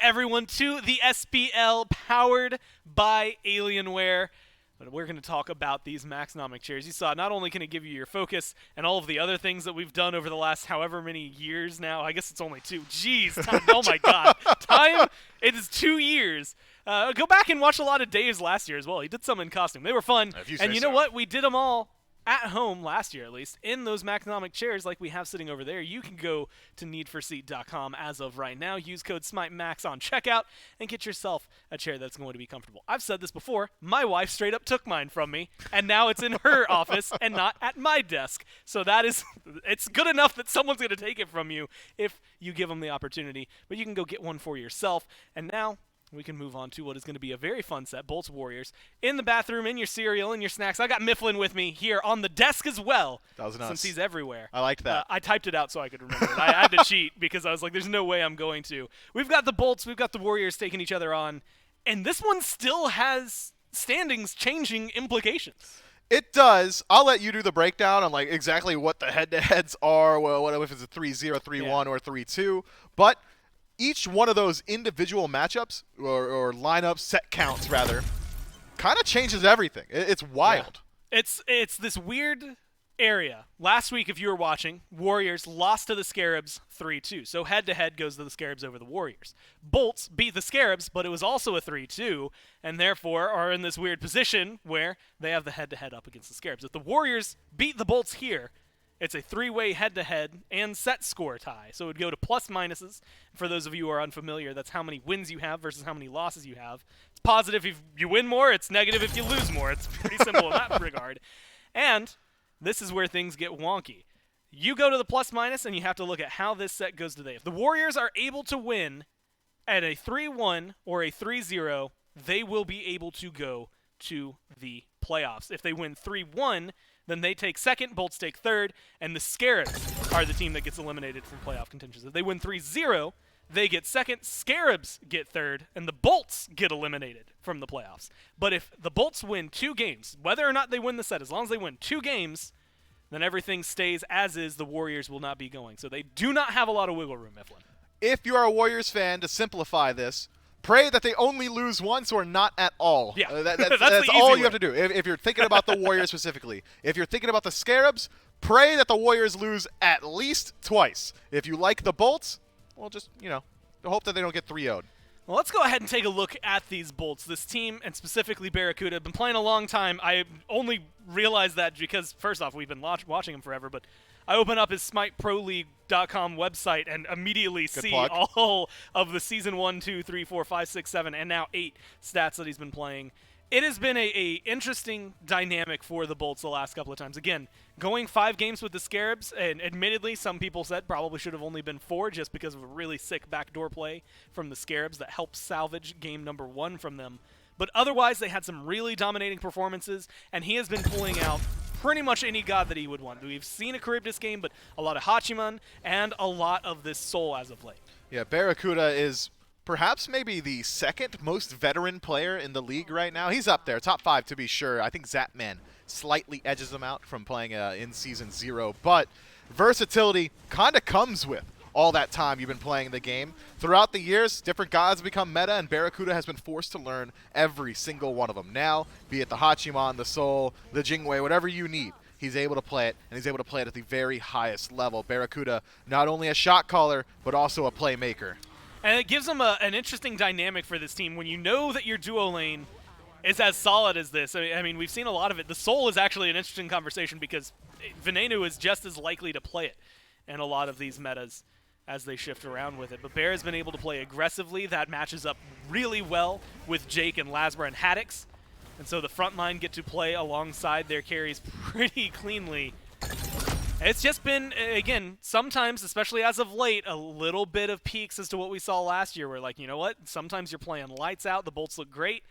everyone, to the SPL powered by Alienware. But we're going to talk about these Maxnomic chairs. You saw, not only can it give you your focus and all of the other things that we've done over the last however many years now. I guess it's only 2. Jeez, time, oh my God. Time, it is 2 years. Go back and watch a lot of Dave's last year as well. He did some in costume. They were fun. And you know what? We did them all at home last year, at least, in those Maxnomic chairs like we have sitting over there. You can go to needforseat.com as of right now. Use code SMITEMAX on checkout and get yourself a chair that's going to be comfortable. I've said this before. My wife straight up took mine from me, and now it's in her office and not at my desk. So that is, it's good enough that someone's going to take it from you if you give them the opportunity. But you can go get one for yourself. And now we can move on to what is going to be a very fun set, Bolts Warriors. In the bathroom, in your cereal, in your snacks. I got Mifflin with me here on the desk as well. That was nice. Since he's everywhere. I liked that. I typed it out so I could remember it. I had to cheat because I was like, there's no way I'm going to. We've got the Bolts, we've got the Warriors taking each other on, and this one still has standings changing implications. It does. I'll let you do the breakdown on like exactly what the head-to-heads are, well, what if it's a 3-0, 3-1, or 3-2, but each one of those individual matchups or lineups, set counts rather, kind of changes everything. It's wild. Yeah. It's this weird area. Last week, if you were watching, Warriors lost to the Scarabs 3-2. So head-to-head goes to the Scarabs over the Warriors. Bolts beat the Scarabs, but it was also a 3-2, and therefore are in this weird position where they have the head-to-head up against the Scarabs. If the Warriors beat the Bolts here, it's a 3-way head-to-head and set score tie. So it would go to plus minuses. For those of you who are unfamiliar, that's how many wins you have versus how many losses you have. It's positive if you win more. It's negative if you lose more. It's pretty simple in that regard. And this is where things get wonky. You go to the plus minus, and you have to look at how this set goes today. If the Warriors are able to win at a 3-1 or a 3-0, they will be able to go to the playoffs. If they win 3-1, then they take second, Bolts take third, and the Scarabs are the team that gets eliminated from playoff contention. If they win 3-0, they get second, Scarabs get third, and the Bolts get eliminated from the playoffs. But if the Bolts win 2 games, whether or not they win the set, as long as they win 2 games, then everything stays as is. The Warriors will not be going. So they do not have a lot of wiggle room, Mifflin. If you are a Warriors fan, to simplify this, pray that they only lose once or not at all. Yeah, that's all you have to do. If you're thinking about the Warriors specifically. If you're thinking about the Scarabs, pray that the Warriors lose at least twice. If you like the Bolts, well, just, hope that they don't get 3-0'd. Well, let's go ahead and take a look at these Bolts. This team, and specifically Barracuda, have been playing a long time. I only realized that because, first off, we've been watching them forever, but I open up his SmiteProLeague.com website and immediately see all of the Season 1, 2, 3, 4, 5, 6, 7, and now 8 stats that he's been playing. It has been a interesting dynamic for the Bolts the last couple of times. Again, going 5 games with the Scarabs, and admittedly, some people said probably should have only been 4 just because of a really sick backdoor play from the Scarabs that helped salvage game number 1 from them. But otherwise, they had some really dominating performances, and he has been pulling out pretty much any god that he would want. We've seen a Charybdis game, but a lot of Hachiman and a lot of this Soul as of late. Yeah, Barracuda is perhaps maybe the second most veteran player in the league right now. He's up there, top 5 to be sure. I think Zapman slightly edges him out from playing in Season 0. But versatility kind of comes with all that time you've been playing the game. Throughout the years, different gods become meta, and Barracuda has been forced to learn every single one of them. Now, be it the Hachiman, the Soul, the Jingwei, whatever you need, he's able to play it, and he's able to play it at the very highest level. Barracuda, not only a shot caller, but also a playmaker. And it gives them an interesting dynamic for this team when you know that your duo lane is as solid as this. I mean, we've seen a lot of it. The Soul is actually an interesting conversation because Venenu is just as likely to play it in a lot of these metas as they shift around with it. But Bear has been able to play aggressively. That matches up really well with Jake and Lasbra and Haddix. And so the front line get to play alongside their carries pretty cleanly. It's just been, again, sometimes, especially as of late, a little bit of peaks as to what we saw last year where, like, you know what? Sometimes you're playing lights out. The Bolts look great.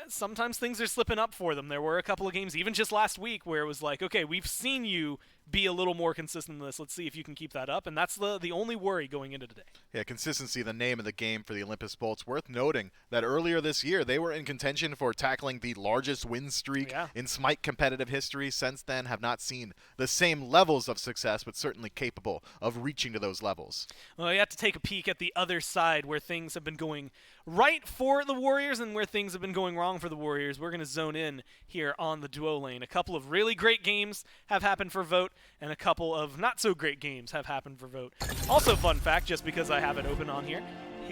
Sometimes things are slipping up for them. There were a couple of games, even just last week, where it was like, okay, we've seen you be a little more consistent in this. Let's see if you can keep that up, and that's the only worry going into today. Yeah, consistency, the name of the game for the Olympus Bolts. Worth noting that earlier this year, they were in contention for tackling the largest win streak in SMITE competitive history. Since then, have not seen the same levels of success, but certainly capable of reaching to those levels. Well, you have to take a peek at the other side where things have been going right for the Warriors and where things have been going wrong for the Warriors. We're going to zone in here on the duo lane. A couple of really great games have happened for Vote, and a couple of not-so-great games have happened for Vote. Also, fun fact, just because I have it open on here,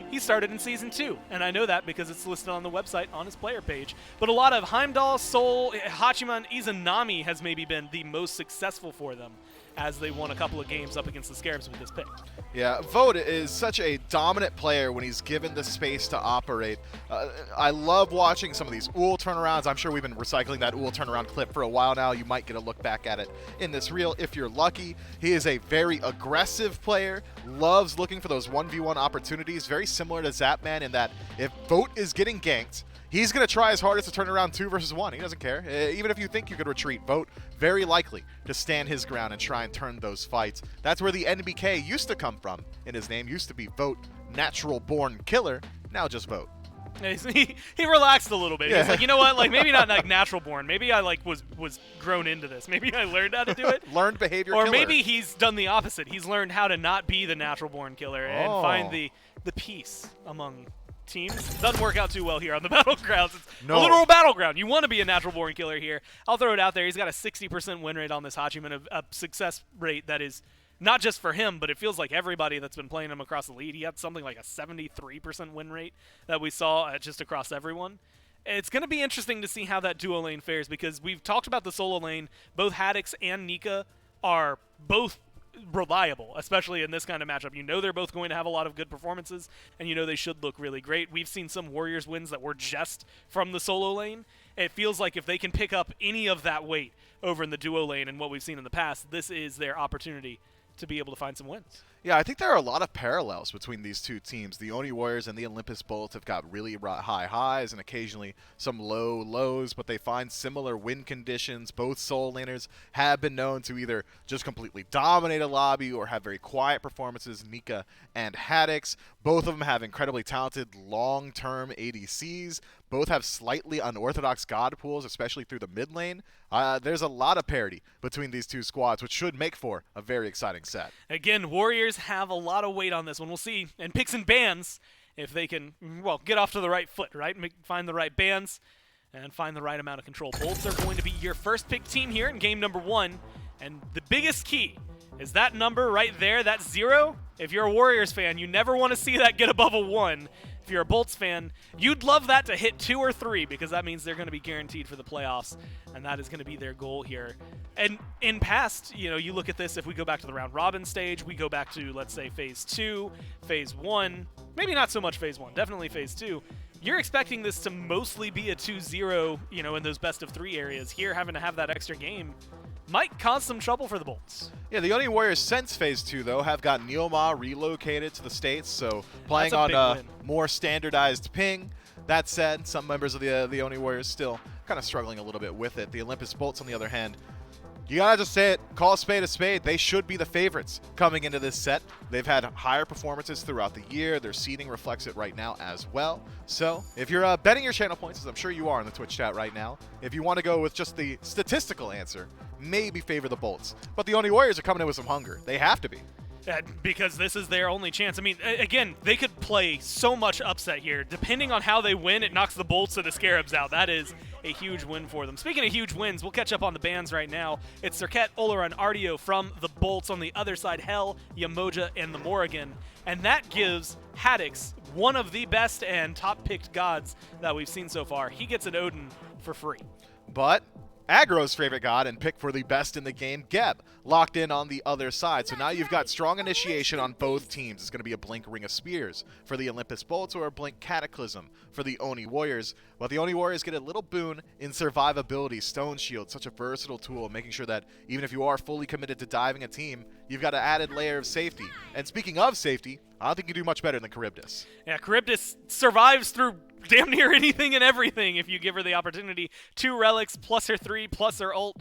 he started in Season 2, and I know that because it's listed on the website on his player page. But a lot of Heimdall, Sol, Hachiman, Izanami has maybe been the most successful for them as they won a couple of games up against the Scarabs with this pick. Yeah, Vote is such a dominant player when he's given the space to operate. I love watching some of these Uhl turnarounds. I'm sure we've been recycling that Uhl turnaround clip for a while now. You might get a look back at it in this reel if you're lucky. He is a very aggressive player, loves looking for those 1v1 opportunities, very similar to Zapman in that if Vote is getting ganked, he's going to try his hardest to turn around 2 versus 1. He doesn't care. Even if you think you could retreat, Vote very likely to stand his ground and try and turn those fights. That's where the NBK used to come from. In his name used to be Vote, natural born killer. Now just Vote. He relaxed a little bit. He's like, you know what? Like maybe not like natural born. Maybe I like was grown into this. Maybe I learned how to do it. Learned behavior or killer. Maybe he's done the opposite. He's learned how to not be the natural born killer and find the peace among teams. Doesn't work out too well here on the Battlegrounds. It's a literal battleground. You want to be a natural born killer here. I'll throw it out there. He's got a 60% win rate on this Hachiman, a success rate that is not just for him, but it feels like everybody that's been playing him across the league. He had something like a 73% win rate that we saw just across everyone. It's going to be interesting to see how that duo lane fares because we've talked about the solo lane. Both Haddix and Nika are both reliable, especially in this kind of matchup. You know they're both going to have a lot of good performances, and you know they should look really great. We've seen some Warriors wins that were just from the solo lane. It feels like if they can pick up any of that weight over in the duo lane and what we've seen in the past, this is their opportunity to be able to find some wins. Yeah, I think there are a lot of parallels between these two teams. The Oni Warriors and the Olympus Bolts have got really high highs and occasionally some low lows, but they find similar win conditions. Both Soul Laners have been known to either just completely dominate a lobby or have very quiet performances, Nika and Haddix. Both of them have incredibly talented long-term ADCs. Both have slightly unorthodox god pools, especially through the mid lane. There's a lot of parity between these two squads, which should make for a very exciting set. Again, Warriors have a lot of weight on this one. We'll see in picks and bans if they can, well, get off to the right foot, right? Find the right bans and find the right amount of control. Bolts are going to be your first pick team here in game number 1, and the biggest key is that number right there, that 0. If you're a Warriors fan, you never want to see that get above a 1. If you're a Bolts fan, you'd love that to hit 2 or 3 because that means they're going to be guaranteed for the playoffs, and that is going to be their goal here. And in past, you know, you look at this, if we go back to the round robin stage, we go back to, let's say, phase 2, phase 1, maybe not so much phase 1, definitely phase 2. You're expecting this to mostly be a 2-0, you know, in those best of 3 areas. Here, having to have that extra game might cause some trouble for the Bolts. Yeah, the Oni Warriors since Phase 2, though, have got Neoma relocated to the States, so playing on a more standardized ping. That said, some members of the Oni Warriors still kind of struggling a little bit with it. The Olympus Bolts, on the other hand, you gotta just say it, call a spade. They should be the favorites coming into this set. They've had higher performances throughout the year. Their seeding reflects it right now as well. So if you're betting your channel points, as I'm sure you are in the Twitch chat right now, if you want to go with just the statistical answer, maybe favor the Bolts. But the Oni Warriors are coming in with some hunger. They have to be. Because this is their only chance. I mean, again, they could play so much upset here. Depending on how they win, it knocks the Bolts and the Scarabs out. That is a huge win for them. Speaking of huge wins, we'll catch up on the bans right now. It's Serket, Oler, and Artio from the Bolts. On the other side, Hell, Yamoja, and the Morrigan. And that gives Haddix one of the best and top-picked gods that we've seen so far. He gets an Odin for free. But Aggro's favorite god and pick for the best in the game, Geb, locked in on the other side. So now you've got strong initiation on both teams. It's going to be a Blink Ring of Spears for the Olympus Bolts or a Blink Cataclysm for the Oni Warriors. Well, the Oni Warriors get a little boon in survivability. Stone Shield, such a versatile tool, making sure that even if you are fully committed to diving a team, you've got an added layer of safety. And speaking of safety, I don't think you do much better than Charybdis. Yeah, Charybdis survives through damn near anything and everything if you give her the opportunity. 2 relics plus her 3 plus her ult.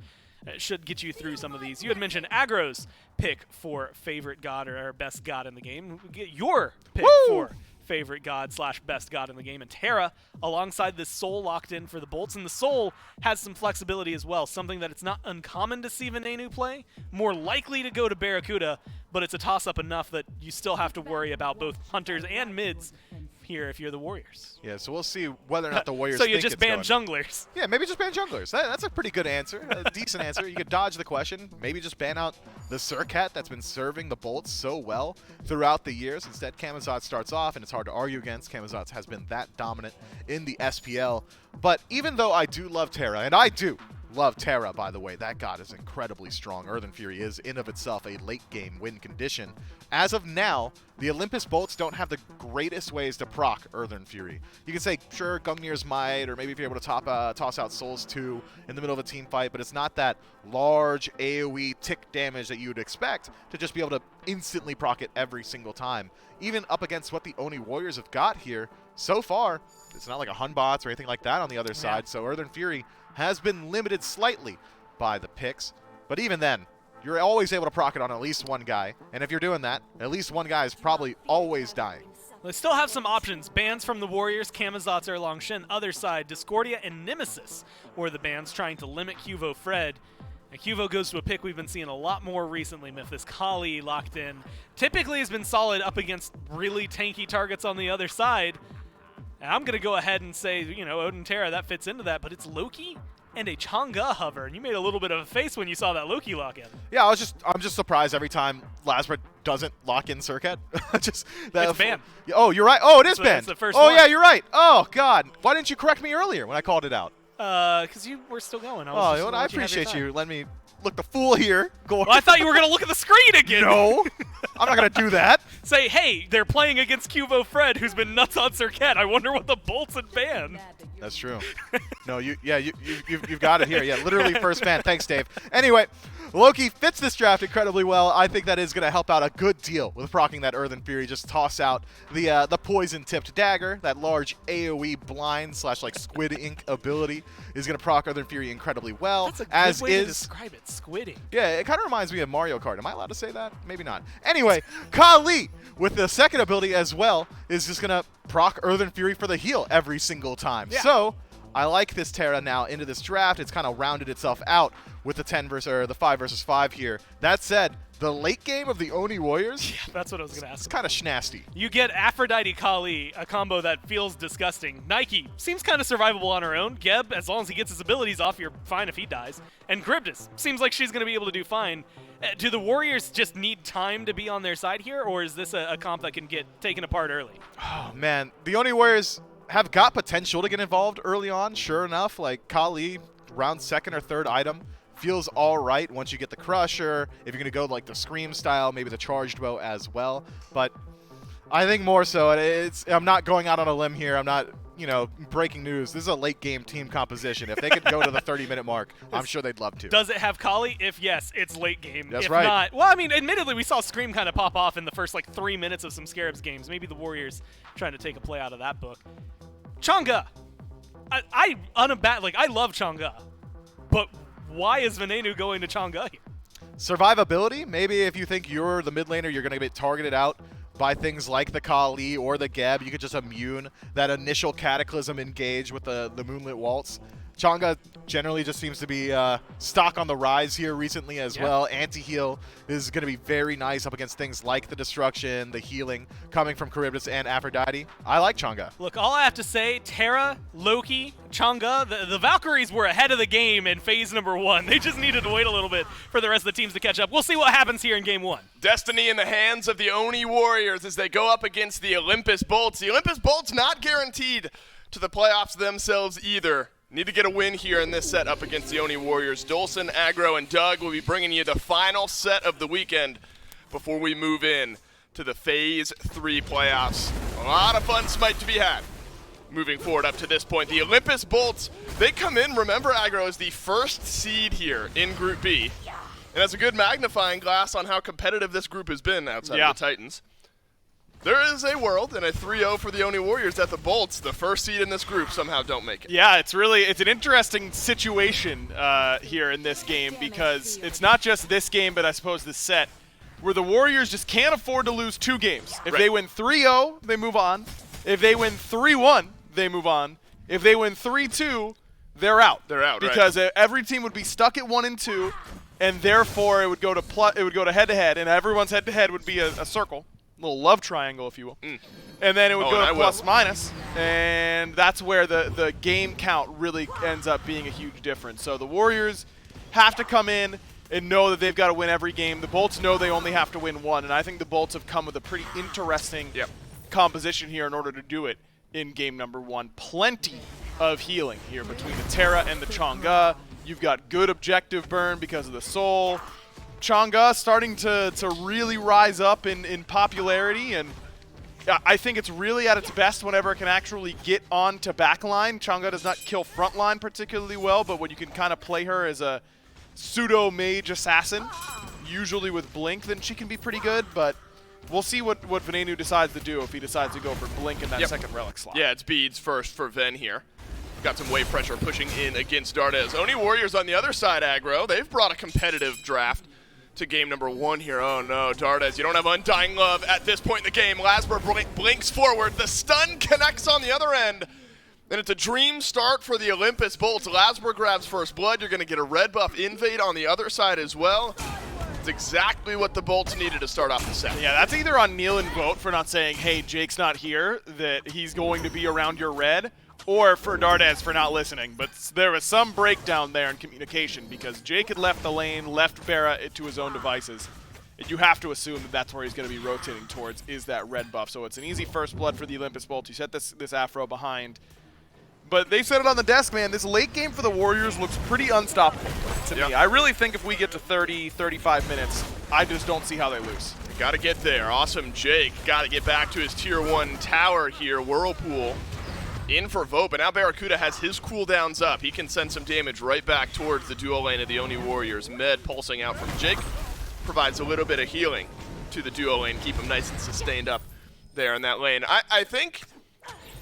It should get you through some of these. You had mentioned Agro's pick for favorite god or best god in the game. Get your pick for favorite god / best god in the game. And Terra, alongside this Soul locked in for the Bolts. And the Soul has some flexibility as well, something that it's not uncommon to see Venenu play. More likely to go to Barracuda, but it's a toss-up enough that you still have to worry about both hunters and mids here if you're the Warriors. Yeah, so we'll see whether or not the Warriors So you think just it's ban going. junglers. Yeah, maybe just ban junglers. That's a pretty good answer, a decent answer. You could dodge the question. Maybe just ban out the Surcat that's been serving the Bolts so well throughout the years. Instead, Camazotz starts off, and it's hard to argue against. Camazotz has been that dominant in the SPL. But even though I do love Terra, and I do love Terra, by the way, that god is incredibly strong. Earthen Fury is, in of itself, a late-game win condition. As of now, the Olympus Bolts don't have the greatest ways to proc Earthen Fury. You can say, sure, Gungnir's Might, or maybe if you're able to toss out Souls 2 in the middle of a team fight, but it's not that large AoE tick damage that you would expect to just be able to instantly proc it every single time. Even up against what the Oni Warriors have got here, so far, it's not like a Hunbots or anything like that on the other side, so Earthen Fury has been limited slightly by the picks, but even then, you're always able to proc it on at least one guy, and if you're doing that, at least one guy is probably always dying. They still have some options. Bans from the Warriors, Camazotz, Erlang Shen. Other side, Discordia and Nemesis were the bans trying to limit Cuvo Fred. And Cuvo goes to a pick we've been seeing a lot more recently, Myth. This Kali locked in. Typically has been solid up against really tanky targets on the other side. And I'm going to go ahead and say, you know, Odin Terra, that fits into that, but it's Loki and a Chang'e hover, and you made a little bit of a face when you saw that Loki lock in. Yeah, I'm just surprised every time Lasbra doesn't lock in Surcat. Just that it's banned. Oh, you're right. Oh, it is banned. It's the first oh one. Yeah, you're right. Oh God, why didn't you correct me earlier when I called it out? Because you were still going. I appreciate you letting me look the fool here. Well, I thought you were going to look at the screen again. No, I'm not going to do that. Say, hey, they're playing against Cuvo Fred, who's been nuts on Surcat. I wonder what the Bolts had banned. That's true. No, you've got it here. Yeah, literally first ban. Thanks, Dave. Anyway, Loki fits this draft incredibly well. I think that is going to help out a good deal with proccing that Earthen Fury. Just toss out the poison-tipped dagger. That large AoE blind / like Squid Ink ability is going to proc Earthen Fury incredibly well. That's a good way to describe it, Squid Ink. Yeah, it kind of reminds me of Mario Kart. Am I allowed to say that? Maybe not. Anyway, Kali with the second ability as well is just going to proc Earthen Fury for the heal every single time. Yeah. So I like this Terra now into this draft. It's kind of rounded itself out with the 5 versus 5 here. That said, the late game of the Oni Warriors, Yeah, that's what I was going to ask. it's kind of schnasty. You get Aphrodite Kali, a combo that feels disgusting. Nike seems kind of survivable on her own. Geb, as long as he gets his abilities off, you're fine if he dies. And Charybdis seems like she's going to be able to do fine. Do the Warriors just need time to be on their side here, or is this a comp that can get taken apart early? Oh, man. The Oni Warriors have got potential to get involved early on, sure enough. Like, Kali, round second or third item, feels all right once you get the Crusher. If you're going to go like the Scream style, maybe the Charged Bow as well. But I think more so, I'm not going out on a limb here. I'm not, breaking news. This is a late game team composition. If they could go to the 30-minute mark, I'm sure they'd love to. Does it have Kali? If yes, it's late game. That's if right. not, well, I mean, admittedly, we saw Scream kind of pop off in the first 3 minutes of some Scarabs games. Maybe the Warriors trying to take a play out of that book. Chang'e. I love Chang'e, but why is Venenu going to Chang'e here? Survivability? Maybe if you think you're the mid laner, you're going to get targeted out by things like the Kali or the Geb. You could just immune that initial Cataclysm engage with the Moonlit Waltz. Chang'e generally just seems to be stock on the rise here recently as well. Anti-heal is going to be very nice up against things like the Destruction, the healing coming from Charybdis and Aphrodite. I like Chang'e. Look, all I have to say, Terra, Loki, Chang'e, the Valkyries were ahead of the game in phase number 1. They just needed to wait a little bit for the rest of the teams to catch up. We'll see what happens here in game 1. Destiny in the hands of the Oni Warriors as they go up against the Olympus Bolts. The Olympus Bolts not guaranteed to the playoffs themselves either. Need to get a win here in this set up against the Oni Warriors. Dolson, Agro, and Doug will be bringing you the final set of the weekend before we move in to the Phase 3 playoffs. A lot of fun SMITE to be had. Moving forward up to this point, the Olympus Bolts, they come in, remember Agro, as the first seed here in Group B. And that's a good magnifying glass on how competitive this group has been outside of the Titans. There is a world and a 3-0 for the Oni Warriors that the Bolts, the first seed in this group, somehow don't make it. Yeah, it's an interesting situation here in this game because it's not just this game, but I suppose this set, where the Warriors just can't afford to lose 2 games. If they win 3-0, they move on. If they win 3-1, they move on. If they win 3-2, they're out. They're out, because every team would be stuck at 1 and 2, and therefore it would go to head-to-head, and everyone's head-to-head would be a circle. Little love triangle, if you will. And then it would go to plus-minus, and that's where the game count really ends up being a huge difference. So the Warriors have to come in and know that they've got to win every game. The Bolts know they only have to win 1, and I think the Bolts have come with a pretty interesting composition here in order to do it in game number 1. Plenty of healing here between the Terra and the Chang'e. You've got good objective burn because of the Soul. Chang'e starting to really rise up in popularity, and I think it's really at its best whenever it can actually get on to backline. Chang'e does not kill frontline particularly well, but when you can kind of play her as a pseudo-mage assassin, usually with Blink, then she can be pretty good, but we'll see what Venenu decides to do if he decides to go for Blink in that second relic slot. Yeah, it's beads first for Ven here. Got some wave pressure pushing in against Dardes. Oni Warriors on the other side aggro. They've brought a competitive draft to game number 1 here. Oh no, Dardes, you don't have Undying Love at this point in the game. Lasber blinks forward. The stun connects on the other end. And it's a dream start for the Olympus Bolts. Lasber grabs first blood. You're going to get a red buff invade on the other side as well. It's exactly what the Bolts needed to start off the set. Yeah, that's either on Neil and Vote for not saying, hey, Jake's not here, that he's going to be around your red, or for Dardes for not listening. But there was some breakdown there in communication because Jake had left the lane, left Barra to his own devices. And you have to assume that that's where he's going to be rotating towards, is that red buff. So it's an easy first blood for the Olympus Bolts. You set this Afro behind. But they set it on the desk, man. This late game for the Warriors looks pretty unstoppable to me. I really think if we get to 30, 35 minutes, I just don't see how they lose. Got to get there. Awesome Jake. Got to get back to his tier 1 tower here. Whirlpool in for Vote, but now Barracuda has his cooldowns up. He can send some damage right back towards the duo lane of the Oni Warriors. Med pulsing out from Jake provides a little bit of healing to the duo lane, keep him nice and sustained up there in that lane. I think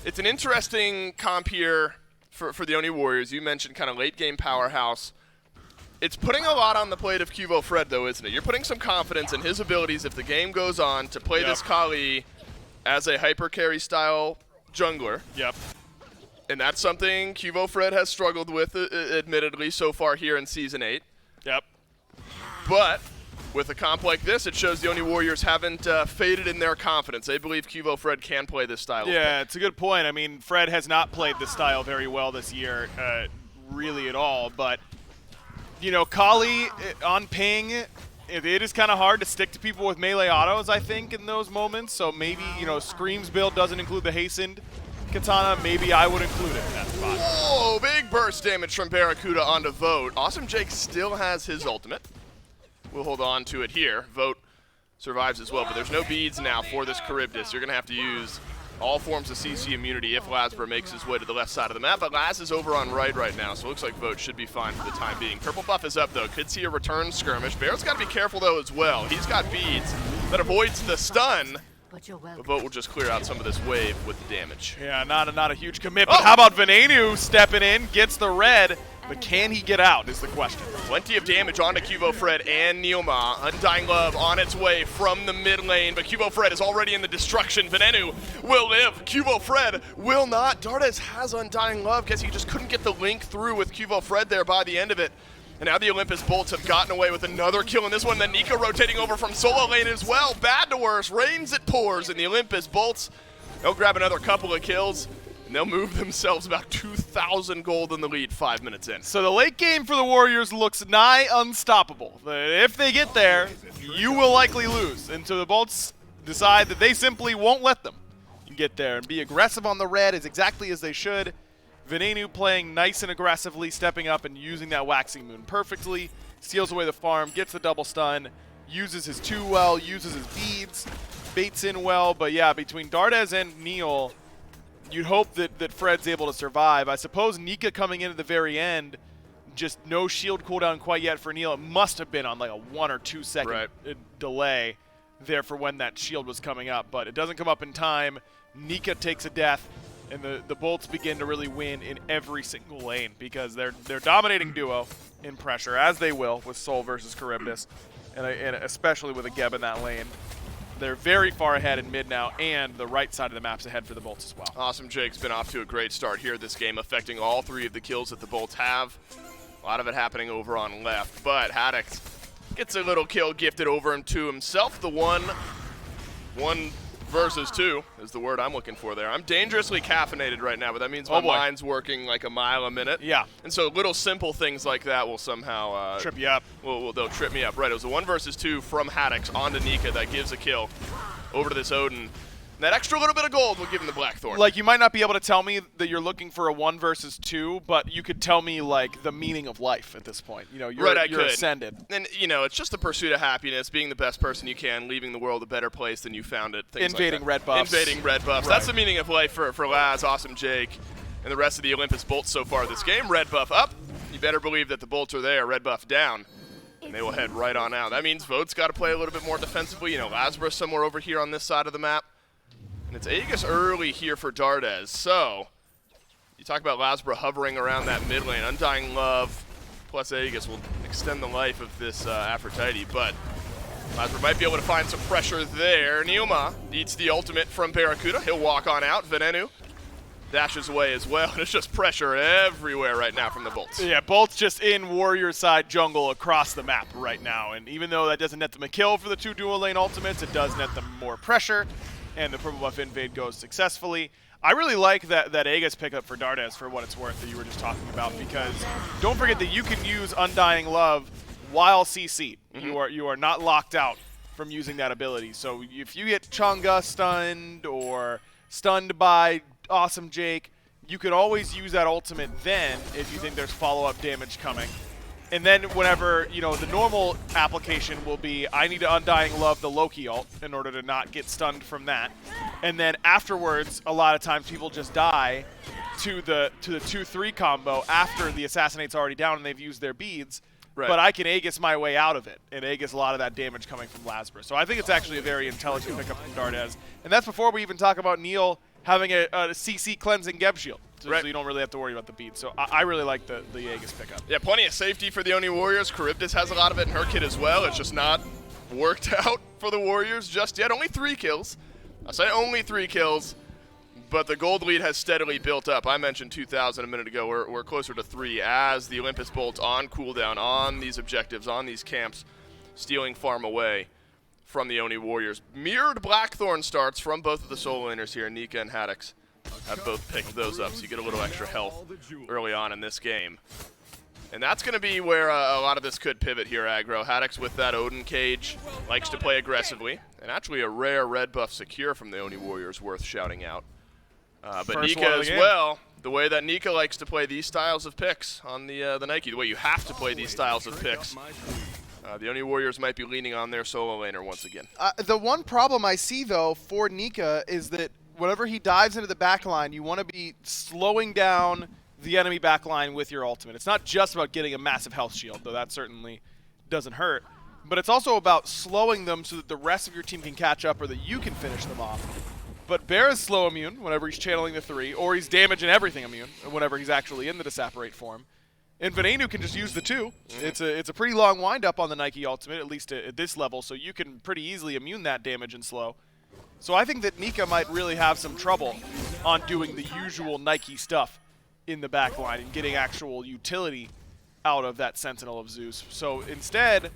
it's an interesting comp here for the Oni Warriors. You mentioned kind of late game powerhouse. It's putting a lot on the plate of Cuvo Fred, though, isn't it? You're putting some confidence in his abilities if the game goes on to play this Kali as a hyper carry style jungler. And that's something Cuvo Fred has struggled with, admittedly, so far here in Season 8. But with a comp like this, it shows the Oni Warriors haven't faded in their confidence. They believe Cuvo Fred can play this style. Yeah, it's a good point. I mean, Fred has not played this style very well this year, really at all. But, you know, Kali on ping, it is kind of hard to stick to people with melee autos, I think, in those moments. So maybe, you know, Scream's build doesn't include the hastened katana. Maybe I would include it in that spot. Whoa, big burst damage from Barracuda onto Vote. Awesome Jake still has his ultimate. We'll hold on to it here. Vote survives as well, but there's no beads now for this Charybdis. You're going to have to use all forms of CC immunity if Lasber makes his way to the left side of the map, but Laz is over on right now, so it looks like Vote should be fine for the time being. Purple buff is up, though. Could see a return skirmish. Barrett's got to be careful, though, as well. He's got beads that avoids the stun, but Vote will just clear out some of this wave with the damage. Yeah, not a huge commit, but how about Venenu stepping in, gets the red, but can he get out is the question. Plenty of damage onto Cuvo Fred and Neilma. Undying Love on its way from the mid lane, but Cuvo Fred is already in the destruction. Venenu will live. Cuvo Fred will not. Dardes has Undying Love. Guess he just couldn't get the link through with Cuvo Fred there by the end of it. And now the Olympus Bolts have gotten away with another kill in this one. Then Nika rotating over from solo lane as well. Bad to worse. Rains it pours, and the Olympus Bolts, they'll grab another couple of kills. And they'll move themselves about 2,000 gold in the lead 5 minutes in. So the late game for the Warriors looks nigh unstoppable. If they get there, you will likely lose. And so the Bolts decide that they simply won't let them get there and be aggressive on the red as exactly as they should. Venenu playing nice and aggressively, stepping up and using that Waxing Moon perfectly. Steals away the farm, gets the double stun, uses his 2 well, uses his beads, baits in well. But yeah, between Dardes and Neil, you'd hope that Fred's able to survive. I suppose Nika coming in at the very end, just no shield cooldown quite yet for Neil. It must have been on like a 1 or 2 second delay. there for when that shield was coming up, but it doesn't come up in time. Nika takes a death, and the Bolts begin to really win in every single lane because they're dominating duo in pressure, as they will with Soul versus Charybdis, and especially with a Geb in that lane. They're very far ahead in mid now, and the right side of the map's ahead for the Bolts as well. Awesome Jake's been off to a great start here this game, affecting all 3 of the kills that the Bolts have. A lot of it happening over on left, but Haddox gets a little kill gifted over him to himself. The one versus 2 is the word I'm looking for there. I'm dangerously caffeinated right now, but that means my mind's working like a mile a minute. Yeah. And so little simple things like that will somehow trip you up. They'll trip me up. Right, it was a 1 versus 2 from Haddox onto Nika that gives a kill over to this Odin. That extra little bit of gold will give him the Blackthorn. Like, you might not be able to tell me that you're looking for a 1 versus 2, but you could tell me, like, the meaning of life at this point. You know, you're ascended. And, you know, it's just the pursuit of happiness, being the best person you can, leaving the world a better place than you found it. Invading red buffs. Invading red buffs. Right. That's the meaning of life for Laz, Awesome Jake, and the rest of the Olympus Bolts so far this game. Red buff up. You better believe that the Bolts are there. Red buff down. And they will head right on out. That means Vote's got to play a little bit more defensively. You know, Lazarus somewhere over here on this side of the map. And it's Aegis early here for Dardez. So, you talk about Lazarus hovering around that mid lane. Undying Love plus Aegis will extend the life of this Aphrodite, but Lazarus might be able to find some pressure there. Neoma needs the ultimate from Barracuda. He'll walk on out. Venenu dashes away as well. And it's just pressure everywhere right now from the Bolts. Yeah, Bolts just in Warrior side jungle across the map right now. And even though that doesn't net them a kill for the 2 dual lane ultimates, it does net them more pressure. And the purple buff invade goes successfully. I really like that Aegis pickup for Dardez for what it's worth that you were just talking about, because don't forget that you can use Undying Love while CC'd. Mm-hmm. You are not locked out from using that ability. So if you get Chang'e stunned or stunned by Awesome Jake, you could always use that ultimate then if you think there's follow-up damage coming. And then whenever, you know, the normal application will be, I need to Undying Love the Loki ult in order to not get stunned from that. And then afterwards, a lot of times people just die to the 2-3 combo after the Assassinate's already down and they've used their beads. Right. But I can Aegis my way out of it and Aegis a lot of that damage coming from Lazarus. So I think it's actually a very intelligent pickup from Dardez. And that's before we even talk about Neil having a CC cleansing Geb shield. So you don't really have to worry about the beat. So I really like the Aegis pickup. Yeah, plenty of safety for the Oni Warriors. Charybdis has a lot of it in her kit as well. It's just not worked out for the Warriors just yet. Only 3 kills. I say only 3 kills, but the gold lead has steadily built up. I mentioned 2,000 a minute ago. We're closer to 3 as the Olympus Bolts on cooldown, on these objectives, on these camps, stealing farm away from the Oni Warriors. Mirrored Blackthorn starts from both of the solo laners here, Nika and Haddox. Have both picked those up, so you get a little extra health early on in this game. And that's going to be where a lot of this could pivot here, Aggro. Haddox with that Odin cage likes to play aggressively. And actually a rare red buff secure from the Oni Warriors worth shouting out. But Nika as well, the way that Nika likes to play these styles of picks on the Nike, the way you have to play these styles of picks, the Oni Warriors might be leaning on their solo laner once again. The one problem I see, though, for Nika is that whenever he dives into the backline, you want to be slowing down the enemy backline with your ultimate. It's not just about getting a massive health shield, though that certainly doesn't hurt. But it's also about slowing them so that the rest of your team can catch up or that you can finish them off. But Bear is slow immune whenever he's channeling the 3, or he's damage and everything immune whenever he's actually in the Disapparate form. And Venenu can just use the 2. It's a pretty long wind-up on the Nike ultimate, at least at this level, so you can pretty easily immune that damage and slow. So I think that Nika might really have some trouble on doing the usual Nike stuff in the back line and getting actual utility out of that Sentinel of Zeus. So instead,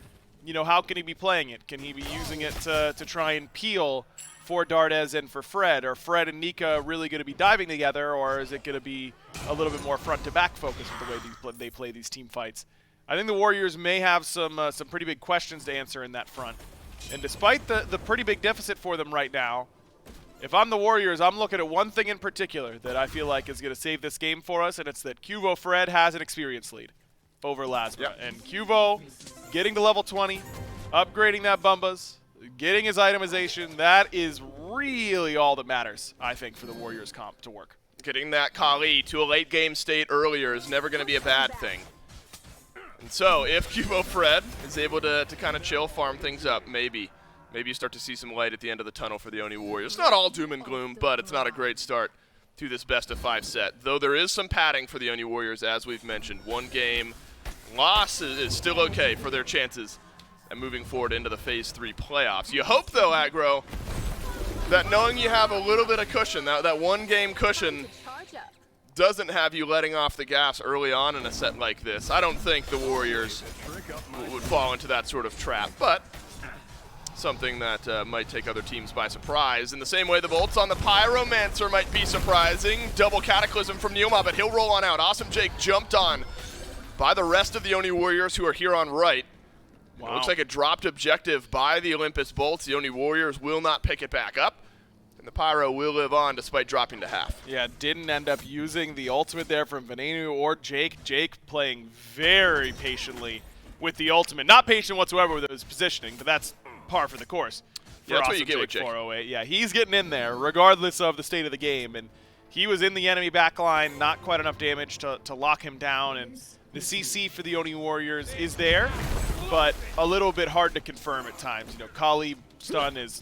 you know, how can he be playing it? Can he be using it to try and peel for Dardez and for Fred? Are Fred and Nika really going to be diving together, or is it going to be a little bit more front-to-back focus with the way they play these team fights? I think the Warriors may have some pretty big questions to answer in that front. And despite the pretty big deficit for them right now, if I'm the Warriors, I'm looking at one thing in particular that I feel like is going to save this game for us, and it's that Cuvo Fred has an experience lead over Lazma. Yep. And Cuvo getting to level 20, upgrading that Bumbas, getting his itemization, that is really all that matters, I think, for the Warriors comp to work. Getting that Kali to a late game state earlier is never going to be a bad thing. And so, if Cubo Fred is able to kind of chill, farm things up, maybe maybe you start to see some light at the end of the tunnel for the Oni Warriors. It's not all doom and gloom, but it's not a great start to this best-of-5 set. Though there is some padding for the Oni Warriors, as we've mentioned. One game loss is still okay for their chances at moving forward into the Phase 3 playoffs. You hope, though, Aggro, that knowing you have a little bit of cushion, that one-game cushion, doesn't have you letting off the gas early on in a set like this. I don't think the Warriors would fall into that sort of trap, but something that might take other teams by surprise. In the same way the Bolts on the Pyromancer might be surprising. Double Cataclysm from Neoma, but he'll roll on out. Awesome Jake jumped on by the rest of the Oni Warriors who are here on right. Wow. It looks like a dropped objective by the Olympus Bolts. The Oni Warriors will not pick it back up. And the Pyro will live on despite dropping to half. Yeah, didn't end up using the ultimate there from Venenu or Jake. Jake playing very patiently with the ultimate. Not patient whatsoever with his positioning, but that's par for the course. Yeah, that's what you get with Jake. 408. Yeah, he's getting in there regardless of the state of the game. And he was in the enemy backline, not quite enough damage to lock him down. And the CC for the Oni Warriors is there, but a little bit hard to confirm at times. You know, Kali stun is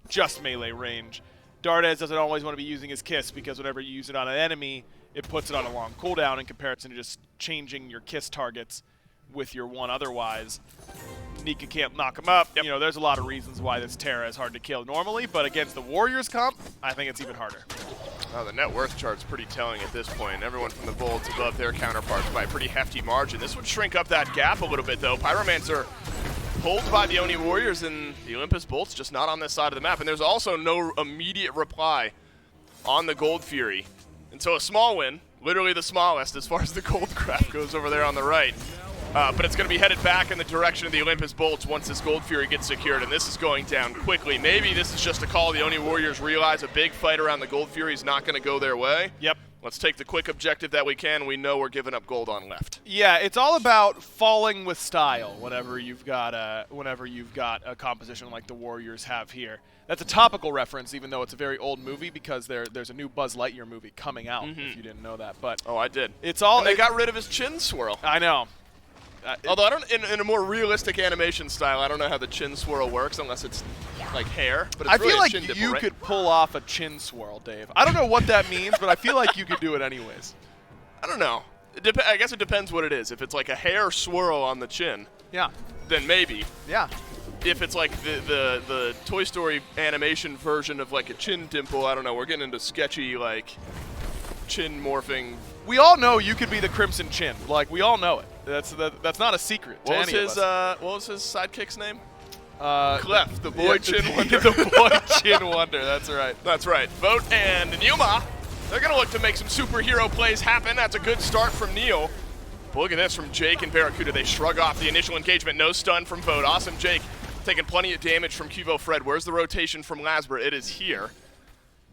just melee range. Dardes doesn't always want to be using his Kiss because whenever you use it on an enemy, it puts it on a long cooldown in comparison to just changing your Kiss targets with your one otherwise. Nika can't knock him up. Yep. You know, there's a lot of reasons why this Terra is hard to kill normally, but against the Warriors comp, I think it's even harder. Oh, the net worth chart's pretty telling at this point. Everyone from the Bolts above their counterparts by a pretty hefty margin. This would shrink up that gap a little bit, though. Pyromancer pulled by the Oni Warriors, and the Olympus Bolts just not on this side of the map. And there's also no immediate reply on the Gold Fury. And so a small win, literally the smallest as far as the gold graph goes over there on the right. But it's going to be headed back in the direction of the Olympus Bolts once this Gold Fury gets secured, and this is going down quickly. Maybe this is just a call the Oni Warriors realize a big fight around the Gold Fury is not going to go their way. Yep. Let's take the quick objective that we can. We know we're giving up gold on left. Yeah, it's all about falling with style whenever you've got a composition like the Warriors have here. That's a topical reference, even though it's a very old movie, because there's a new Buzz Lightyear movie coming out, if you didn't know that. But oh, I did. It's all. And they got rid of his chin swirl. I know. Although I don't, in a more realistic animation style, I don't know how the chin swirl works unless it's like hair. But it's I really feel a like chin dipper, you right? could pull off a chin swirl, Dave. I don't know what that means, but I feel like you could do it anyways. I don't know. I guess it depends what it is. If it's like a hair swirl on the chin, Yeah. then maybe. Yeah. If it's like the Toy Story animation version of like a chin dimple, I don't know. We're getting into sketchy like chin morphing. We all know you could be the Crimson Chin. Like, we all know it. That's not a secret to any of us. What was his sidekick's name? Clef, the boy Chin Wonder. The boy Chin Wonder, that's right. That's right. Vote and Neoma, they're going to look to make some superhero plays happen. That's a good start from Neil. But look at this from Jake and Barracuda. They shrug off the initial engagement. No stun from Vote. Awesome Jake taking plenty of damage from Cuvo Fred. Where's the rotation from Lasber? It is here.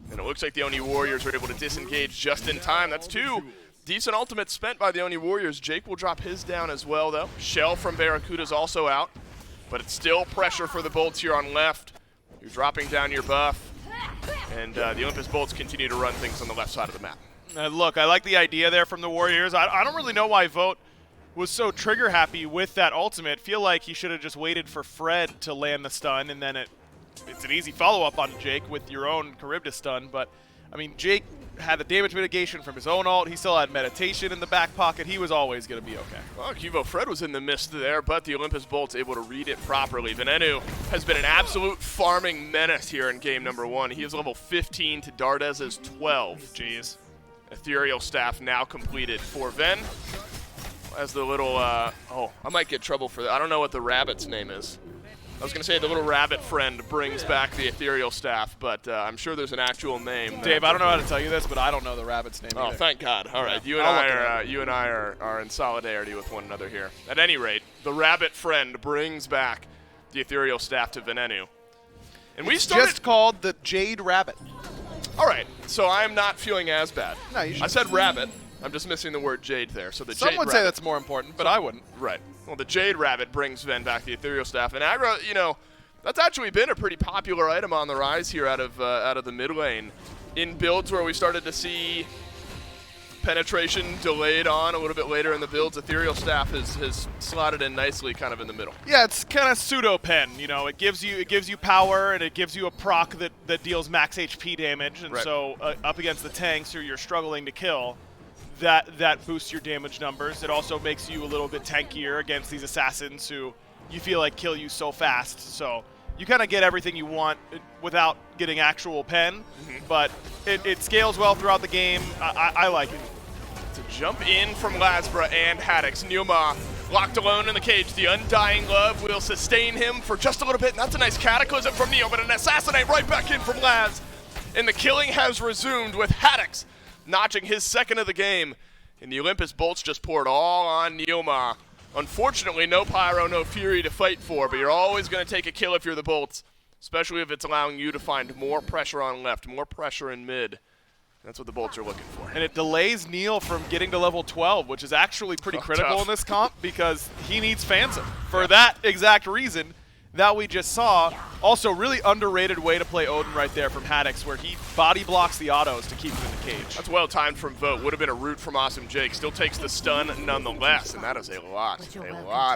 And it looks like the Oni Warriors are able to disengage just in time. That's two decent ultimates spent by the Oni Warriors. Jake will drop his down as well, though. Shell from Barracuda's also out. But it's still pressure for the Bolts here on left. You're dropping down your buff. And the Olympus Bolts continue to run things on the left side of the map. Look, I like the idea there from the Warriors. I don't really know why Vote was so trigger happy with that ultimate. Feel like he should have just waited for Fred to land the stun, and then it's an easy follow-up on Jake with your own Charybdis stun. But, I mean, Jake had the damage mitigation from his own ult. He still had meditation in the back pocket. He was always going to be okay. Well, Cuvo Fred was in the mist there, but the Olympus Bolts able to read it properly. Venenu has been an absolute farming menace here in game number 1. He is level 15 to Dardez's 12. Jeez. Ethereal Staff now completed for Ven. As the little, I might get trouble for that. I don't know what the rabbit's name is. I was going to say the little rabbit friend brings back the Ethereal Staff, but I'm sure there's an actual name. Dave, I don't know how to tell you this, but I don't know the rabbit's name either. Oh, thank God. All right, you and I are in solidarity with one another here. At any rate, the rabbit friend brings back the Ethereal Staff to Venenu. And we started just called the Jade Rabbit. All right, so I'm not feeling as bad. No, you should. I said rabbit. I'm just missing the word Jade there. So the Some Jade would Rabbit. say that's more important, but I wouldn't. Right. Well, the Jade Rabbit brings Ven back the Ethereal Staff. And Aggro, that's actually been a pretty popular item on the rise here out of the mid lane. In builds where we started to see penetration delayed on a little bit later in the builds. Ethereal Staff has slotted in nicely kind of in the middle. Yeah, it's kind of pseudo-pen. You know, it gives you power, and it gives you a proc that deals max HP damage. And so up against the tanks who you're struggling to kill, that boosts your damage numbers. It also makes you a little bit tankier against these assassins who you feel like kill you so fast. So you kind of get everything you want without getting actual pen, but it scales well throughout the game. I like it. To jump in from Lasbra and Haddix. Numa locked alone in the cage. The Undying Love will sustain him for just a little bit. And that's a nice Cataclysm from Neo, but an Assassinate right back in from Laz. And the killing has resumed with Haddix notching his second of the game. And the Olympus bolts just poured all on Neoma. Unfortunately, no Pyro, no Fury to fight for, but you're always going to take a kill if you're the bolts, especially if it's allowing you to find more pressure on left, more pressure in mid. That's what the bolts are looking for. And it delays Neil from getting to level 12, which is actually pretty critical in this comp because he needs Phantom for that exact reason that we just saw. Also, really underrated way to play Odin right there from Haddix, where he body blocks the autos to keep him in the cage. That's well timed from Vote. Would have been a root from Awesome Jake. Still takes the stun nonetheless, and that is a lot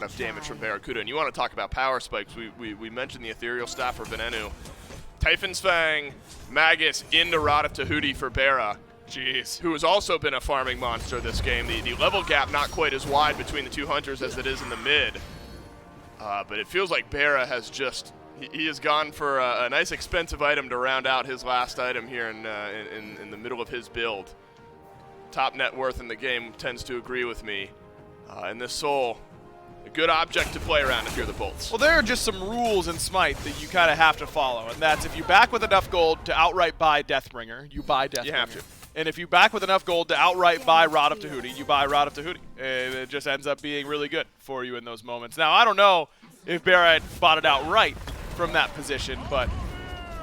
of damage from Barracuda. And you want to talk about power spikes. We mentioned the Ethereal Staff for Venenu. Typhon's Fang, Magus into Rada Tahuti for Barra. Jeez. Who has also been a farming monster this game. The level gap not quite as wide between the two hunters as it is in the mid. But it feels like Barra has just, he has gone for a nice expensive item to round out his last item here in the middle of his build. Top net worth in the game tends to agree with me. And this Soul, a good object to play around if you're the bolts. Well, there are just some rules in Smite that you kind of have to follow, and that's if you back with enough gold to outright buy Deathbringer, you buy Deathbringer. You have to. And if you back with enough gold to outright buy Rod of Tahuti, you buy Rod of Tahuti. And it just ends up being really good for you in those moments. Now, I don't know if Barrett bought it outright from that position, but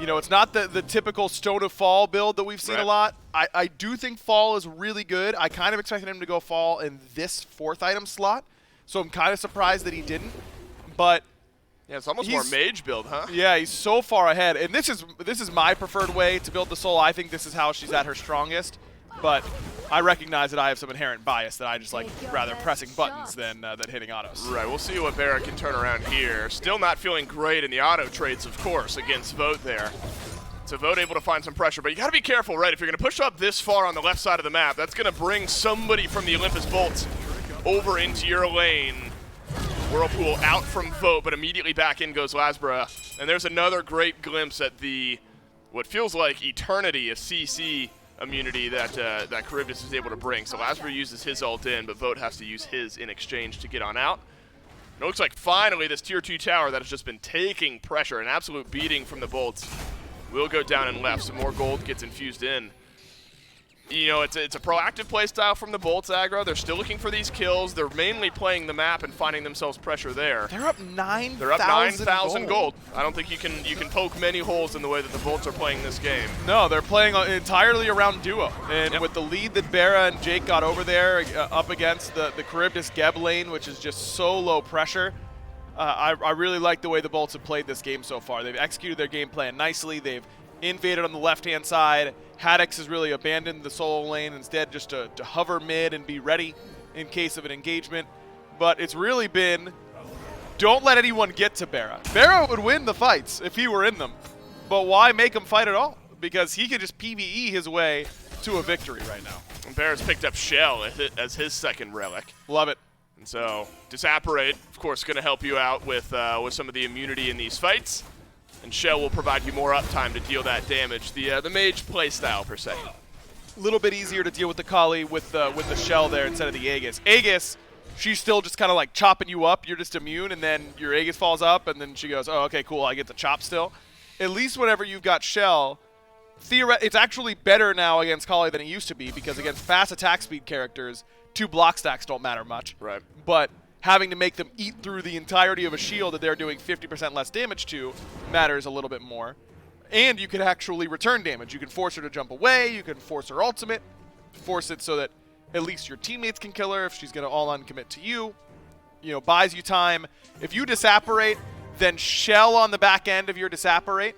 you know, it's not the typical Stone of Fall build that we've seen a lot. I do think Fall is really good. I kind of expected him to go Fall in this 4th item slot, so I'm kind of surprised that he didn't. But yeah, it's almost more mage build, huh? Yeah, he's so far ahead, and this is my preferred way to build the Soul. I think this is how she's at her strongest, but I recognize that I have some inherent bias that I just like rather pressing buttons than hitting autos. Right, we'll see what Barra can turn around here. Still not feeling great in the auto trades, of course, against Vote there. So Vote able to find some pressure, but you got to be careful, right? If you're going to push up this far on the left side of the map, that's going to bring somebody from the Olympus Bolts over into your lane. Whirlpool out from Vote, but immediately back in goes Lasbra. And there's another great glimpse at the, what feels like eternity of CC immunity that Charybdis is able to bring. So Lasbra uses his ult in, but Vote has to use his in exchange to get on out. It looks like finally this tier 2 tower that has just been taking pressure, an absolute beating from the bolts, will go down and left. Some more gold gets infused in. You know, it's a proactive play style from the bolts aggro. They're still looking for these kills. They're mainly playing the map and finding themselves pressure there. They're up 9,000 They're up 9,000 gold. I don't think you can poke many holes in the way that the bolts are playing this game. No, they're playing entirely around duo. And with the lead that Barra and Jake got over there up against the Charybdis Geb lane, which is just so low pressure, I really like the way the bolts have played this game so far. They've executed their game plan nicely. They've invaded on the left-hand side. Haddix has really abandoned the solo lane instead just to hover mid and be ready in case of an engagement. But it's really been, don't let anyone get to Barra. Barra would win the fights if he were in them, but why make him fight at all? Because he could just PvE his way to a victory right now. And Barra's picked up Shell as his second relic. Love it. And so Disapparate, of course, going to help you out with some of the immunity in these fights. And Shell will provide you more uptime to deal that damage. The mage playstyle, per se. A little bit easier to deal with the Kali with the Shell there instead of the Aegis. Aegis, she's still just kind of like chopping you up. You're just immune, and then your Aegis falls up, and then she goes, oh, okay, cool, I get the chop still. At least whenever you've got Shell, it's actually better now against Kali than it used to be, because against fast attack speed characters, 2 block stacks don't matter much. Right. But having to make them eat through the entirety of a shield that they're doing 50% less damage to matters a little bit more. And you can actually return damage. You can force her to jump away, you can force her ultimate, force it so that at least your teammates can kill her if she's going to all-on commit to you. You know, buys you time. If you Disapparate, then Shell on the back end of your Disapparate.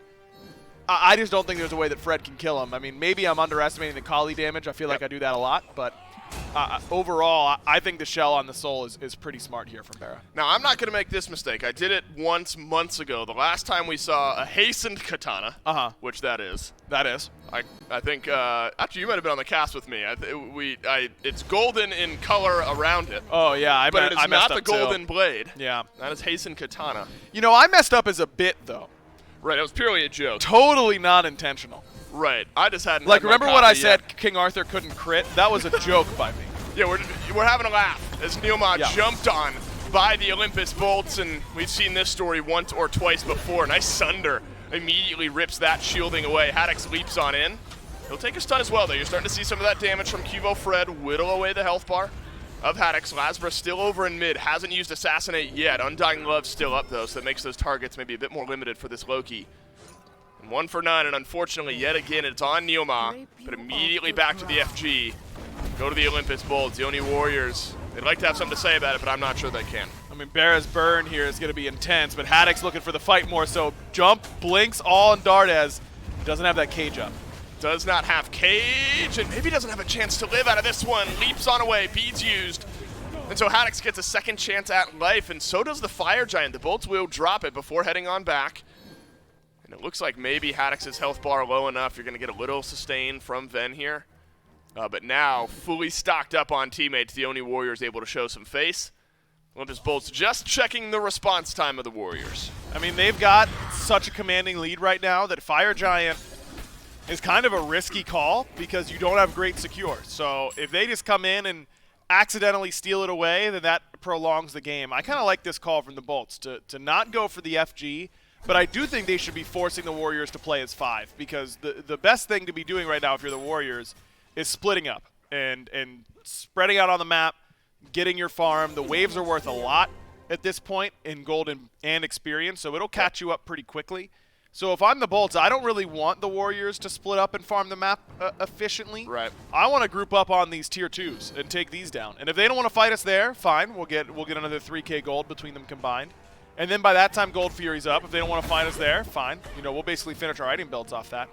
I just don't think there's a way that Fred can kill him. I mean, maybe I'm underestimating the Kali damage. I feel like I do that a lot, but overall, I think the shell on the soul is pretty smart here from Barra. Now, I'm not going to make this mistake. I did it once months ago. The last time we saw a hastened katana, which that is. That is. I think, actually, you might have been on the cast with me. It's golden in color around it. Oh, yeah. But it is not the golden blade. Yeah. That is hastened katana. You know, I messed up as a bit, though. Right, it was purely a joke. Totally not intentional. Right, I just hadn't. Like, had my remember what I copy yet. said King Arthur couldn't crit? That was a joke by me. Yeah, we're having a laugh as Neilma jumped on by the Olympus bolts, and we've seen this story once or twice before. Nice Sunder immediately rips that shielding away. Haddix leaps on in. He'll take a stun as well, though. You're starting to see some of that damage from Cubo Fred whittle away the health bar of Haddix. Lasbra still over in mid, hasn't used Assassinate yet. Undying Love's still up, though, so that makes those targets maybe a bit more limited for this Loki. 1 for 9, and unfortunately, yet again, it's on Neilma, but immediately back to the FG. Go to the Olympus Bolts, the Oni Warriors. They'd like to have something to say about it, but I'm not sure they can. I mean, Barra's burn here is going to be intense, but Haddix looking for the fight more so. Jump, blinks, all on Dardes. Doesn't have that cage up. Does not have cage, and maybe doesn't have a chance to live out of this one. Leaps on away, beads used. And so Haddix gets a second chance at life, and so does the Fire Giant. The Bolts will drop it before heading on back. And it looks like maybe Haddix's health bar low enough. You're going to get a little sustain from Ven here. But now, fully stocked up on teammates, the Oni Warriors able to show some face. Olympus Bolts just checking the response time of the Warriors. I mean, they've got such a commanding lead right now that Fire Giant is kind of a risky call because you don't have great secure. So if they just come in and accidentally steal it away, then that prolongs the game. I kind of like this call from the Bolts to not go for the FG. But I do think they should be forcing the Warriors to play as 5 because the best thing to be doing right now if you're the Warriors is splitting up and spreading out on the map, getting your farm. The waves are worth a lot at this point in gold and experience, so it'll catch you up pretty quickly. So if I'm the Bolts, I don't really want the Warriors to split up and farm the map efficiently. Right. I want to group up on these tier 2s and take these down. And if they don't want to fight us there, fine. We'll get another 3K gold between them combined. And then by that time, Gold Fury's up. If they don't want to find us there, fine. You know, we'll basically finish our item builds off that.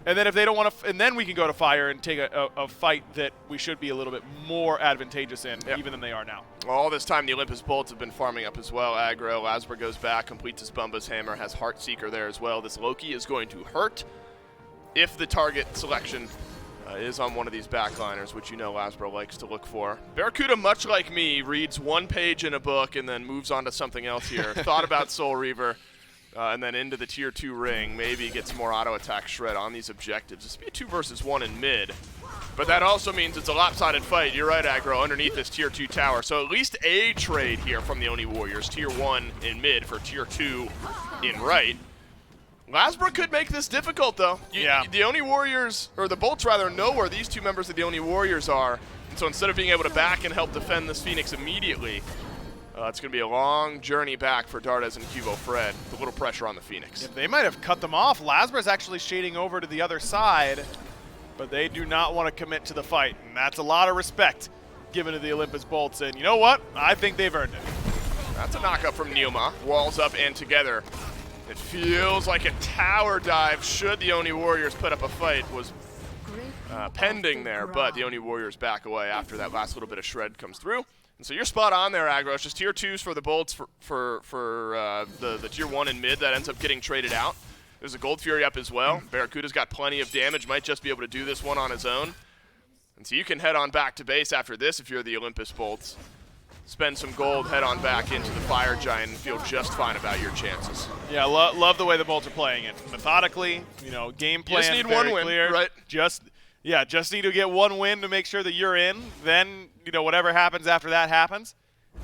And then if they don't want to, and then we can go to Fire and take a fight that we should be a little bit more advantageous in, even than they are now. All this time, the Olympus Bolts have been farming up as well. Aggro, Lasbra goes back, completes his Bumba's Hammer, has Heartseeker there as well. This Loki is going to hurt if the target selection is on one of these backliners, which you know Lasbra likes to look for. Barracuda, much like me, reads one page in a book and then moves on to something else here. Thought about Soul Reaver, and then into the tier 2 ring. Maybe gets more auto attack shred on these objectives. This will be a 2 versus 1 in mid, but that also means it's a lopsided fight. You're right, Aggro, underneath this tier 2 tower. So at least a trade here from the Oni Warriors. Tier 1 in mid for tier 2 in right. Lasbra could make this difficult, though. The Oni Warriors, or the Bolts rather, know where these two members of the Oni Warriors are. And so instead of being able to back and help defend this Phoenix immediately, it's going to be a long journey back for Dardes and Cubo Fred. With a little pressure on the Phoenix. Yeah, they might have cut them off. Lasbra's actually shading over to the other side, but they do not want to commit to the fight. And that's a lot of respect given to the Olympus Bolts. And you know what? I think they've earned it. That's a knockup from Neilma. Walls up and together. It feels like a tower dive, should the Oni Warriors put up a fight, was pending there, but the Oni Warriors back away after that last little bit of shred comes through. And so you're spot on there, Aggro. It's just tier 2s for the Bolts for the tier 1 in mid that ends up getting traded out. There's a Gold Fury up as well. Barracuda's got plenty of damage, might just be able to do this one on his own. And so you can head on back to base after this if you're the Olympus Bolts. Spend some gold, head on back into the Fire Giant, and feel just fine about your chances. Yeah, love the way the Bolts are playing it. Methodically, you know, game plan just need very one win, clear. right? Just need to get one win to make sure that you're in. Then, you know, whatever happens after that happens,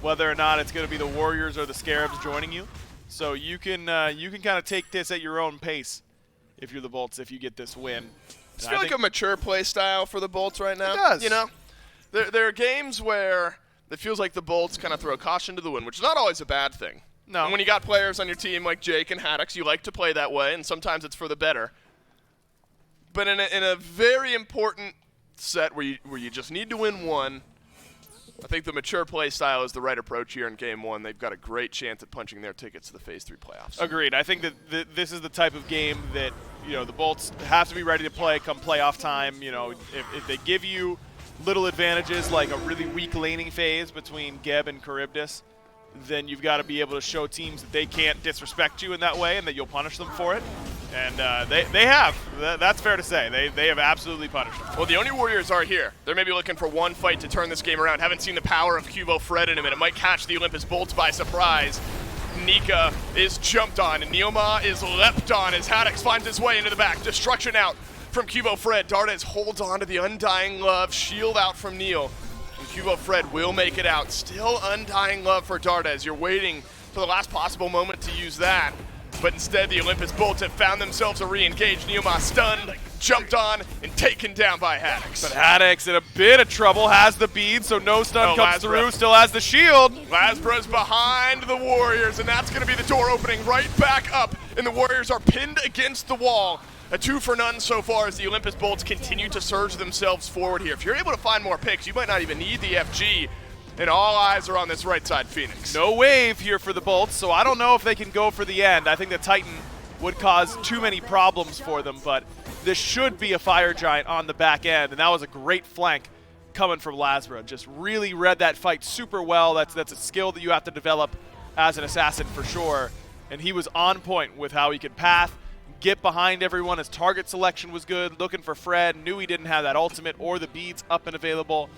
whether or not it's going to be the Warriors or the Scarabs joining you. So you can kind of take this at your own pace if you're the Bolts, if you get this win. I feel like a mature play style for the Bolts right now. It does. You know, there are games where it feels like the Bolts kind of throw caution to the wind, which is not always a bad thing. No. And when you got players on your team like Jake and Haddix, you like to play that way, and sometimes it's for the better. But in a very important set where you just need to win one, I think the mature play style is the right approach here in Game 1. They've got a great chance at punching their tickets to the Phase 3 playoffs. Agreed. I think that this is the type of game that, you know, the Bolts have to be ready to play come playoff time. You know, if they give you little advantages like a really weak laning phase between Geb and Charybdis, then you've got to be able to show teams that they can't disrespect you in that way and that you'll punish them for it. And they have. That's fair to say. They have absolutely punished them. Well, the Oni Warriors are here. They're maybe looking for one fight to turn this game around. Haven't seen the power of Cubo Fred in a minute. Might catch the Olympus Bolts by surprise. Nika is jumped on, and Neoma is leapt on as Haddix finds his way into the back. Destruction out from Cubo Fred. Dardes holds on to the Undying Love. Shield out from Neil. And Cubo Fred will make it out. Still Undying Love for Dardes. You're waiting for the last possible moment to use that. But instead, the Olympus Bolts have found themselves a re-engage. Neoma stunned, jumped on, and taken down by Haddix. But Haddix in a bit of trouble, has the bead, so no stun comes through, still has the shield. Lasbra's behind the Warriors, and that's going to be the door opening right back up, and the Warriors are pinned against the wall. A 2-for-none so far as the Olympus Bolts continue to surge themselves forward here. If you're able to find more picks, you might not even need the FG. And all eyes are on this right side Phoenix. No wave here for the Bolts, so I don't know if they can go for the end. I think the Titan would cause too many problems for them, but this should be a Fire Giant on the back end, and that was a great flank coming from Lasbra. Just really read that fight super well. That's a skill that you have to develop as an assassin for sure. And he was on point with how he could path, get behind everyone. His target selection was good, looking for Fred, knew he didn't have that ultimate or the beads up and available.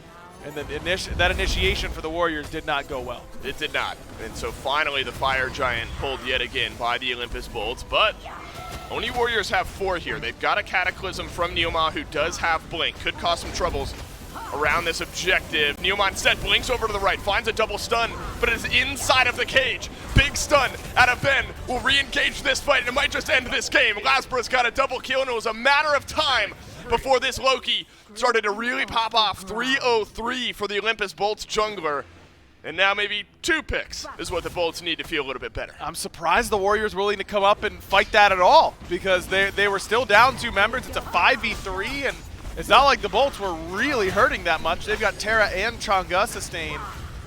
And then that initiation for the Warriors did not go well. It did not. And so finally the Fire Giant pulled yet again by the Olympus Bolts. But Oni Warriors have 4 here. They've got a Cataclysm from Neoma who does have Blink. Could cause some troubles around this objective. Neoma instead blinks over to the right, finds a double stun, but is inside of the cage. Big stun out of Ben will re-engage this fight, and it might just end this game. Lasbra's got a double kill, and it was a matter of time before this Loki started to really pop off. 3-0-3 for the Olympus Bolts jungler. And now maybe 2 picks is what the Bolts need to feel a little bit better. I'm surprised the Warriors were willing to come up and fight that at all, because they were still down 2 members. It's a 5v3, and it's not like the Bolts were really hurting that much. They've got Terra and Chang'e sustain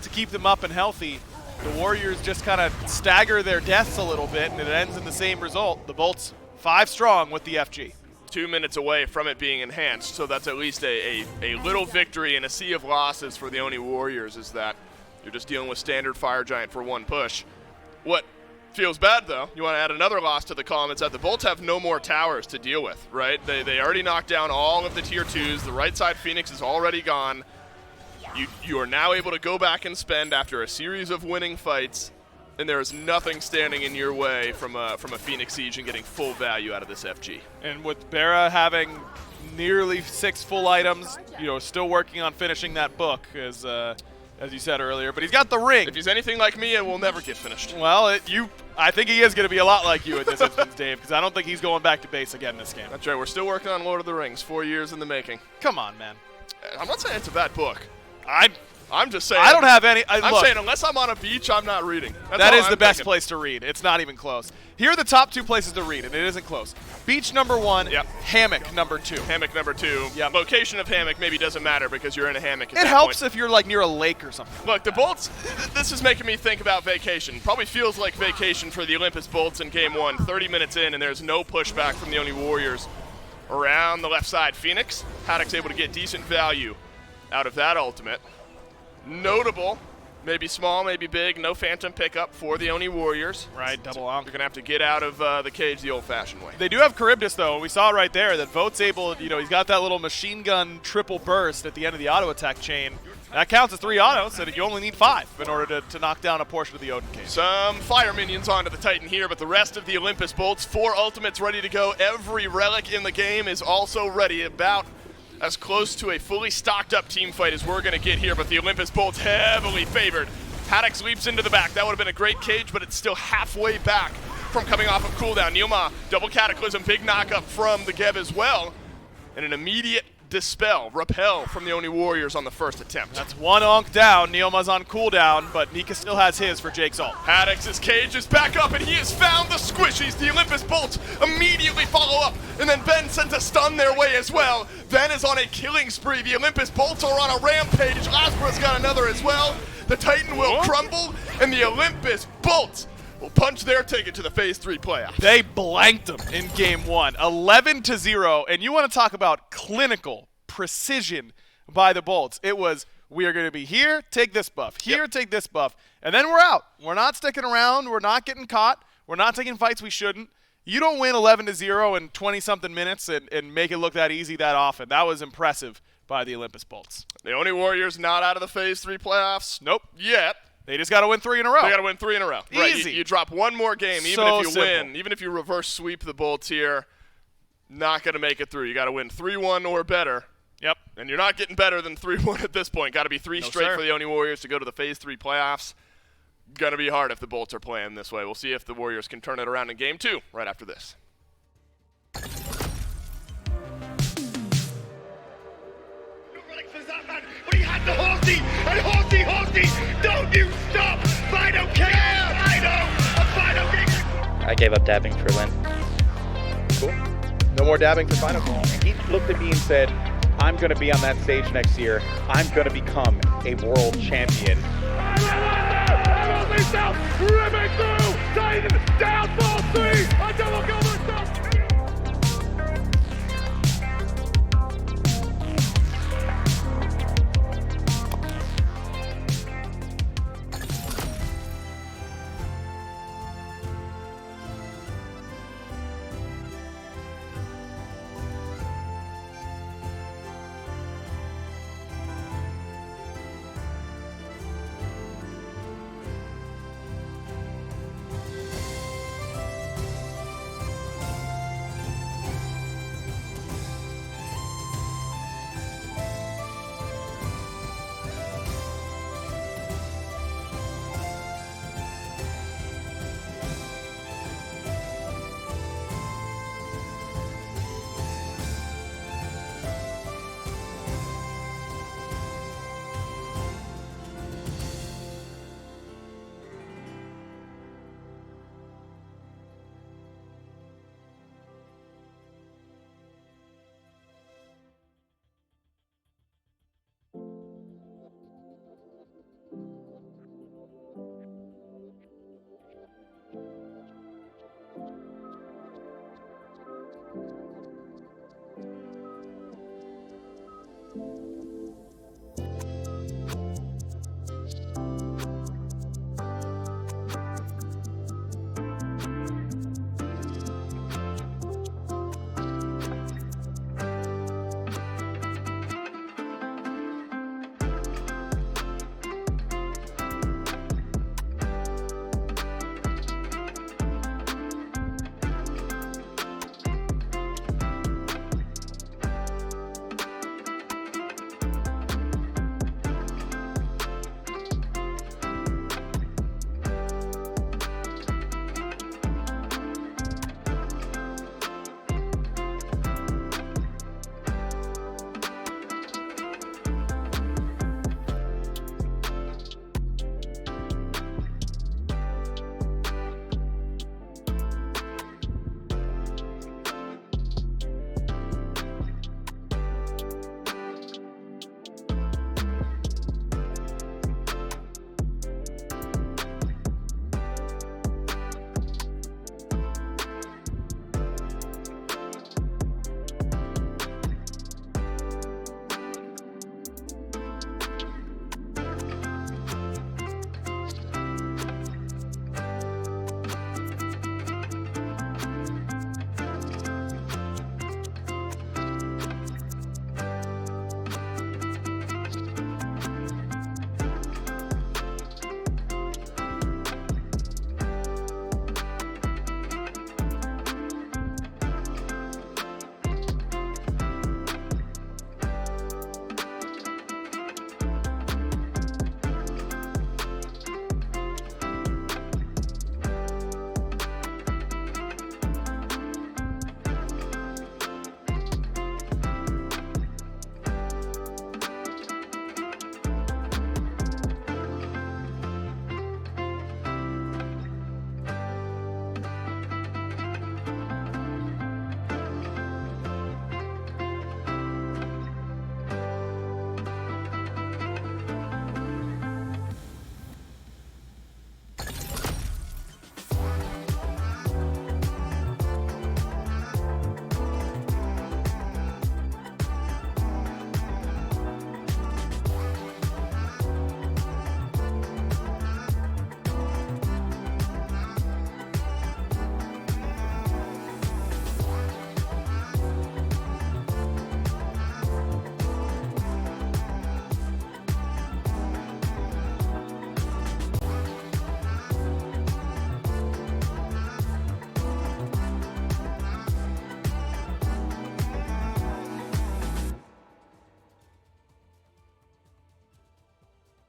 to keep them up and healthy. The Warriors just kind of stagger their deaths a little bit, and it ends in the same result. The Bolts 5 strong with the FG. 2 minutes away from it being enhanced, so that's at least a little victory in a sea of losses for the Oni Warriors, is that you're just dealing with standard Fire Giant for 1 push. What feels bad, though, you want to add another loss to the column, it's that the Bolts have no more towers to deal with, right? They already knocked down all of the tier 2s. The right side Phoenix is already gone. You are now able to go back and spend after a series of winning fights, and there is nothing standing in your way from a Phoenix Siege and getting full value out of this FG. And with Bera having nearly 6 full items, still working on finishing that book, as you said earlier. But he's got the ring. If he's anything like me, it will never get finished. Well, I think he is going to be a lot like you in this instance, Dave, because I don't think he's going back to base again this game. That's right. We're still working on Lord of the Rings. 4 years in the making. Come on, man. I'm not saying it's a bad book. I'm just saying. I don't have any. I'm saying unless I'm on a beach, I'm not reading. That is the best place to read. It's not even close. Here are the top 2 places to read, and it isn't close. Beach number 1, yep. Hammock number 2. Hammock number 2. Yep. Location of hammock maybe doesn't matter because you're in a hammock. It helps if you're like near a lake or something. Look, the Bolts, this is making me think about vacation. Probably feels like vacation for the Olympus Bolts in game 1. 30 minutes in, and there's no pushback from the Oni Warriors. Around the left side, Phoenix. Haddix able to get decent value out of that ultimate. Notable, maybe small, maybe big, no phantom pickup for the Oni Warriors. Right, double on. You're going to have to get out of the cage the old-fashioned way. They do have Charybdis, though. We saw right there that Vote's able, he's got that little machine gun triple burst at the end of the auto attack chain. That counts as 3 autos, and you only need 5 in order to knock down a portion of the Odin cage. Some fire minions onto the Titan here, but the rest of the Olympus Bolts, 4 ultimates ready to go. Every relic in the game is also ready. About as close to a fully stocked up team fight as we're going to get here, but the Olympus Bolts heavily favored. Haddix leaps into the back. That would have been a great cage, but it's still halfway back from coming off of cooldown. Neoma, double Cataclysm, big knockup from the Geb as well, and an immediate repel from the Oni Warriors on the first attempt. That's 1 onk down. Neoma's on cooldown, but Nika still has his for Jake's ult. Haddix's cage is back up, and he has found the squishies. The Olympus Bolts immediately follow up, and then Ben sends a stun their way as well. Ben is on a killing spree. The Olympus Bolts are on a rampage. Lasbra's got another as well. The Titan will crumble, and the Olympus Bolts will punch their ticket to the Phase 3 playoffs. They blanked them in Game 1, 11-0, and you want to talk about clinical precision by the Bolts. It was, we are going to be here, take this buff, here, take this buff, and then we're out. We're not sticking around. We're not getting caught. We're not taking fights we shouldn't. You don't win 11-0 in 20-something minutes and make it look that easy that often. That was impressive by the Olympus Bolts. The Oni Warriors not out of the Phase 3 playoffs. Nope. Yet. They just got to win 3 in a row. They got to win 3 in a row. Easy. Right, you drop one more game, even So if you simple. win, even if you reverse sweep the Bolts here, not going to make it through. You got to win 3-1 or better. Yep. And you're not getting better than 3-1 at this point. Got to be 3 No, straight sir. for the Oni Warriors to go to the Phase 3 playoffs. Going to be hard if the Bolts are playing this way. We'll see if the Warriors can turn it around in Game 2 right after this. But he had the horsey, and horsey, don't you stop! Final kick, a final kick! I gave up dabbing for Lynn. Cool. No more dabbing for final call. He looked at me and said, I'm going to be on that stage next year. I'm going to become a world champion. Ripping through, Titan, down, ball 3, a double cover stop.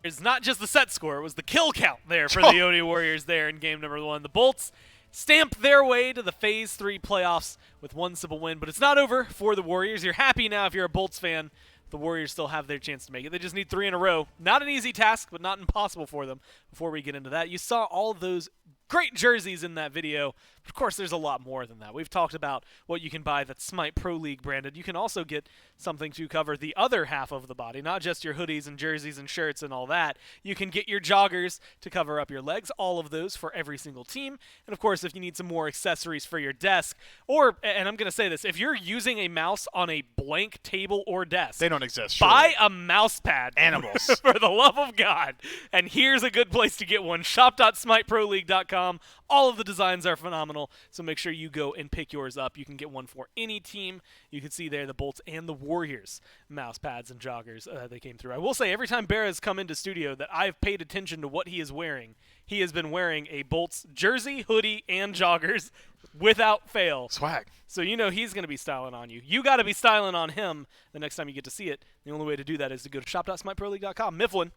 It's not just the set score, it was the kill count there for the Oni Warriors there in game number 1. The Bolts stamp their way to the Phase 3 playoffs with one simple win, but it's not over for the Warriors. You're happy now if you're a Bolts fan. The Warriors still have their chance to make it. They just need 3 in a row. Not an easy task, but not impossible for them. Before we get into that, you saw all of those great jerseys in that video. Of course, there's a lot more than that. We've talked about what you can buy that's SMITE Pro League branded. You can also get something to cover the other half of the body, not just your hoodies and jerseys and shirts and all that. You can get your joggers to cover up your legs, all of those for every single team. And of course, if you need some more accessories for your desk, or, and I'm going to say this, if you're using a mouse on a blank table or desk, They don't exist. buy surely. a mouse pad. Animals. For the love of God. And here's a good place to get one. Shop.smiteproleague.com. All of the designs are phenomenal, so make sure you go and pick yours up. You can get one for any team. You can see there the Bolts and the Warriors mouse pads and joggers they came through. I will say every time Bear has come into studio that I've paid attention to what he is wearing, he has been wearing a Bolts jersey, hoodie, and joggers without fail. Swag. So you know he's going to be styling on you. You got to be styling on him the next time you get to see it. The only way to do that is to go to shop.smiteproleague.com. Mifflin,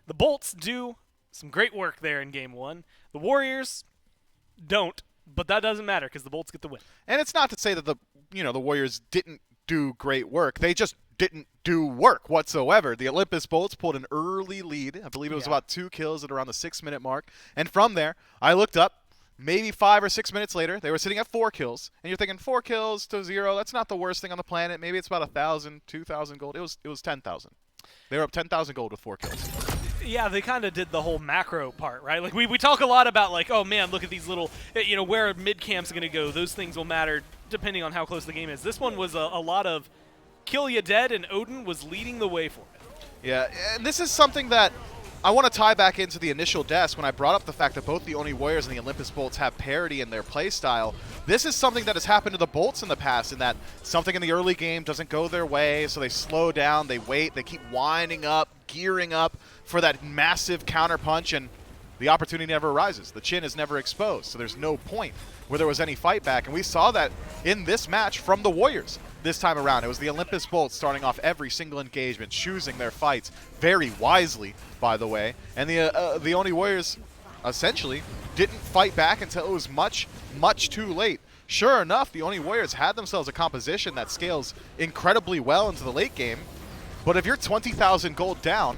the Bolts do some great work there in Game 1. The Warriors don't, but that doesn't matter because the Bolts get the win. And it's not to say that the Warriors didn't do great work. They just didn't do work whatsoever. The Olympus Bolts pulled an early lead. I believe it was about 2 kills at around the 6-minute mark. And from there, I looked up. Maybe 5 or 6 minutes later, they were sitting at 4 kills. And you're thinking 4 kills to 0. That's not the worst thing on the planet. Maybe it's about 1,000, 2,000 gold. It was 10,000. They were up 10,000 gold with 4 kills. Yeah, they kind of did the whole macro part, right? Like we talk a lot about like, oh man, look at these little, where mid camp's going to go. Those things will matter depending on how close the game is. This one was a lot of kill you dead, and Odin was leading the way for it. Yeah, and this is something that I want to tie back into the initial desk when I brought up the fact that both the Oni Warriors and the Olympus Bolts have parity in their play style. This is something that has happened to the Bolts in the past, in that something in the early game doesn't go their way, so they slow down, they wait, they keep winding up, gearing up for that massive counter punch, and the opportunity never arises. The chin is never exposed, so there's no point where there was any fight back, and we saw that in this match from the Warriors. This time around, it was the Olympus Bolts starting off every single engagement, choosing their fights very wisely, by the way. And the Oni Warriors essentially didn't fight back until it was much, much too late. Sure enough, the Oni Warriors had themselves a composition that scales incredibly well into the late game. But if you're 20,000 gold down,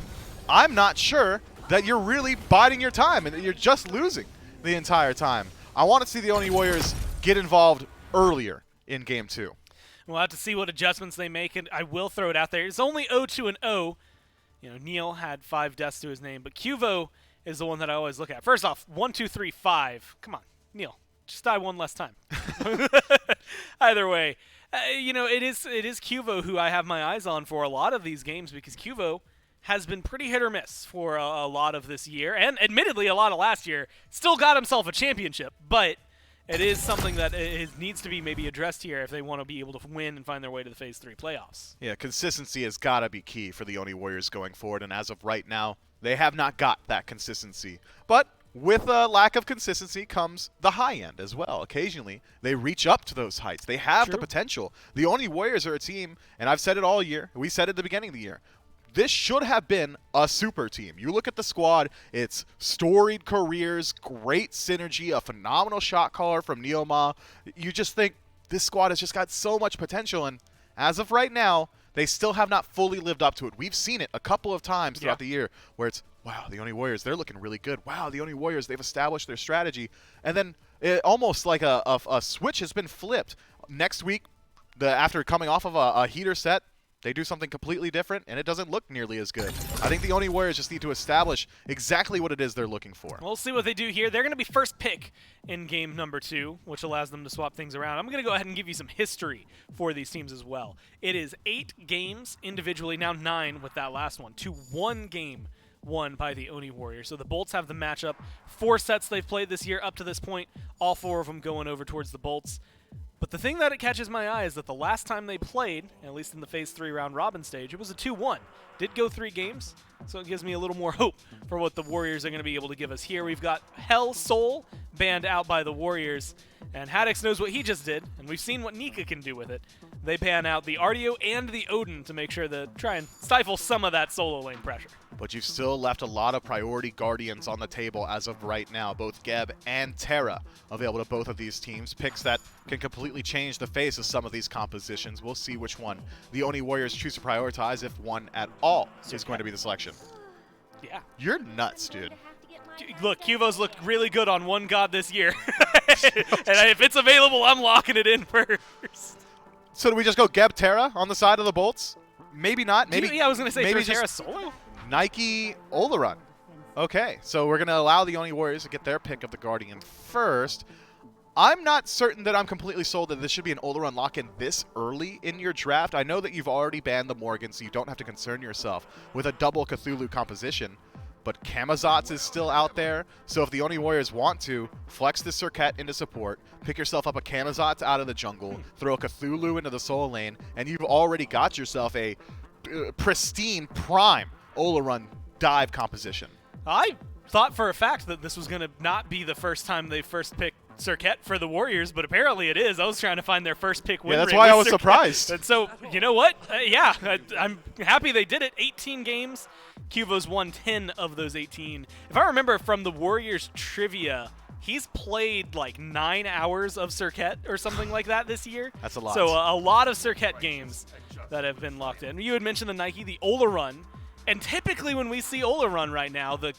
I'm not sure that you're really biding your time and that you're just losing the entire time. I want to see the Oni Warriors get involved earlier in Game 2. We'll have to see what adjustments they make, and I will throw it out there. It's only 0-2 and 0. Neil had 5 deaths to his name, but Cuvo is the one that I always look at. First off, 1, 2, 3, 5. Come on, Neil, just die one less time. Either way, it is Cuvo who I have my eyes on for a lot of these games, because Cuvo has been pretty hit or miss for a lot of this year, and admittedly a lot of last year. Still got himself a championship, but it is something that needs to be maybe addressed here if they want to be able to win and find their way to the Phase 3 playoffs. Yeah, consistency has got to be key for the Oni Warriors going forward, and as of right now, they have not got that consistency. But with a lack of consistency comes the high end as well. Occasionally, they reach up to those heights. They have the potential. The Oni Warriors are a team, and I've said it all year. We said it at the beginning of the year. This should have been a super team. You look at the squad, it's storied careers, great synergy, a phenomenal shot caller from Neoma. You just think this squad has just got so much potential, and as of right now, they still have not fully lived up to it. We've seen it a couple of times throughout the year where it's, wow, the Oni Warriors, they're looking really good. Wow, the Oni Warriors, they've established their strategy. And then it almost like a switch has been flipped. Next week, after coming off of a heater set, they do something completely different, and it doesn't look nearly as good. I think the Oni Warriors just need to establish exactly what it is they're looking for. We'll see what they do here. They're going to be first pick in game number 2, which allows them to swap things around. I'm going to go ahead and give you some history for these teams as well. It is 8 games individually, now 9 with that last one, to 1 game won by the Oni Warriors. So the Bolts have the matchup. 4 sets they've played this year up to this point, all 4 of them going over towards the Bolts. But the thing that it catches my eye is that the last time they played, at least in the Phase 3 round-robin stage, it was a 2-1. Did go 3 games, so it gives me a little more hope for what the Warriors are going to be able to give us here. We've got Hell Soul banned out by the Warriors, and Haddix knows what he just did, and we've seen what Nika can do with it. They ban out the Artio and the Odin to make sure to try and stifle some of that solo lane pressure. but you've still left a lot of priority Guardians on the table as of right now. Both Geb and Terra available to both of these teams. Picks that can completely change the face of some of these compositions. We'll see which one the Oni Warriors choose to prioritize, if one at all is going to be the selection. Yeah. You're nuts, dude. Look, Cuvo's looked really good on one god this year. And if it's available, I'm locking it in first. So do we just go Geb Terra on the side of the Bolts? Maybe not. Maybe. Yeah, I was going to say maybe for Terra solo. Nike Olaron. Okay, so we're going to allow the Oni Warriors to get their pick of the Guardian first. I'm not certain that I'm completely sold that this should be an Olaron lock-in this early in your draft. I know that you've already banned the Morgan, so you don't have to concern yourself with a double Cthulhu composition. But Camazotz is still out there, so if the Oni Warriors want to, flex the Serket into support, pick yourself up a Camazotz out of the jungle, throw a Cthulhu into the soul lane, and you've already got yourself a pristine, prime Olaron dive composition. I thought for a fact that this was going to not be the first time they first picked Serket for the Warriors, but apparently it is. I was trying to find their first pick win rate. Yeah, that's why I was Serket. surprised. And so, you know what? I'm happy they did it. 18 games. Cuvo's won 10 of those 18. If I remember from the Warriors trivia, he's played like 9 hours of Serket or something like that this year. That's a lot. So a lot of Serket games that have been locked in. You had mentioned the Nike, the Olaron. And typically when we see Olaron right now, the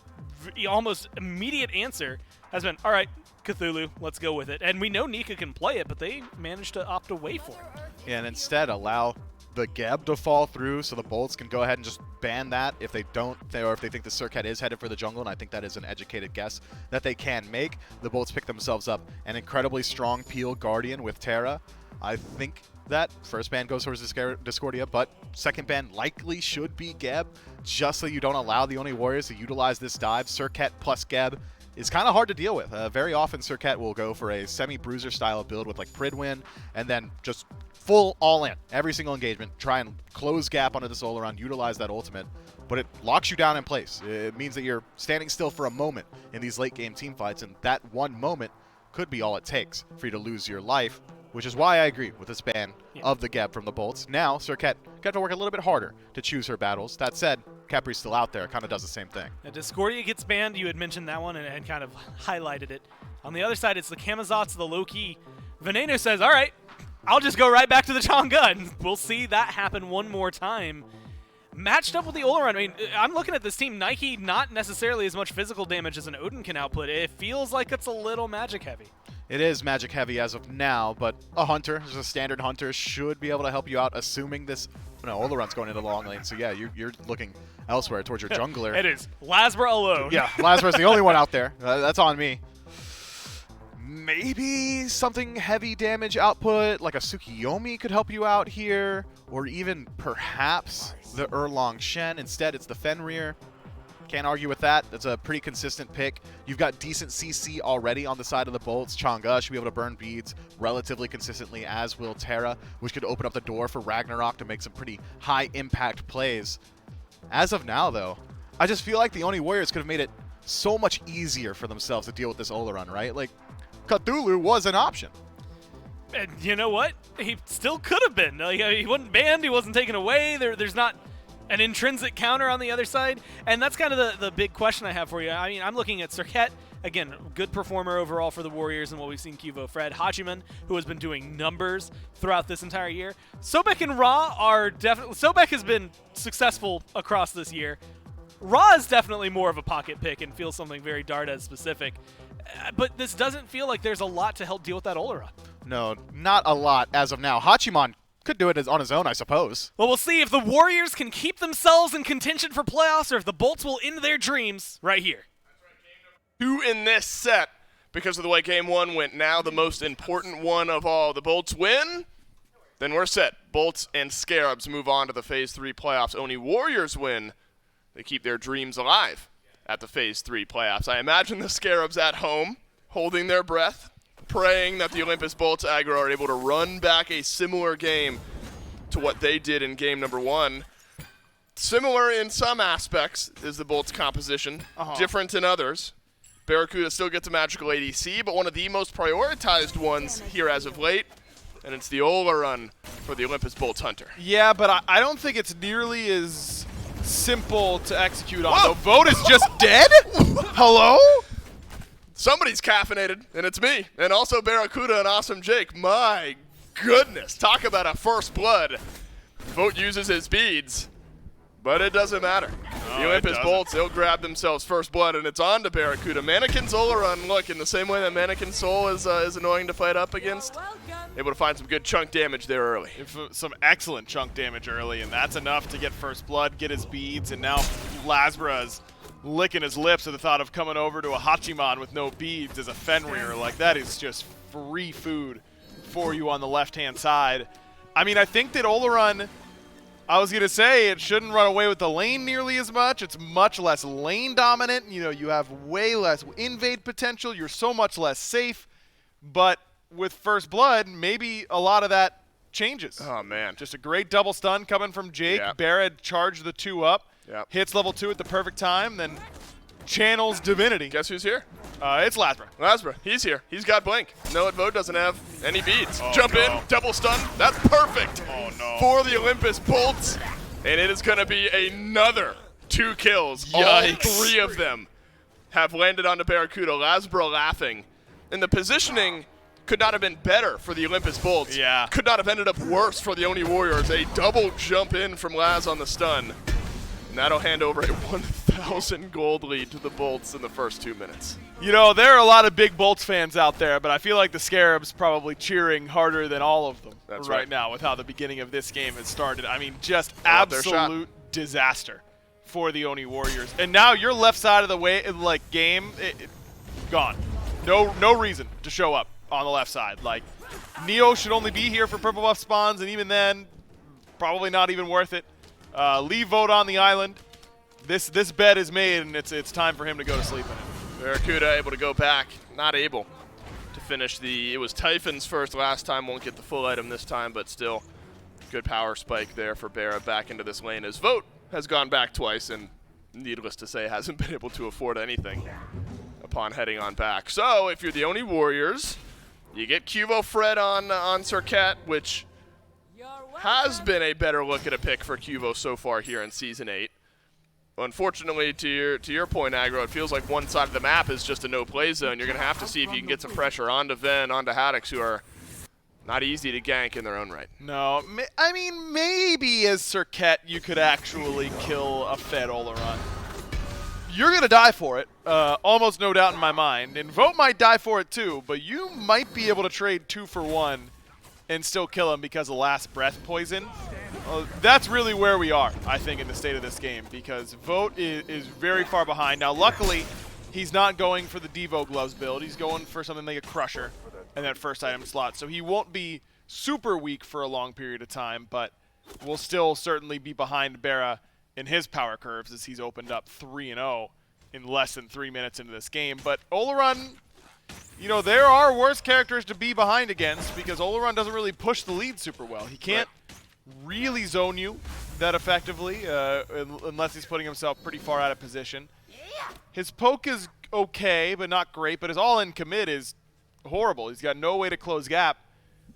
almost immediate answer has been, all right, Cthulhu, let's go with it. And we know Nika can play it, but they managed to opt away for it. Yeah, and instead allow the Geb to fall through so the Bolts can go ahead and just ban that if they don't, or if they think the Serket is headed for the jungle, and I think that is an educated guess that they can make. The Bolts pick themselves up an incredibly strong Peel Guardian with Terra. I think that first ban goes towards Discordia, but second ban likely should be Geb, just so you don't allow the Oni Warriors to utilize this dive. Serket plus Geb is kind of hard to deal with. Very often Serket will go for a semi-bruiser style of build with like Pridwin, and then just full all-in every single engagement, try and close gap onto the Olaron, utilize that ultimate, but it locks you down in place. It means that you're standing still for a moment in these late-game team fights, and that one moment could be all it takes for you to lose your life, which is why I agree with this ban of the Geb from the Bolts. Now, Serket got to work a little bit harder to choose her battles. That said, Capri's still out there, kind of does the same thing. Discordia gets banned. You had mentioned that one and kind of highlighted it. On the other side, it's the Camazotz, the low-key. Veneno says, all right, I'll just go right back to the Chang'e, and we'll see that happen one more time. Matched up with the Olaron, I mean, I'm looking at this team. Nike, not necessarily as much physical damage as an Odin can output. It feels like it's a little magic heavy. It is magic heavy as of now, but a hunter, just a standard hunter, should be able to help you out, assuming this... No, Olaron's going into the long lane, so yeah, you're looking elsewhere towards your jungler. It is. Lasbra alone. Yeah, Lasbra's the only one out there. That's on me. Maybe something heavy damage output, like a Tsukiyomi could help you out here, or even perhaps the Erlong Shen. Instead, it's the Fenrir. Can't argue with that. That's a pretty consistent pick. You've got decent CC already on the side of the Bolts. Chang'e should be able to burn beads relatively consistently, as will Terra, which could open up the door for Ragnarok to make some pretty high-impact plays. As of now, though, I just feel like the Oni Warriors could have made it so much easier for themselves to deal with this Olaron, right? Like, Cthulhu was an option. And you know what? He still could have been. He wasn't banned. He wasn't taken away. There's not an intrinsic counter on the other side. And that's kind of the big question I have for you. I mean, I'm looking at Serket. Again, good performer overall for the Warriors and what we've seen Cuvo. Fred Hachiman, who has been doing numbers throughout this entire year. Sobek and Ra are definitely... Sobek has been successful across this year. Ra is definitely more of a pocket pick and feels something very Darda specific. But this doesn't feel like there's a lot to help deal with that Olaron. No, not a lot as of now. Hachiman could do it on his own, I suppose. Well, we'll see if the Warriors can keep themselves in contention for playoffs or if the Bolts will end their dreams right here. 2 in this set because of the way Game 1 went. Now the most important one of all. The Bolts win, then we're set. Bolts and Scarabs move on to the Phase 3 playoffs. Oni Warriors win. They keep their dreams alive at the Phase 3 playoffs. I imagine the Scarabs at home, holding their breath, praying that the Olympus Bolts aggro are able to run back a similar game to what they did in game number 1. Similar in some aspects is the Bolts composition, different in others. Barracuda still gets a magical ADC, but one of the most prioritized ones here as of late, and it's the Olaron for the Olympus Bolts Hunter. Yeah, but I don't think it's nearly as simple to execute on. The vote is just dead? Hello? Somebody's caffeinated, and it's me. And also Barracuda and Awesome Jake. My goodness. Talk about a first blood. Vote uses his beads, but it doesn't matter. The Olympus Bolts, they'll grab themselves first blood, and it's on to Barracuda. Mannequin's Olaron, look, in the same way that Mannequin Soul is annoying to fight up against, able to find some good chunk damage there early. Some excellent chunk damage early, and that's enough to get first blood, get his beads, and now Lasbra's licking his lips at the thought of coming over to a Hachiman with no beads as a Fenrir. Like, that is just free food for you on the left-hand side. I mean, I think that Olaron, I was going to say, it shouldn't run away with the lane nearly as much. It's much less lane dominant. You know, you have way less invade potential. You're so much less safe. But with first blood, maybe a lot of that changes. Oh, man. Just a great double stun coming from Jake. Yep. Barrett charged the 2 up. Yep. Hits level 2 at the perfect time, then channels Divinity. Guess who's here? It's Lasbra. Lasbra, he's here. He's got Blink. No, Vote doesn't have any beads. Jump in, double stun. That's perfect for the Olympus Bolts. And it is going to be another 2 kills. Yikes. All 3 of them have landed onto Barracuda. Lasbra laughing. And the positioning could not have been better for the Olympus Bolts. Yeah. Could not have ended up worse for the Oni Warriors. A double jump in from Laz on the stun. And that'll hand over a 1,000 gold lead to the Bolts in the first 2 minutes. You know, there are a lot of big Bolts fans out there, but I feel like the Scarabs probably cheering harder than all of them right now with how the beginning of this game has started. I mean, just absolute disaster for the Oni Warriors. And now your left side of the game, gone. No reason to show up on the left side. Like, Neo should only be here for purple buff spawns, and even then, probably not even worth it. Leave Vote on the island. This bed is made, and it's time for him to go to sleep in it. Barracuda able to go back, not able to finish it was Typhon's first last time, won't get the full item this time, but still good power spike there for Barra back into this lane as Vote has gone back twice and needless to say hasn't been able to afford anything upon heading on back. So if you're the Oni Warriors, you get Cuvo Fred on Cirquette, which has been a better look at a pick for Cuvo so far here in Season 8. Unfortunately, to your point, Aggro, it feels like one side of the map is just a no-play zone. You're going to have to see if you can get some pressure onto Ven, onto Haddix, who are not easy to gank in their own right. No, I mean, maybe as Cirquette you could actually kill a Fed Olaron. You're going to die for it, almost no doubt in my mind. And Vote might die for it too, but you might be able to trade 2 for 1 and still kill him because of last breath poison. That's really where we are, I think, in the state of this game, because Vote is very far behind. Now, luckily, he's not going for the Devo Gloves build. He's going for something like a Crusher in that first item slot, so he won't be super weak for a long period of time, but will still certainly be behind Barra in his power curves as he's opened up 3-0 in less than 3 minutes into this game. But Olaron, you know, there are worse characters to be behind against because Olaron doesn't really push the lead super well. He can't really zone you that effectively unless he's putting himself pretty far out of position. His poke is okay, but not great, but his all-in commit is horrible. He's got no way to close gap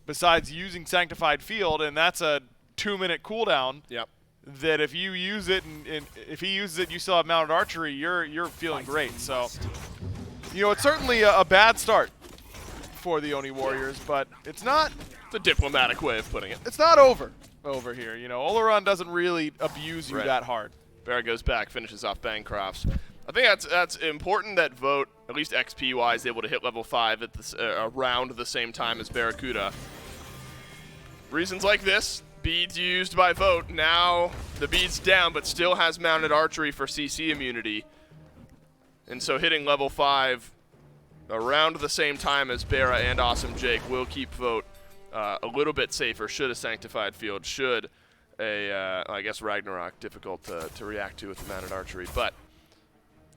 besides using Sanctified Field, and that's a 2-minute cooldown. Yep. That if you use it and if he uses it, you still have mounted archery. You're feeling great. So, you know, it's certainly a bad start for the Oni Warriors, but it's not. It's a diplomatic way of putting it. It's not over here. You know, Olaron doesn't really abuse you that hard. Barra goes back, finishes off Bancrofts. I think that's important that Vote, at least XP-wise, able to hit level 5 at this, around the same time as Barracuda. Reasons like this, beads used by Vote. Now the bead's down, but still has mounted archery for CC immunity. And so hitting level 5 around the same time as Barra and Awesome Jake will keep Vote a little bit safer, should a Sanctified Field, should I guess Ragnarok, difficult to react to with the mounted archery. But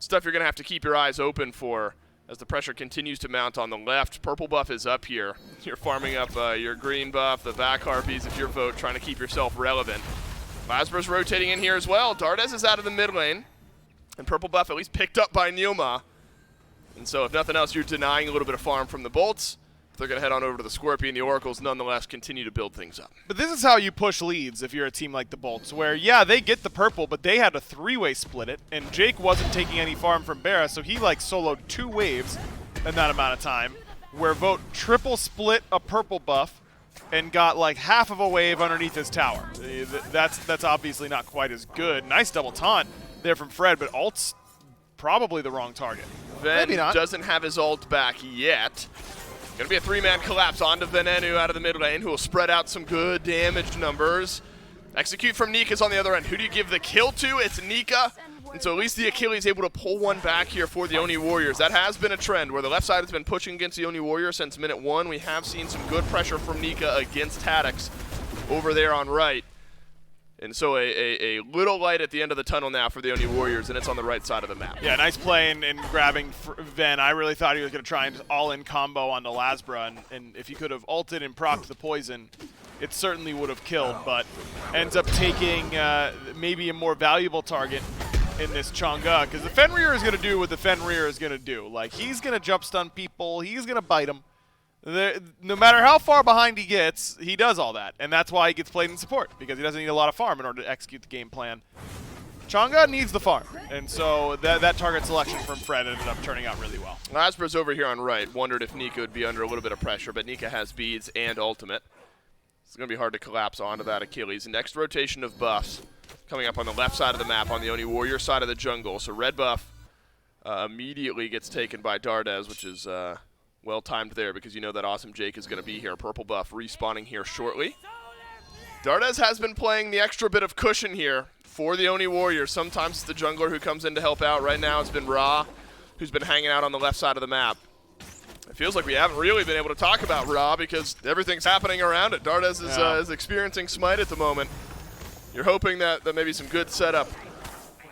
stuff you're going to have to keep your eyes open for as the pressure continues to mount on the left. Purple buff is up here. You're farming up your green buff, the back harpies if you're Vote, trying to keep yourself relevant. Lasbra's rotating in here as well. Dardes is out of the mid lane. And purple buff at least picked up by Neilma. And so if nothing else, you're denying a little bit of farm from the Bolts. They're going to head on over to the Scorpion. The Oracles nonetheless continue to build things up. But this is how you push leads if you're a team like the Bolts, where, yeah, they get the purple, but they had to 3-way split it, and Jake wasn't taking any farm from Barra, so he, like, soloed 2 waves in that amount of time, where Vote triple split a purple buff and got, like, half of a wave underneath his tower. That's obviously not quite as good. Nice double taunt there from Fred, but ult's probably the wrong target. Ven Maybe not. doesn't have his ult back yet. Going to be a 3-man collapse onto Venenu out of the mid lane, who will spread out some good damage numbers. Execute from Nika's on the other end. Who do you give the kill to? It's Nika. And so at least the Achilles able to pull one back here for the Oni Warriors. That has been a trend where the left side has been pushing against the Oni Warriors since minute 1. We have seen some good pressure from Nika against Haddix over there on right. And so a little light at the end of the tunnel now for the Oni Warriors, and it's on the right side of the map. Yeah, nice play in grabbing Ven. I really thought he was going to try and all-in combo on the Lasbra, and if he could have ulted and procced the poison, it certainly would have killed, but ends up taking maybe a more valuable target in this Chang'e, because the Fenrir is going to do what the Fenrir is going to do. Like, he's going to jump stun people, he's going to bite them. No matter how far behind he gets, he does all that, and that's why he gets played in support, because he doesn't need a lot of farm in order to execute the game plan. Chang'e needs the farm, and so that target selection from Fred ended up turning out really well. Lasbra's over here on right. Wondered if Nika would be under a little bit of pressure, but Nika has beads and ultimate. It's going to be hard to collapse onto that Achilles. Next rotation of buffs coming up on the left side of the map on the Oni Warrior side of the jungle. So red buff immediately gets taken by Dardez, which is well timed there because you know that awesome Jake is going to be here. Purple buff respawning here shortly. Dardez has been playing the extra bit of cushion here for the Oni Warriors. Sometimes it's the jungler who comes in to help out. Right now it's been Ra, who's been hanging out on the left side of the map. It feels like we haven't really been able to talk about Ra because everything's happening around it. Dardez is experiencing Smite at the moment. You're hoping that maybe some good setup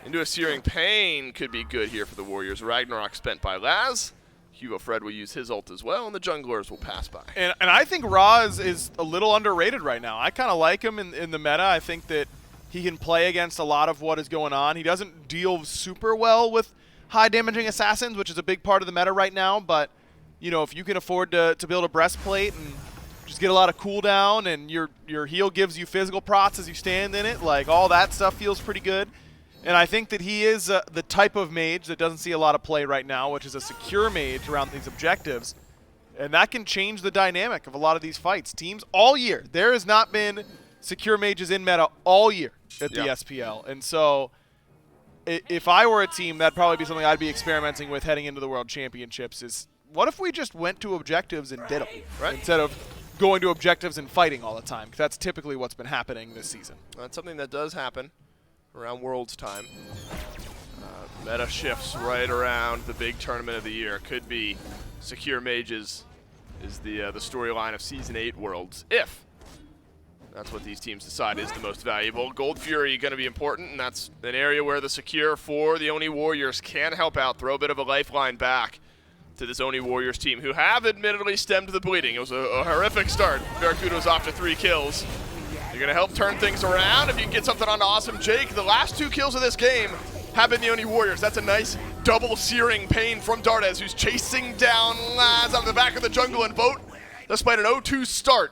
into a Searing Pain could be good here for the Warriors. Ragnarok spent by Laz. Hugo Fred will use his ult as well, and the junglers will pass by. And I think Ra is a little underrated right now. I kind of like him in the meta. I think that he can play against a lot of what is going on. He doesn't deal super well with high damaging assassins, which is a big part of the meta right now, but you know, if you can afford to build a breastplate and just get a lot of cooldown and your heal gives you physical procs as you stand in it, like all that stuff feels pretty good. And I think that he is the type of mage that doesn't see a lot of play right now, which is a secure mage around these objectives. And that can change the dynamic of a lot of these fights. Teams all year, there has not been secure mages in meta all year at the SPL. And so if I were a team, that'd probably be something I'd be experimenting with heading into the World Championships is, what if we just went to objectives and did them, right? Instead of going to objectives and fighting all the time, because that's typically what's been happening this season. That's something that does happen around Worlds time. Meta shifts right around the big tournament of the year. Could be Secure Mages is the storyline of Season 8 Worlds, if that's what these teams decide is the most valuable. Gold Fury going to be important, and that's an area where the Secure for the Oni Warriors can help out, throw a bit of a lifeline back to this Oni Warriors team, who have admittedly stemmed the bleeding. It was a horrific start. Barracuda's off to 3 kills. You're going to help turn things around if you can get something on Awesome Jake. The last 2 kills of this game have been the Oni Warriors. That's a nice double Searing Pain from Dardez, who's chasing down Laz out of the back of the jungle, and Vote, despite an 0-2 start,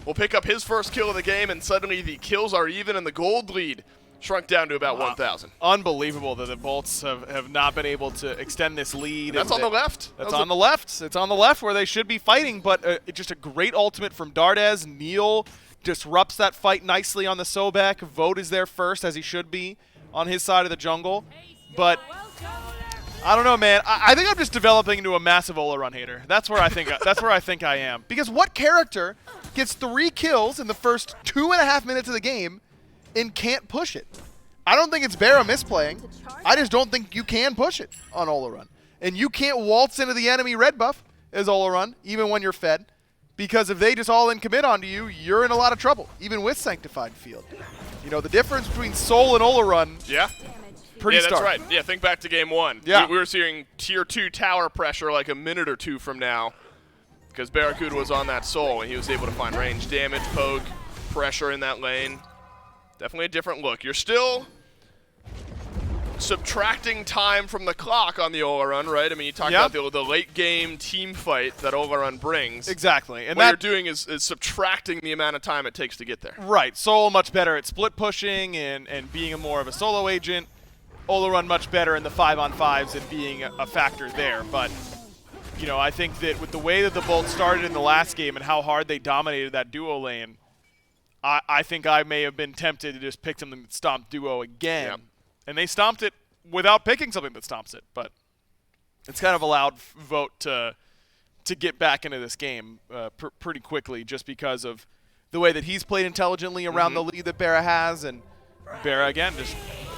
will pick up his first kill of the game, and suddenly the kills are even, and the gold lead shrunk down to about 1,000. Unbelievable that the Bolts have not been able to extend this lead. That's on the left. That's on the left. It's on the left where they should be fighting, but it's just a great ultimate from Dardez. Neil disrupts that fight nicely on the Sobek. Vote is there first, as he should be, on his side of the jungle. But I don't know, man. I think I'm just developing into a massive Ola run hater. That's where I think I am. Because what character gets 3 kills in the first 2.5 minutes of the game and can't push it? I don't think it's Barra misplaying. I just don't think you can push it on Ola run. And you can't waltz into the enemy red buff as Ola run, even when you're fed. Because if they just all in commit onto you, you're in a lot of trouble, even with Sanctified Field. You know, the difference between Soul and Ola run, pretty stark. That's right. Yeah, think back to game 1. Yeah. We were seeing tier 2 tower pressure like a minute or 2 from now because Barracuda was on that Soul, and he was able to find range damage, poke, pressure in that lane. Definitely a different look. You're still subtracting time from the clock on the Ola run, right? I mean, you talk about the late game team fight that Ola run brings. Exactly. And what you're doing is subtracting the amount of time it takes to get there. Right. Soul much better at split pushing and being more of a solo agent. Ola run much better in the 5-on-5s and being a factor there. But, you know, I think that with the way that the Bolts started in the last game and how hard they dominated that duo lane, I think I may have been tempted to just pick something that stomped duo again. Yep. And they stomped it without picking something that stomps it. But it's kind of a loud vote to get back into this game pretty quickly just because of the way that he's played intelligently around the lead that Barra has. And Barra, again, just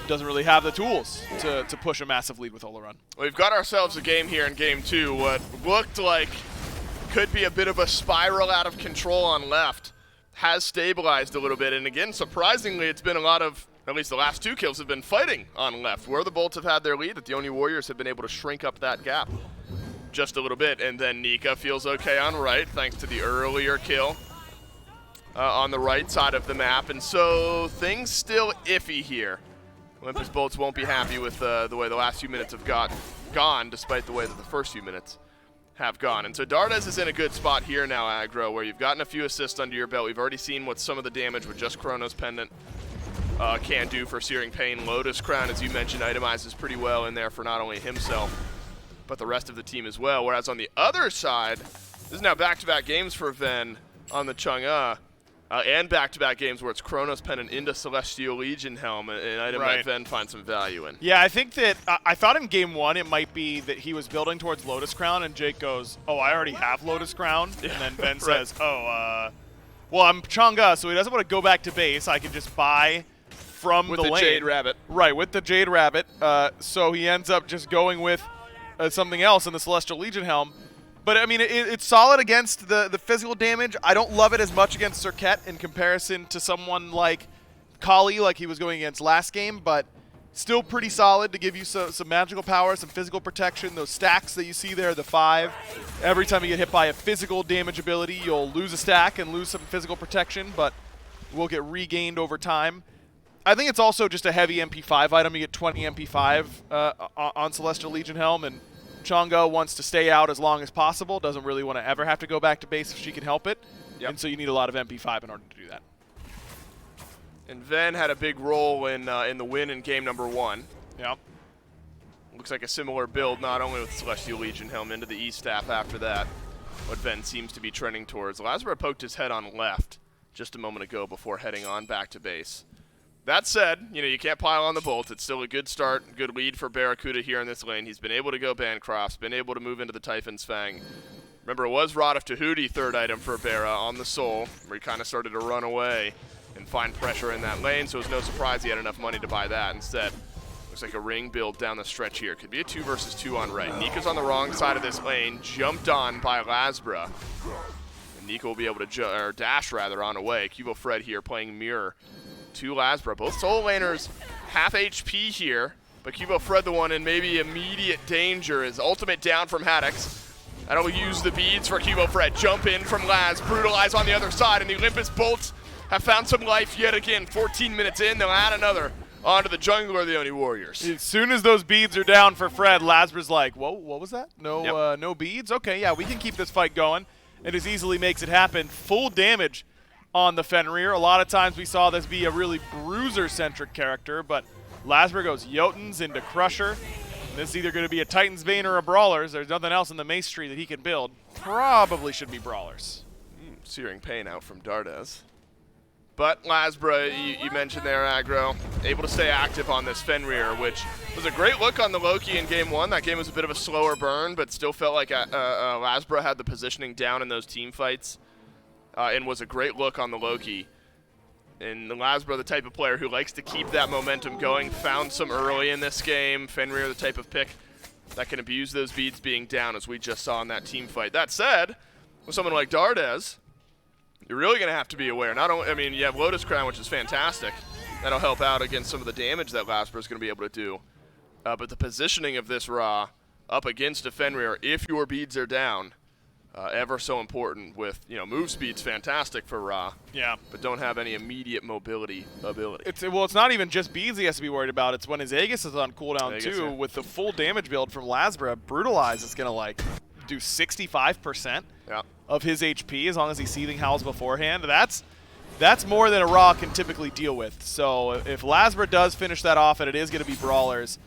doesn't really have the tools to push a massive lead with Ola run. We've got ourselves a game here in game 2. What looked like could be a bit of a spiral out of control on left has stabilized a little bit. And again, surprisingly, it's been a lot of, at least the last 2 kills have been fighting on left, where the Bolts have had their lead, that the Oni Warriors have been able to shrink up that gap just a little bit. And then Nika feels okay on right, thanks to the earlier kill on the right side of the map. And so things still iffy here. Olympus Bolts won't be happy with the way the last few minutes have gone, despite the way that the first few minutes have gone. And so Dardes is in a good spot here now, Aggro, where you've gotten a few assists under your belt. We've already seen what some of the damage with just Chronos Pendant can do for Searing Pain. Lotus Crown, as you mentioned, itemizes pretty well in there for not only himself, but the rest of the team as well. Whereas on the other side, this is now back-to-back games for Ven on the Chang'e, and back-to-back games where it's Chronos Pendant into Celestial Legion Helm, an item that Ven finds some value in. Yeah, I think that I thought in game 1 it might be that he was building towards Lotus Crown, and Jake goes, "Oh, I already have Lotus Crown," and then Ven says, "Oh, well, I'm Chang'e, so he doesn't want to go back to base. I can just buy from with the lane." Jade Rabbit. Right, with the Jade Rabbit. So he ends up just going with something else in the Celestial Legion Helm. But, I mean, it's solid against the physical damage. I don't love it as much against Serket in comparison to someone like Kali, like he was going against last game, but still pretty solid to give you some magical power, some physical protection. Those stacks that you see there, the 5. Every time you get hit by a physical damage ability, you'll lose a stack and lose some physical protection, but will get regained over time. I think it's also just a heavy MP5 item. You get 20 MP5 on Celestial Legion Helm, and Chang'e wants to stay out as long as possible, doesn't really want to ever have to go back to base if she can help it, and so you need a lot of MP5 in order to do that. And Ven had a big role in the win in game number 1. Yep. Looks like a similar build, not only with Celestial Legion Helm into the E-Staff after that, what Ven seems to be trending towards. Lazarus poked his head on left just a moment ago before heading on back to base. That said, you know, you can't pile on the Bolt. It's still a good start, good lead for Barracuda here in this lane. He's been able to go Bancrofts, been able to move into the Typhon's Fang. Remember, it was Rod of Tahuti, third item for Barra on the Soul, where he kind of started to run away and find pressure in that lane, so it was no surprise he had enough money to buy that. Instead, looks like a ring build down the stretch here. Could be a 2 versus 2 on right. Nika's on the wrong side of this lane, jumped on by Lasbra. And Nika will be able to dash rather on away. Cubo Fred here playing mirror to Lasbra. Both Soul Laners half HP here, but Cubo Fred the one in maybe immediate danger. His ultimate down from Haddix. That'll use the beads for Cubo Fred. Jump in from Laz, brutalize on the other side, and the Olympus Bolts have found some life yet again. 14 minutes in, they'll add another onto the jungler of the Oni Warriors. As soon as those beads are down for Fred, Lasbra's like, whoa, what was that? No, no beads? Okay, yeah, we can keep this fight going. And as easily makes it happen. Full damage on the Fenrir. A lot of times we saw this be a really bruiser-centric character, but Lasbra goes Jotuns into Crusher. This is either going to be a Titan's Bane or a Brawlers. There's nothing else in the Mace tree that he can build. Probably should be Brawlers. Searing Pain out from Dardes. But Lasbra, you mentioned there, Aggro, able to stay active on this Fenrir, which was a great look on the Loki in game 1. That game was a bit of a slower burn, but still felt like Lasbra had the positioning down in those team fights and was a great look on the Loki. And Lasbra, the type of player who likes to keep that momentum going, found some early in this game. Fenrir, the type of pick that can abuse those beads being down, as we just saw in that team fight. That said, with someone like Dardes, you're really going to have to be aware. Not only, I mean, you have Lotus Crown, which is fantastic. That'll help out against some of the damage that Lasbra is going to be able to do. But the positioning of this Ra up against a Fenrir, if your beads are down, ever so important with, move speed's fantastic for Ra. Yeah. But don't have any immediate mobility ability. It's not even just beads he has to be worried about. It's when his Aegis is on cooldown too. Yeah. With the full damage build from Lasbra, Brutalize is going to do 65% of his HP as long as he's Seething Howls beforehand. That's more than a Ra can typically deal with. So if Lasbra does finish that off, and it is going to be Brawlers,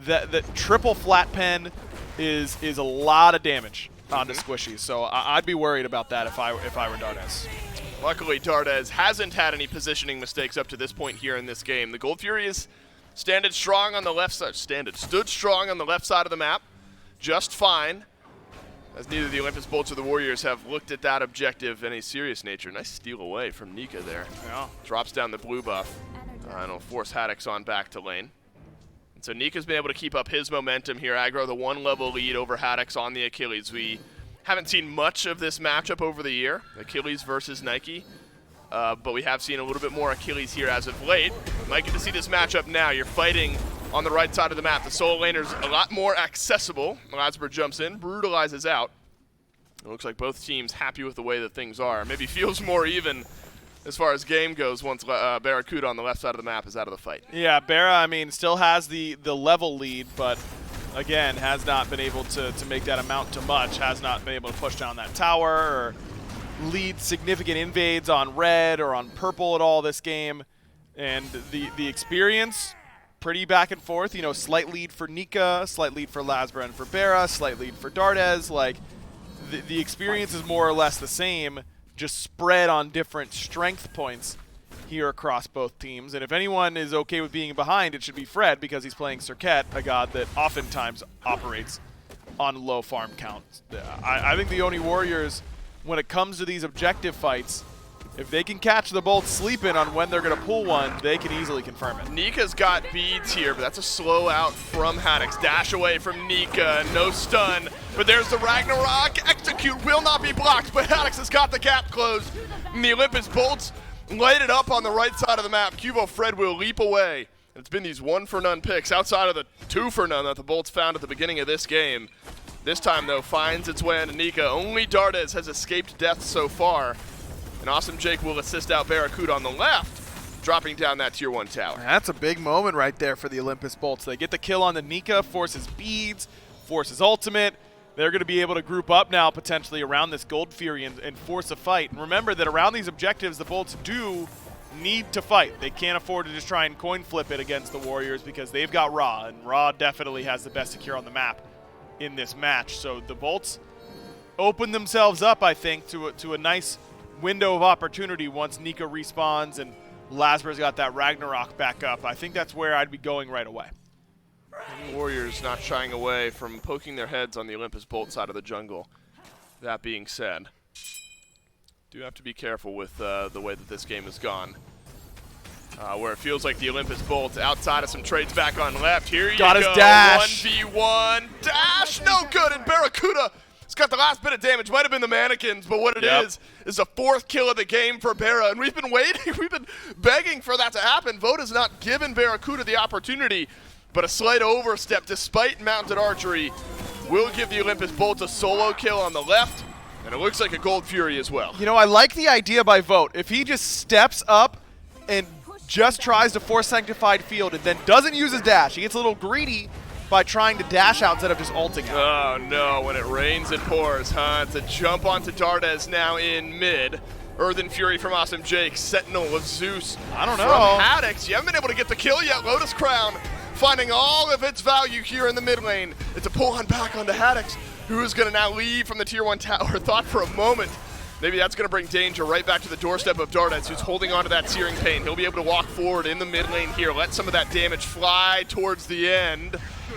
the triple flat pen is a lot of damage onto Squishies. So I'd be worried about that if I were Dardes. Luckily, Dardes hasn't had any positioning mistakes up to this point here in this game. The Gold Fury is stood strong on the left side of the map, just fine, as neither the Olympus Bolts or the Warriors have looked at that objective in a serious nature. Nice steal away from Nika there. Yeah. Drops down the blue buff, and will force Haddix on back to lane. And so Nika's been able to keep up his momentum here, aggro the 1-level lead over Haddix on the Achilles. We haven't seen much of this matchup over the year, Achilles versus Nike, but we have seen a little bit more Achilles here as of late. Might get to see this matchup now. You're fighting on the right side of the map. The solo laner's a lot more accessible. Lasbra jumps in, brutalizes out. It looks like both teams happy with the way that things are. Maybe feels more even as far as game goes once Barracuda on the left side of the map is out of the fight. Yeah, Barra, still has the level lead, but again, has not been able to make that amount to much, has not been able to push down that tower or lead significant invades on red or on purple at all this game. And the experience, pretty back and forth. Slight lead for Nika, slight lead for Lasbra and for Barra, slight lead for Dardes. The experience is more or less the same, just spread on different strength points here across both teams. And if anyone is okay with being behind, it should be Fred, because he's playing Serket, a god that oftentimes operates on low farm counts. I think the Oni Warriors, when it comes to these objective fights, if they can catch the Bolts sleeping on when they're going to pull one, they can easily confirm it. Nika's got beads here, but that's a slow out from Haddix. Dash away from Nika, no stun. But there's the Ragnarok. Execute will not be blocked, but Haddix has got the gap closed. And the Olympus Bolts light it up on the right side of the map. Cubo Fred will leap away. It's been these 1-for-none picks outside of the 2-for-none that the Bolts found at the beginning of this game. This time, though, finds its way into Nika. Only Dardes has escaped death so far. And Awesome Jake will assist out Barracuda on the left, dropping down that tier 1 tower. That's a big moment right there for the Olympus Bolts. They get the kill on the Nika, forces beads, forces ultimate. They're going to be able to group up now potentially around this Gold Fury and force a fight. And remember that around these objectives, the Bolts do need to fight. They can't afford to just try and coin flip it against the Warriors, because they've got Ra, and Ra definitely has the best secure on the map in this match. So the Bolts open themselves up, I think, to a nice window of opportunity once Nika respawns and Lasbra's got that Ragnarok back up. I think that's where I'd be going right away. The Warriors not shying away from poking their heads on the Olympus Bolt side of the jungle. That being said, do have to be careful with the way that this game has gone. Where it feels like the Olympus Bolt outside of some trades back on left. Here you got go. His dash. 1v1 dash, no good, and Barracuda has got the last bit of damage. Might have been the mannequins, but what it is a 4th kill of the game for Barra, and we've been waiting, we've been begging for that to happen. Voda's not given Barracuda the opportunity, but a slight overstep despite mounted archery will give the Olympus Bolt a solo kill on the left, and it looks like a Gold Fury as well. I like the idea by Vote. If he just steps up and just tries to force Sanctified Field and then doesn't use his dash, he gets a little greedy by trying to dash out instead of just ulting out. Oh no, when it rains it pours, huh? It's a jump onto Dardes now in mid. Earthen Fury from Awesome Jake, Sentinel of Zeus. I don't know. From Haddix, you haven't been able to get the kill yet. Lotus Crown finding all of its value here in the mid lane. It's a pull on back onto Haddix, who is going to now leave from the tier 1 tower. Thought for a moment maybe that's going to bring danger right back to the doorstep of Dardes, who's holding onto that Searing Pain. He'll be able to walk forward in the mid lane here, let some of that damage fly towards the end.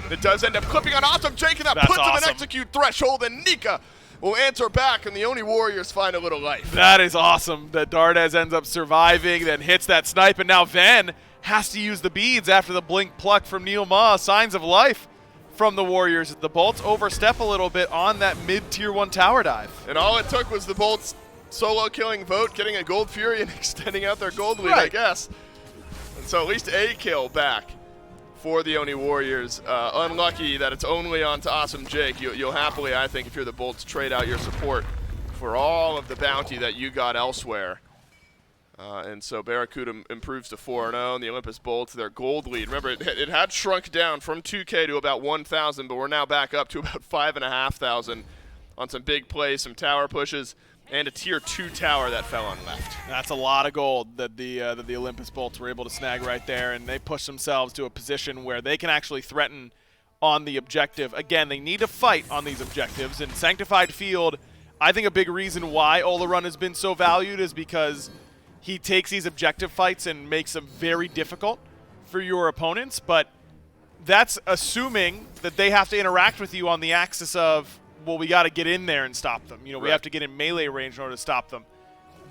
It does end up clipping on Awesome Jake, and that puts him in execute threshold, and Nika will answer back, and the Oni Warriors find a little life. That is awesome that Dardes ends up surviving, then hits that snipe, and now Ven has to use the beads after the blink pluck from Neil Ma. Signs of life from the Warriors. The Bolts overstep a little bit on that mid-tier 1 tower dive. And all it took was the Bolts solo killing Vote, getting a Gold Fury and extending out their gold lead, I guess. And so at least a kill back for the Oni Warriors. Unlucky that it's only on to Awesome Jake. You'll happily, I think, if you're the Bolts, trade out your support for all of the bounty that you got elsewhere. And so Barracuda improves to 4-0, and the Olympus Bolts, their gold lead. Remember, it had shrunk down from 2K to about 1,000, but we're now back up to about 5,500 on some big plays, some tower pushes, and a tier 2 tower that fell on left. That's a lot of gold that the Olympus Bolts were able to snag right there, and they push themselves to a position where they can actually threaten on the objective. Again, they need to fight on these objectives, and Sanctified Field, I think a big reason why Olarun has been so valued is because he takes these objective fights and makes them very difficult for your opponents, but that's assuming that they have to interact with you on the axis of, well, we got to get in there and stop them. You know, we have to get in melee range in order to stop them.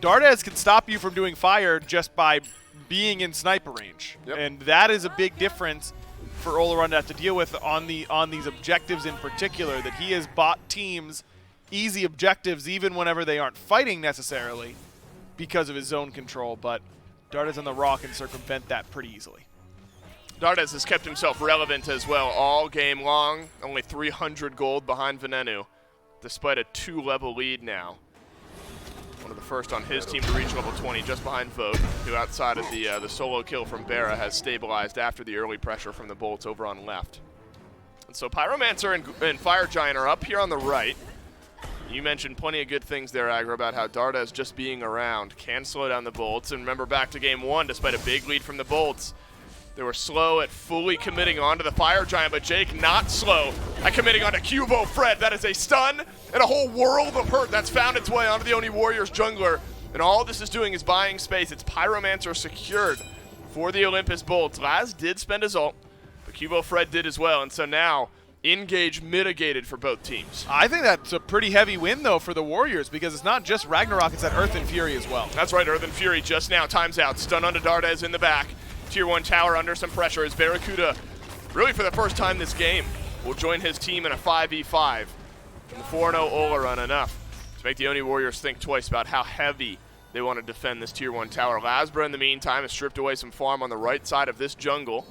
Dardes can stop you from doing fire just by being in sniper range, and that is a big difference for Olarun to have to deal with on these objectives in particular, that he has bought teams easy objectives even whenever they aren't fighting necessarily, because of his zone control, but Dardes on the Raw can circumvent that pretty easily. Dardes has kept himself relevant as well all game long, only 300 gold behind Venenu, despite a 2-level lead now. One of the first on his team to reach level 20, just behind Vote, who outside of the solo kill from Barra has stabilized after the early pressure from the Bolts over on left. And so Pyromancer and Fire Giant are up here on the right. You mentioned plenty of good things there, Agra, about how Dardes just being around can slow down the Bolts. And remember back to game 1, despite a big lead from the Bolts, they were slow at fully committing onto the Fire Giant, but Jake not slow at committing onto Cubo Fred. That is a stun and a whole world of hurt that's found its way onto the Oni Warriors jungler. And all this is doing is buying space. It's Pyromancer secured for the Olympus Bolts. Laz did spend his ult, but Cubo Fred did as well. And so now engage mitigated for both teams. I think that's a pretty heavy win, though, for the Warriors, because it's not just Ragnarok, it's that Earth and Fury as well. That's right, Earth and Fury just now times out. Stun onto Dardes in the back. Tier 1 tower under some pressure as Barracuda, really for the first time this game, will join his team in a 5v5. And the 4-0 Olarun enough to make the Oni Warriors think twice about how heavy they want to defend this Tier 1 tower. Lasbra, in the meantime, has stripped away some farm on the right side of this jungle.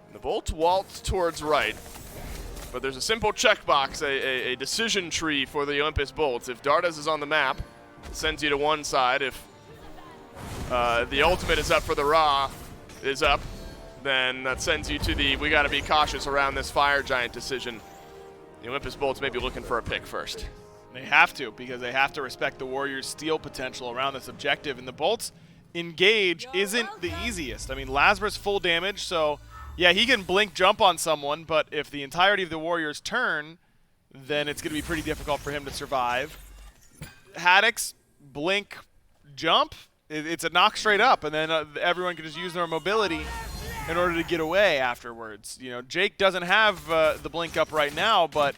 And the Bolts waltz towards right. But there's a simple checkbox, a decision tree for the Olympus Bolts. If Dardes is on the map, it sends you to one side. If the ultimate is up for the Ra, is up, then that sends you to the we got to be cautious around this Fire Giant decision. The Olympus Bolts may be looking for a pick first. They have to, because they have to respect the Warriors' steal potential around this objective. And the Bolts engage isn't the easiest. I mean, Lasbra's full damage, so yeah, he can blink jump on someone, but if the entirety of the Warriors turn, then it's going to be pretty difficult for him to survive. Haddock's blink jump, it's a knock straight up, and then everyone can just use their mobility in order to get away afterwards. You know, Jake doesn't have the blink up right now, but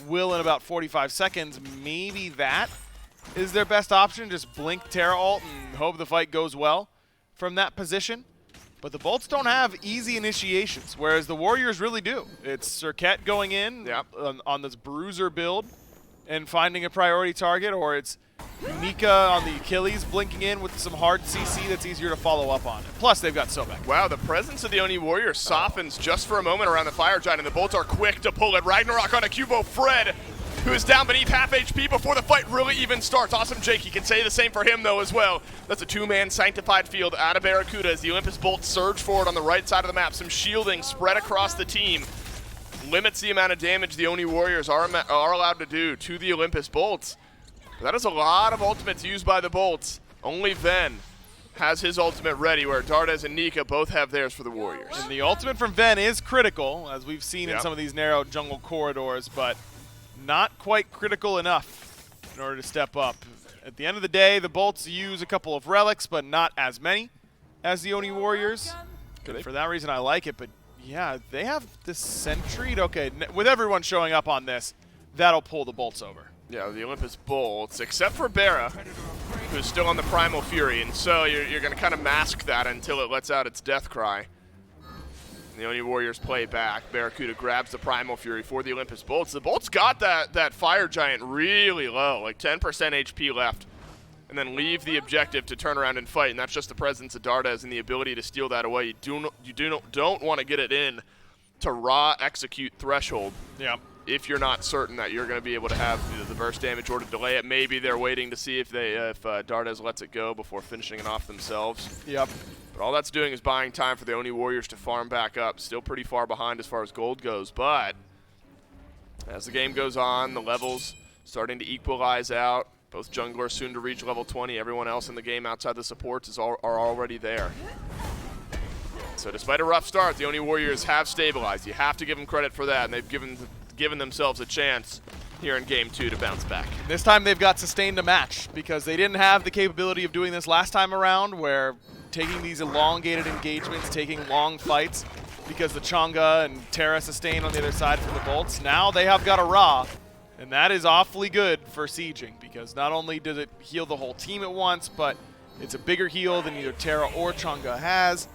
will in about 45 seconds. Maybe that is their best option, just blink Terra ult and hope the fight goes well from that position. But the Bolts don't have easy initiations, whereas the Warriors really do. It's Serket going in on this Bruiser build and finding a priority target, or it's Nika on the Achilles blinking in with some hard CC that's easier to follow up on. Plus, they've got Sobek. Wow, the presence of the Oni Warriors softens just for a moment around the Fire Giant, and the Bolts are quick to pull it. Ragnarok on a Cubo Fred, who is down beneath half HP before the fight really even starts. Awesome Jake, you can say the same for him, though, as well. That's a 2-man Sanctified Field out of Barracuda as the Olympus Bolts surge forward on the right side of the map. Some shielding spread across the team limits the amount of damage the Oni Warriors are allowed to do to the Olympus Bolts. That is a lot of ultimates used by the Bolts. Only Ven has his ultimate ready, where Dardes and Nika both have theirs for the Warriors. And the ultimate from Ven is critical, as we've seen in some of these narrow jungle corridors, but not quite critical enough in order to step up. At the end of the day, the Bolts use a couple of relics, but not as many as the Oni Warriors. For that reason, I like it, but yeah, they have the Sentry. Okay, with everyone showing up on this, that'll pull the Bolts over. Yeah, the Olympus Bolts, except for Barra, who's still on the Primal Fury, and so you're going to kind of mask that until it lets out its death cry. And the Oni Warriors play back. Barracuda grabs the Primal Fury for the Olympus Bolts. The Bolts got that Fire Giant really low, like 10% HP left. and then leave the objective to turn around and fight, and that's just the presence of Dardes and the ability to steal that away. You don't want to get it in to raw execute threshold. Yeah. If you're not certain that you're going to be able to have the burst damage or to delay it. Maybe they're waiting to see if Dardes lets it go before finishing it off themselves. Yep. But all that's doing is buying time for the Oni Warriors to farm back up. Still pretty far behind as far as gold goes, but as the game goes on, the levels starting to equalize out. Both junglers soon to reach level 20. Everyone else in the game outside the supports are already there. So despite a rough start, the Oni Warriors have stabilized. You have to give them credit for that, and they've given themselves a chance here in Game 2 to bounce back. This time they've got sustained a match because they didn't have the capability of doing this last time around, where taking these elongated engagements, taking long fights, because the Chang'e and Terra sustain on the other side from the bolts. Now they have got a Ra, and that is awfully good for sieging, because not only does it heal the whole team at once, but it's a bigger heal than either Terra or Chang'e has.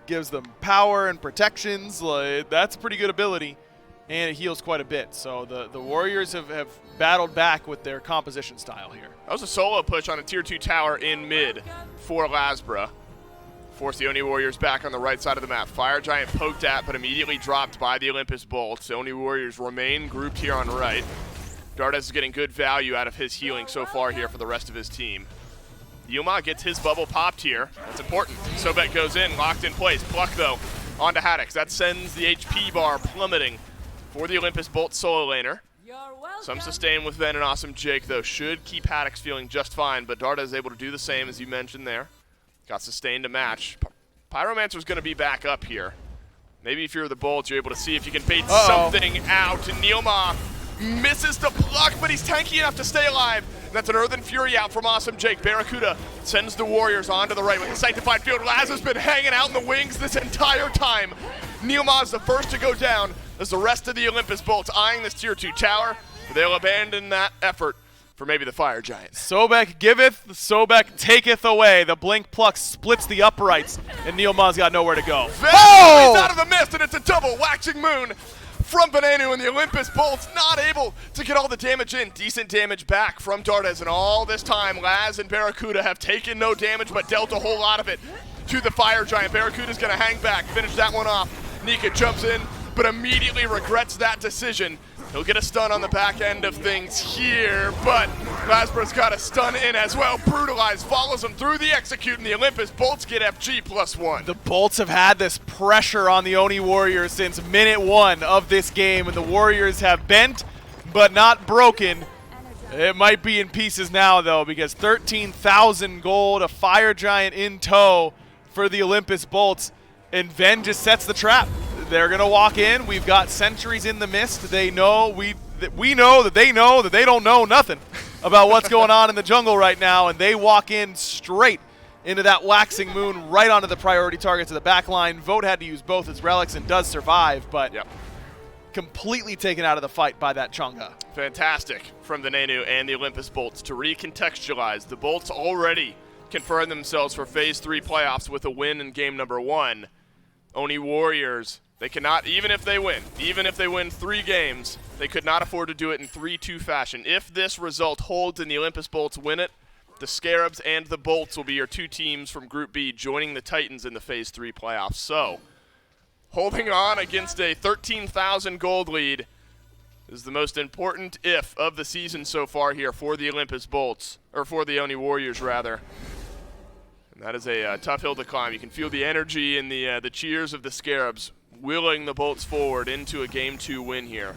Gives them power and protections. That's a pretty good ability, and it heals quite a bit. So the Warriors have battled back with their composition style here. That was a solo push on a tier 2 tower in mid for Lasbra. Force the Oni Warriors back on the right side of the map. Fire Giant poked at, but immediately dropped by the Olympus Bolts. The Oni Warriors remain grouped here on right. Dardes is getting good value out of his healing so far here for the rest of his team. Yuma gets his bubble popped here. That's important. Sobek goes in, locked in place. Pluck, though, onto Haddix. That sends the HP bar plummeting for the Olympus Bolt solo laner. Some sustain with Ven and Awesome Jake, though, should keep Haddix feeling just fine, but Dardes is able to do the same, as you mentioned there. Got sustained to match. Pyromancer's going to be back up here. Maybe if you're the Bolts, you're able to see if you can bait something out. And Neilma misses the pluck, but he's tanky enough to stay alive. And that's an Earthen Fury out from Awesome Jake. Barracuda sends the Warriors onto the right with the Sanctified Field. Laz has been hanging out in the wings this entire time. Neilma is the first to go down as the rest of the Olympus Bolts eyeing this tier 2 tower. But they'll abandon that effort for maybe the Fire Giant. Sobek giveth, Sobek taketh away. The Blink Pluck splits the uprights, and Neilma's got nowhere to go. He's out of the mist, and it's a double Waxing Moon from Venenu, and the Olympus Bolts not able to get all the damage in. Decent damage back from Dardes, and all this time, Laz and Barracuda have taken no damage, but dealt a whole lot of it to the Fire Giant. Barracuda's going to hang back, finish that one off. Nika jumps in, but immediately regrets that decision. He'll get a stun on the back end of things here, but Lasbra's got a stun in as well. Brutalized follows him through the execute, and the Olympus Bolts get FG +1. The Bolts have had this pressure on the Oni Warriors since minute 1 of this game, and the Warriors have bent but not broken. It might be in pieces now, though, because 13,000 gold, a Fire Giant in tow for the Olympus Bolts, and Ven just sets the trap. They're going to walk in. We've got sentries in the mist. They know, we know that they don't know nothing about what's going on in the jungle right now, and they walk in straight into that Waxing Moon right onto the priority targets of the back line. Vote had to use both his relics and does survive, but completely taken out of the fight by that Chang'e. Fantastic from the Nanu and the Olympus Bolts to recontextualize. The Bolts already confirmed themselves for Phase 3 playoffs with a win in game number 1. Oni Warriors, they cannot, even if they win 3 games, they could not afford to do it in 3-2 fashion. If this result holds and the Olympus Bolts win it, the Scarabs and the Bolts will be your 2 teams from Group B joining the Titans in the Phase 3 playoffs. So, holding on against a 13,000 gold lead is the most important if of the season so far here for the Olympus Bolts, or for the Oni Warriors rather. And that is a tough hill to climb. You can feel the energy and the cheers of the Scarabs willing the Bolts forward into a Game 2 win here.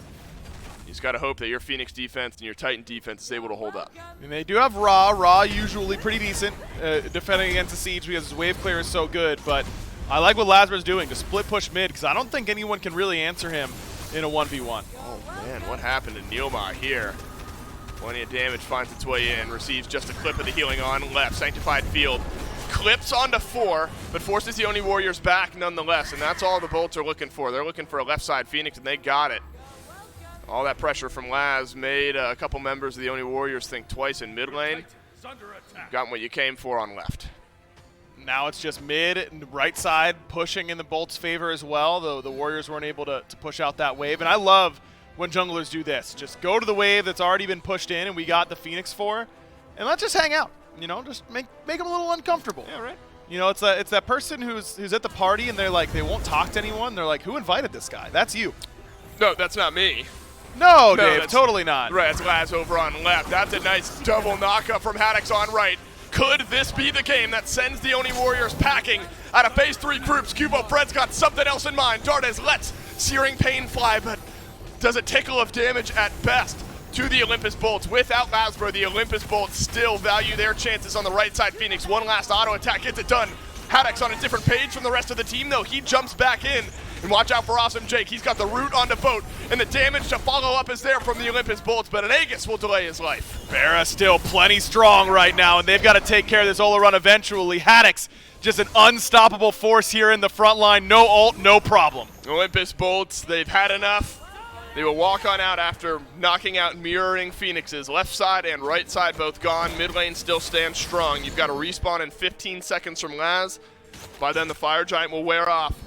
You just got to hope that your Phoenix defense and your Titan defense is able to hold up. And they do have Ra usually pretty decent defending against the Siege because his wave clear is so good, but I like what Lasbra's doing to split push mid because I don't think anyone can really answer him in a 1v1. Oh man, what happened to Neilma here? Plenty of damage finds its way in, receives just a clip of the healing on left, Sanctified Field. Clips onto 4, but forces the Oni Warriors back nonetheless, and that's all the Bolts are looking for. They're looking for a left side Phoenix, and they got it. All that pressure from Laz made a couple members of the Oni Warriors think twice in mid lane. Got what you came for on left. Now it's just mid and right side pushing in the Bolts' favor as well, though the Warriors weren't able to push out that wave. And I love when junglers do this. Just go to the wave that's already been pushed in and we got the Phoenix for, and let's just hang out. You know, just make them a little uncomfortable. Yeah, right. You know, it's that person who's at the party and they're like, they won't talk to anyone. They're like, who invited this guy? That's you. No, that's not me. No, Dave, totally not. Right, it's Laz over on left. That's a nice double knockup from Haddix on right. Could this be the game that sends the Oni Warriors packing out of phase 3 groups? Cubo Fred's got something else in mind. Dardes lets Searing Pain fly, but does a tickle of damage at best to the Olympus Bolts. Without Lasbro, the Olympus Bolts still value their chances on the right side. Phoenix, one last auto attack, gets it done. Haddix on a different page from the rest of the team, though. He jumps back in. And watch out for Awesome Jake. He's got the root onto boat, and the damage to follow up is there from the Olympus Bolts, but an Aegis will delay his life. Barra still plenty strong right now, and they've got to take care of this Ola run eventually. Haddix, just an unstoppable force here in the front line. No ult, no problem. Olympus Bolts, they've had enough. They will walk on out after knocking out mirroring Phoenixes. Left side and right side both gone. Mid lane still stands strong. You've got a respawn in 15 seconds from Laz. By then the Fire Giant will wear off.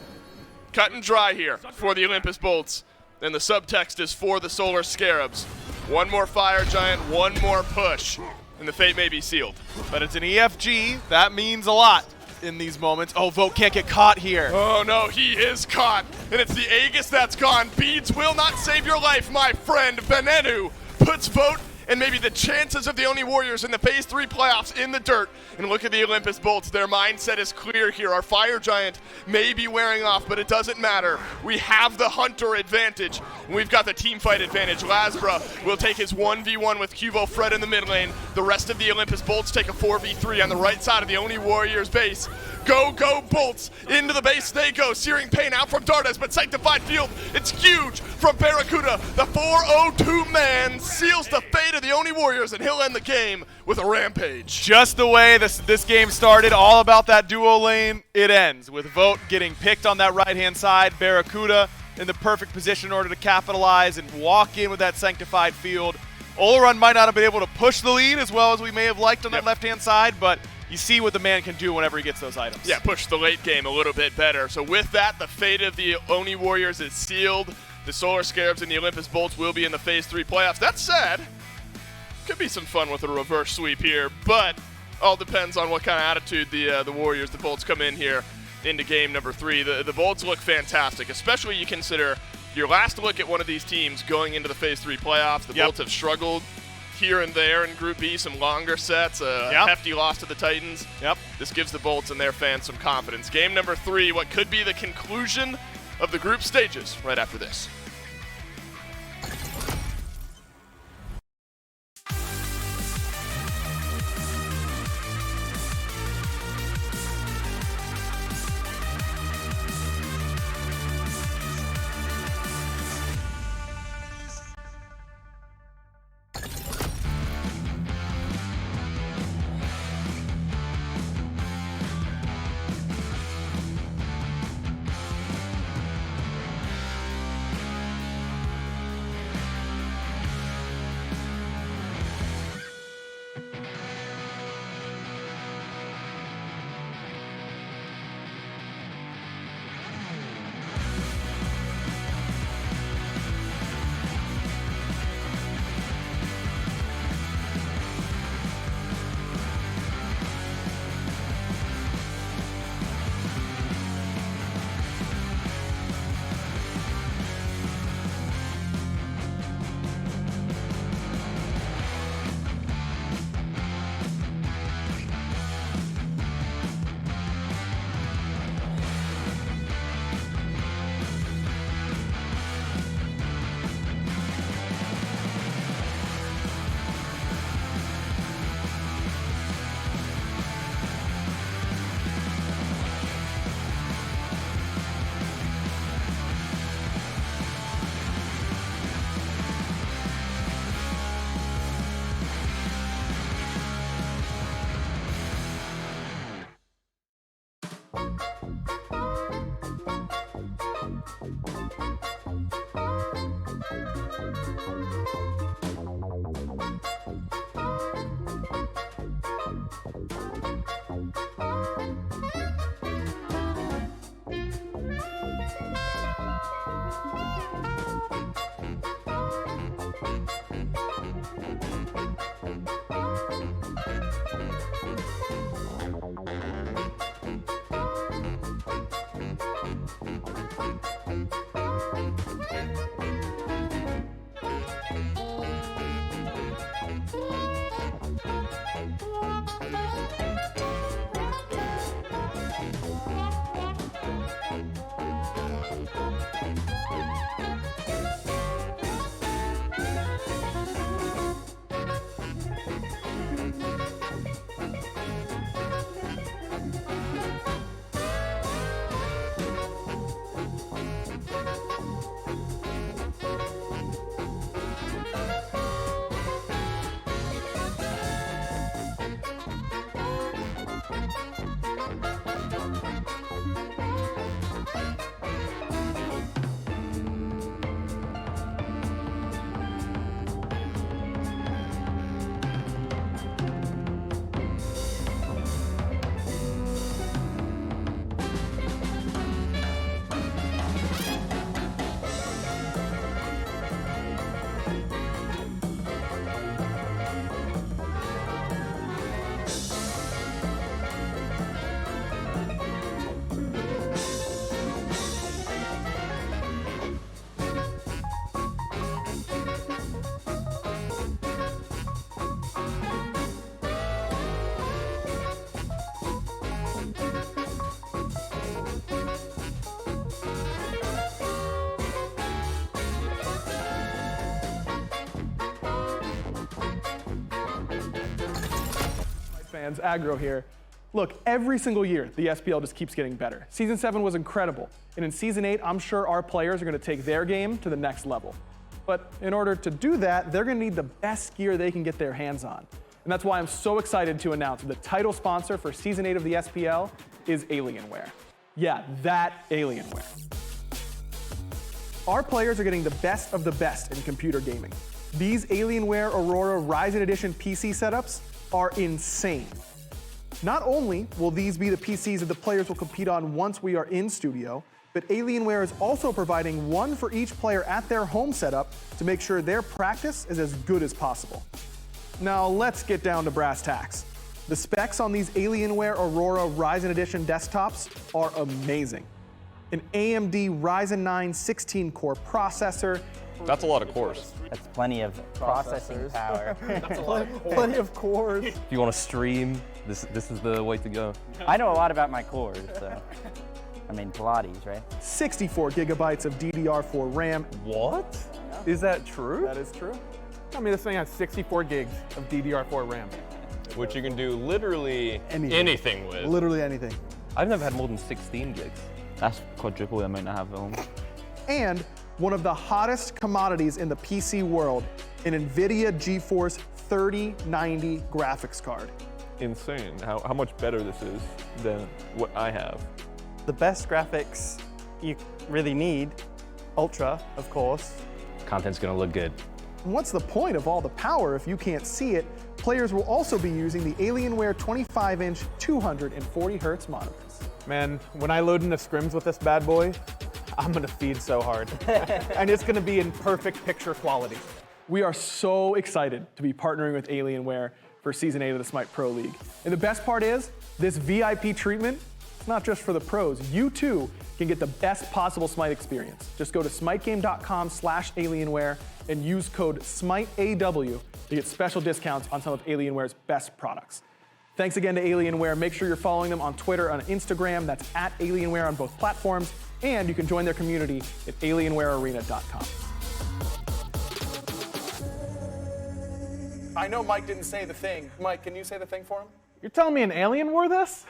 Cut and dry here for the Olympus Bolts. And the subtext is for the Solar Scarabs. One more Fire Giant, one more push, and the fate may be sealed. But it's an EFG. That means a lot in these moments. Oh, Vote can't get caught here. Oh no, he is caught. And it's the Aegis that's gone. Beads will not save your life, my friend. Venenu puts Vote and maybe the chances of the Oni Warriors in the phase 3 playoffs in the dirt. And look at the Olympus Bolts. Their mindset is clear here. Our Fire Giant may be wearing off, but it doesn't matter. We have the Hunter advantage. And we've got the team fight advantage. Lasbra will take his 1v1 with Cubo Fred in the mid lane. The rest of the Olympus Bolts take a 4v3 on the right side of the Oni Warriors base. Go, go, Bolts! Into the base they go. Searing Pain out from Dardes, but Sanctified Field, it's huge from Barracuda. The 402 man seals the fate of the Oni Warriors, and he'll end the game with a rampage. Just the way this game started, all about that duo lane, it ends with Vote getting picked on that right-hand side, Barracuda in the perfect position in order to capitalize and walk in with that Sanctified Field. Olaron might not have been able to push the lead as well as we may have liked on that left-hand side, but you see what the man can do whenever he gets those items. Yeah, push the late game a little bit better. So with that, the fate of the Oni Warriors is sealed. The Solar Scarabs and the Olympus Bolts will be in the phase 3 playoffs. That said, could be some fun with a reverse sweep here, but all depends on what kind of attitude the Warriors, the Bolts, come in here into game number 3. The Bolts look fantastic, especially you consider your last look at one of these teams going into the phase 3 playoffs. The Bolts have struggled here and there in Group B, some longer sets, a hefty loss to the Titans. This gives the Bolts and their fans some confidence. Game number 3, what could be the conclusion of the group stages right after this. Fans, Aggro here. Look, every single year, the SPL just keeps getting better. Season 7 was incredible, and in Season 8, I'm sure our players are going to take their game to the next level. But in order to do that, they're going to need the best gear they can get their hands on. And that's why I'm so excited to announce the title sponsor for Season 8 of the SPL is Alienware. Yeah, that Alienware. Our players are getting the best of the best in computer gaming. These Alienware Aurora Ryzen Edition PC setups are insane. Not only will these be the PCs that the players will compete on once we are in studio, but Alienware is also providing one for each player at their home setup to make sure their practice is as good as possible. Now let's get down to brass tacks. The specs on these Alienware Aurora Ryzen Edition desktops are amazing. An AMD Ryzen 9 16-core processor. That's a lot of cores. That's plenty of processing power. Plenty of cores. If you want to stream, this is the way to go. I know a lot about my cores, so. I mean, Pilates, right? 64 gigabytes of DDR4 RAM. What? Is that true? That is true. I mean, this thing has 64 gigs of DDR4 RAM. Which you can do literally anything with. Literally anything. I've never had more than 16 gigs. That's quadruple the amount I have at home. And one of the hottest commodities in the PC world, an NVIDIA GeForce 3090 graphics card. Insane how much better this is than what I have. The best graphics you really need, Ultra, of course. Content's gonna look good. And what's the point of all the power if you can't see it? Players will also be using the Alienware 25-inch 240 Hz monitors. Man, when I load into scrims with this bad boy, I'm gonna feed so hard. And it's gonna be in perfect picture quality. We are so excited to be partnering with Alienware for Season 8 of the SMITE Pro League. And the best part is, this VIP treatment, it's not just for the pros. You too can get the best possible SMITE experience. Just go to smitegame.com/Alienware and use code SMITEAW to get special discounts on some of Alienware's best products. Thanks again to Alienware. Make sure you're following them on Twitter and Instagram. That's at Alienware on both platforms. And you can join their community at alienwarearena.com. I know Mike didn't say the thing. Mike, can you say the thing for him? You're telling me an alien wore this?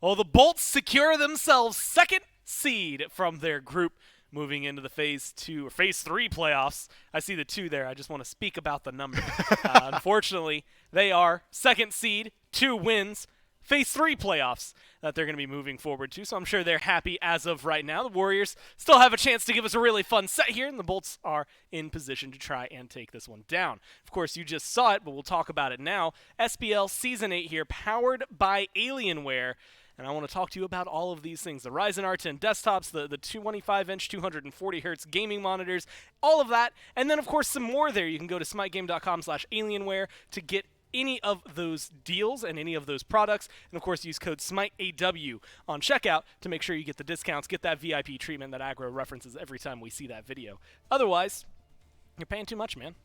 Well, the Bolts secure themselves second seed from their group, moving into the Phase 2 or Phase 3 playoffs. I see the 2 there. I just want to speak about the number. Unfortunately, they are second seed, 2 wins, Phase 3 playoffs that they're going to be moving forward to, so I'm sure they're happy as of right now. The Warriors still have a chance to give us a really fun set here, and the Bolts are in position to try and take this one down. Of course, you just saw it, but we'll talk about it now. SPL Season 8 here, powered by Alienware. And I want to talk to you about all of these things. The Ryzen R10 desktops, the 25-inch 240 Hz gaming monitors, all of that. And then, of course, some more there. You can go to smitegame.com/Alienware to get any of those deals and any of those products. And, of course, use code SMITEAW on checkout to make sure you get the discounts, get that VIP treatment that Aggro references every time we see that video. Otherwise, you're paying too much, man.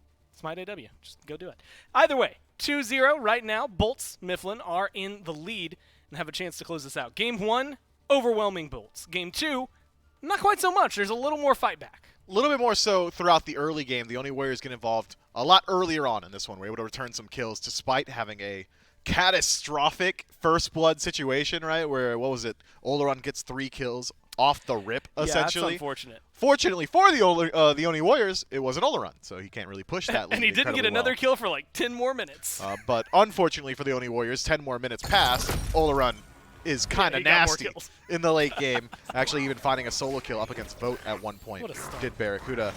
SMITEAW. Just go do it. Either way, 2-0 right now. Bolts, Mifflin are in the lead and have a chance to close this out. Game 1, overwhelming Bolts. Game 2, Not quite so much. There's a little more fight back. A little bit more so throughout the early game. The Oni Warriors get involved a lot earlier on in this one. We're able to return some kills despite having a catastrophic first blood situation, right? Where, what was it? Oleron gets 3 kills off the rip, essentially. Yeah, that's unfortunate. Fortunately for the Oni Warriors, it was an Oleron, so he can't really push that lead. And he didn't get another kill for like 10 more minutes. But unfortunately for the Oni Warriors, 10 more minutes pass. Oleron is kind of nasty in the late game. Actually, even finding a solo kill up against Vote at one point. Did Barracuda.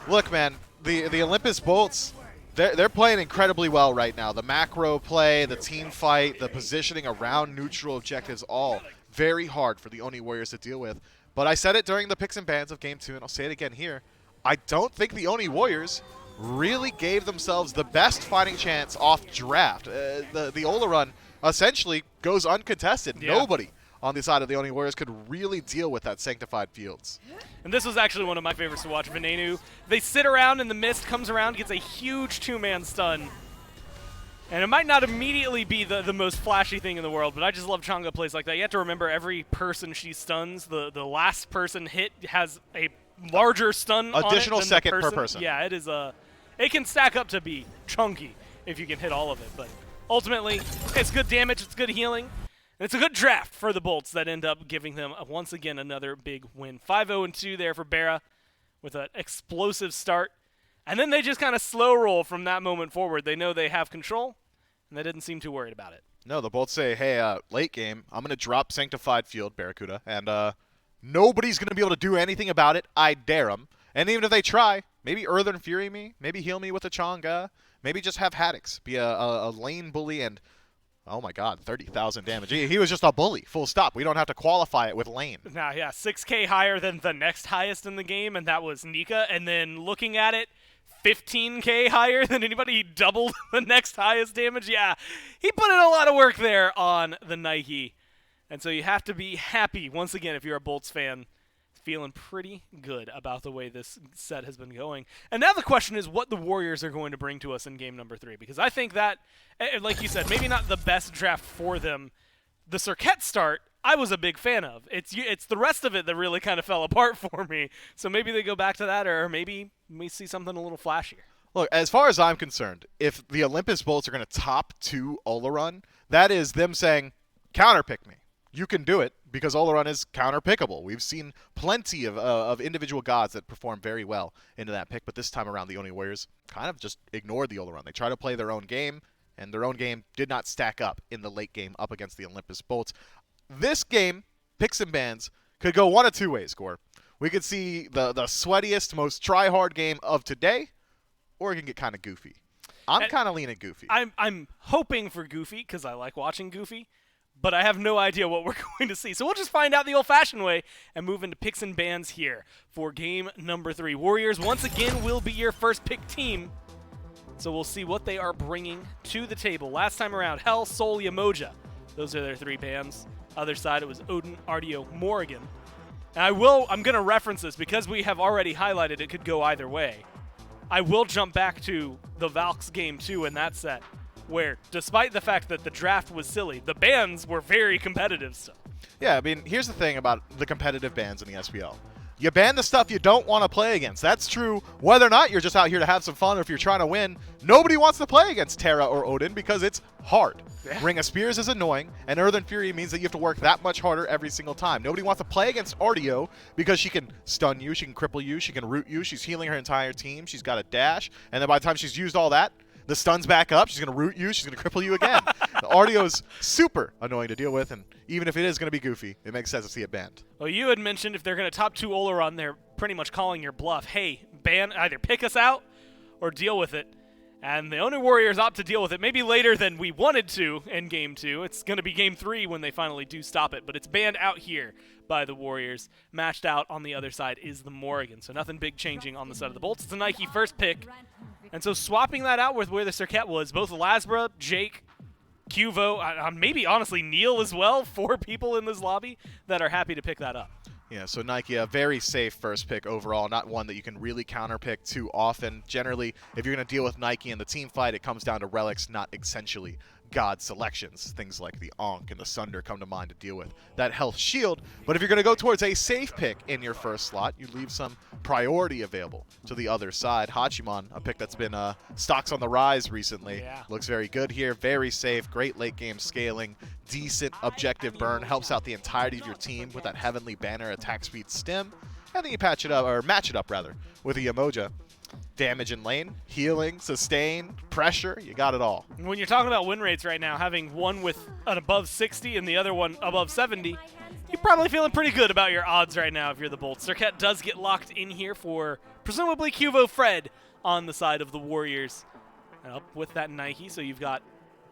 Look, man, the Olympus Bolts, they're playing incredibly well right now. The macro play, the team fight, the positioning around neutral objectives, all very hard for the Oni Warriors to deal with. But I said it during the picks and bans of Game 2, and I'll say it again here. I don't think the Oni Warriors really gave themselves the best fighting chance off draft. The Oleron essentially goes uncontested. Yeah. Nobody on the side of the Oni Warriors could really deal with that Sanctified Fields. And this was actually one of my favorites to watch. Venenu, they sit around in the mist, comes around, gets a huge 2-man stun. And it might not immediately be the most flashy thing in the world, but I just love Chang'e plays like that. You have to remember every person she stuns, the last person hit has a larger stun additional on it than second the person. per person. Yeah, it is it can stack up to be chunky if you can hit all of it. But ultimately, it's good damage, it's good healing, and it's a good draft for the Bolts that end up giving them, once again, another big win. 5-0-2 there for Barra with an explosive start. And then they just kind of slow roll from that moment forward. They know they have control, and they didn't seem too worried about it. No, the Bolts say, hey, late game, I'm going to drop Sanctified Field, Barracuda, and nobody's going to be able to do anything about it. I dare them. And even if they try, maybe Earthen Fury me, maybe heal me with a Chang'e, maybe just have Haddix be a lane bully and, oh my god, 30,000 damage. He was just a bully, full stop. We don't have to qualify it with lane. Nah, yeah, 6K higher than the next highest in the game, and that was Nika. And then looking at it, 15K higher than anybody. He doubled the next highest damage. Yeah, he put in a lot of work there on the Nike. And so you have to be happy, once again, if you're a Bolts fan, feeling pretty good about the way this set has been going. And now the question is what the Warriors are going to bring to us in game number 3. Because I think that, like you said, maybe not the best draft for them. The Cirquette start, I was a big fan of. It's the rest of it that really kind of fell apart for me. So maybe they go back to that, or maybe we see something a little flashier. Look, as far as I'm concerned, if the Olympus Bolts are going to top 2 Oleron, that is them saying, counterpick me. You can do it, because Oleron is counterpickable. We've seen plenty of individual gods that perform very well into that pick, but this time around the Oni Warriors kind of just ignored the Oleron. They try to play their own game, and their own game did not stack up in the late game up against the Olympus Bolts. This game, picks and bans, could go one of 2 ways, Gore. We could see the sweatiest, most try-hard game of today, or it can get kind of goofy. I'm kind of leaning goofy. I'm hoping for goofy, because I like watching goofy, but I have no idea what we're going to see. So we'll just find out the old-fashioned way and move into picks and bans here for game number 3. Warriors, once again, will be your first pick team. So we'll see what they are bringing to the table. Last time around, Hell, Soul, Yamoja. Those are their 3 bans. Other side, it was Odin, Artio, Morrigan. And I'm going to reference this because we have already highlighted it could go either way. I will jump back to the Valks game 2 in that set, where despite the fact that the draft was silly, the bans were very competitive still. Yeah, I mean, here's the thing about the competitive bans in the SPL. You ban the stuff you don't want to play against. That's true whether or not you're just out here to have some fun or if you're trying to win. Nobody wants to play against Terra or Odin because it's hard. Yeah. Ring of Spears is annoying, and Earthen Fury means that you have to work that much harder every single time. Nobody wants to play against Artio because she can stun you, she can cripple you, she can root you, she's healing her entire team, she's got a dash, and then by the time she's used all that, the stun's back up, she's going to root you, she's going to cripple you again. Artio is super annoying to deal with, and even if it is going to be goofy, it makes sense to see it banned. Well, you had mentioned if they're going to top 2 Oleron, they're pretty much calling your bluff. Hey, ban, either pick us out or deal with it. And the Oni Warriors opt to deal with it maybe later than we wanted to in Game 2. It's going to be Game 3 when they finally do stop it, but it's banned out here by the Warriors. Matched out on the other side is the Morrigan, so nothing big changing on the side of the Bolts. It's a Nike first pick. And so swapping that out with where the Cirquette was, both Lasbra, Jake, Cuvo, maybe honestly Neil as well, 4 people in this lobby that are happy to pick that up. Yeah, so Nike, a very safe first pick overall, not one that you can really counterpick too often. Generally, if you're going to deal with Nike in the team fight, it comes down to relics, not essentially god selections. Things like the Ankh and the Sunder come to mind to deal with that health shield. But if you're going to go towards a safe pick in your first slot, you leave some priority available to the other side. Hachiman, a pick that's been stocks on the rise recently. Yeah. Looks very good here, very safe, great late game scaling, decent objective burn, helps out the entirety of your team with that Heavenly Banner attack speed stim. And then you match it up with the Emoja. Damage in lane, healing, sustain, pressure, you got it all. When you're talking about win rates right now, having one with an above 60 and the other one above 70, you're probably feeling pretty good about your odds right now if you're the Bolts. Serket does get locked in here for presumably Cuvo Fred on the side of the Warriors. And up with that Nike, so you've got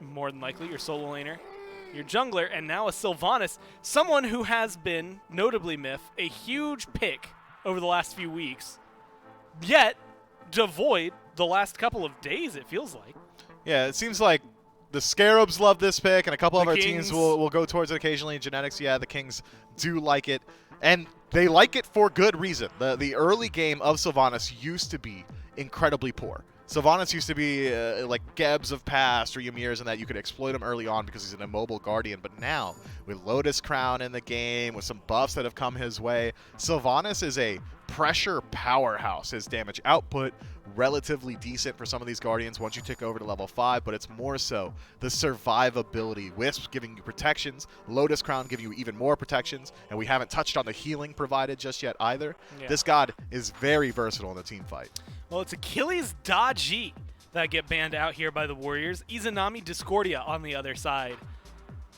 more than likely your solo laner, your jungler, and now a Sylvanas, someone who has been, notably Myth, a huge pick over the last few weeks, yet devoid the last couple of days, it feels like. Yeah, it seems like the Scarabs love this pick, and a couple of our Kings. teams will go towards it occasionally. Genetics, yeah, the Kings do like it, and they like it for good reason. The early game of Sylvanas used to be incredibly poor. Sylvanas used to be like Gebs of past or Ymir's and that you could exploit him early on because he's an immobile guardian. But now, with Lotus Crown in the game, with some buffs that have come his way, Sylvanas is a pressure powerhouse. His damage output, relatively decent for some of these guardians once you tick over to level 5, but it's more so the survivability. Wisps giving you protections, Lotus Crown giving you even more protections, and we haven't touched on the healing provided just yet either. Yeah. This god is very versatile in the team fight. Well, it's Achilles Daji that get banned out here by the Warriors. Izanami Discordia on the other side.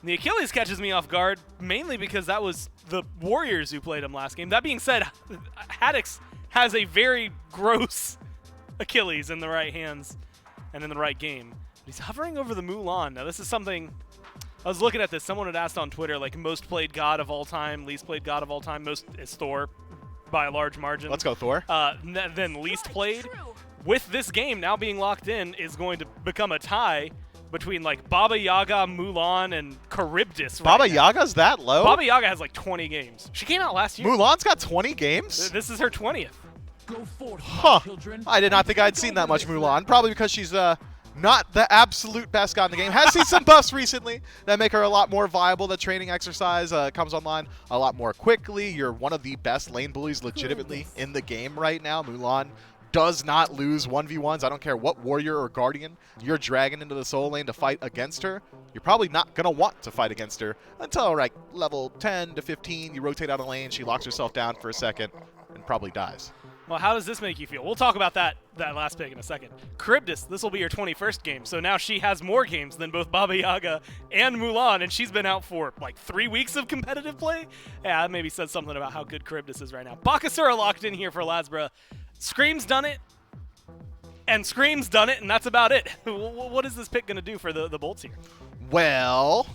The Achilles catches me off guard, mainly because that was the Warriors who played him last game. That being said, Haddix has a very gross Achilles in the right hands and in the right game. But he's hovering over the Mulan. Now, this is something... I was looking at this. Someone had asked on Twitter, like, most played god of all time, least played god of all time. Most is Thor by a large margin. Let's go, Thor. Then least played. With this game now being locked in is going to become a tie between like Baba Yaga, Mulan, and Charybdis. Baba Yaga's that low? Baba Yaga has like 20 games. She came out last year. Mulan's got 20 games? This is her 20th. Huh. I did not think I'd seen that much Mulan. Probably because she's not the absolute best god in the game. Has seen some buffs recently that make her a lot more viable. The training exercise comes online a lot more quickly. You're one of the best lane bullies legitimately in the game right now. Mulan does not lose 1v1s. I don't care what warrior or guardian you're dragging into the solo lane to fight against her. You're probably not going to want to fight against her until like level 10 to 15. You rotate out of lane, she locks herself down for a second and probably dies. Well, how does this make you feel? We'll talk about that last pick in a second. Charybdis, this will be your 21st game, so now she has more games than both Baba Yaga and Mulan, and she's been out for like 3 weeks of competitive play. Yeah, that maybe says something about how good Charybdis is right now. Bakasura locked in here for Lasbra. Scream's done it, and Scream's done it, and that's about it. What is this pick going to do for the Bolts here? Well,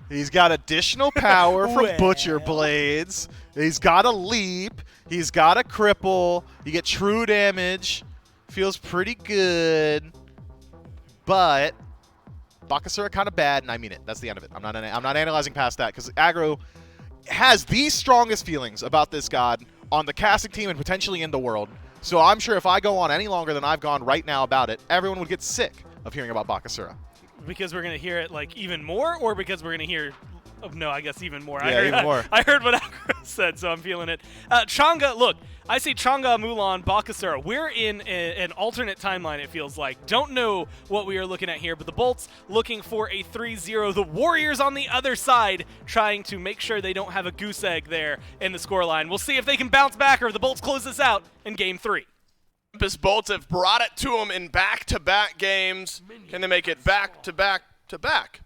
he's got additional power from Butcher Blades. He's got a leap. He's got a cripple. You get true damage. Feels pretty good. But Bakasura kind of bad, and I mean it. That's the end of it. I'm not analyzing past that because aggro has the strongest feelings about this god on the casting team and potentially in the world. So I'm sure if I go on any longer than I've gone right now about it, everyone would get sick of hearing about Bakasura. Because we're going to hear it like even more, or because we're going to hear... Oh, no, I guess even more. Yeah, even more. I heard what Agro said, so I'm feeling it. Chang'e, look, I see Chang'e, Mulan, Bakasura. We're in an alternate timeline, it feels like. Don't know what we are looking at here, but the Bolts looking for a 3-0. The Warriors on the other side trying to make sure they don't have a goose egg there in the scoreline. We'll see if they can bounce back or if the Bolts close this out in Game 3. Olympus Bolts have brought it to them in back-to-back games. Can they make it back-to-back?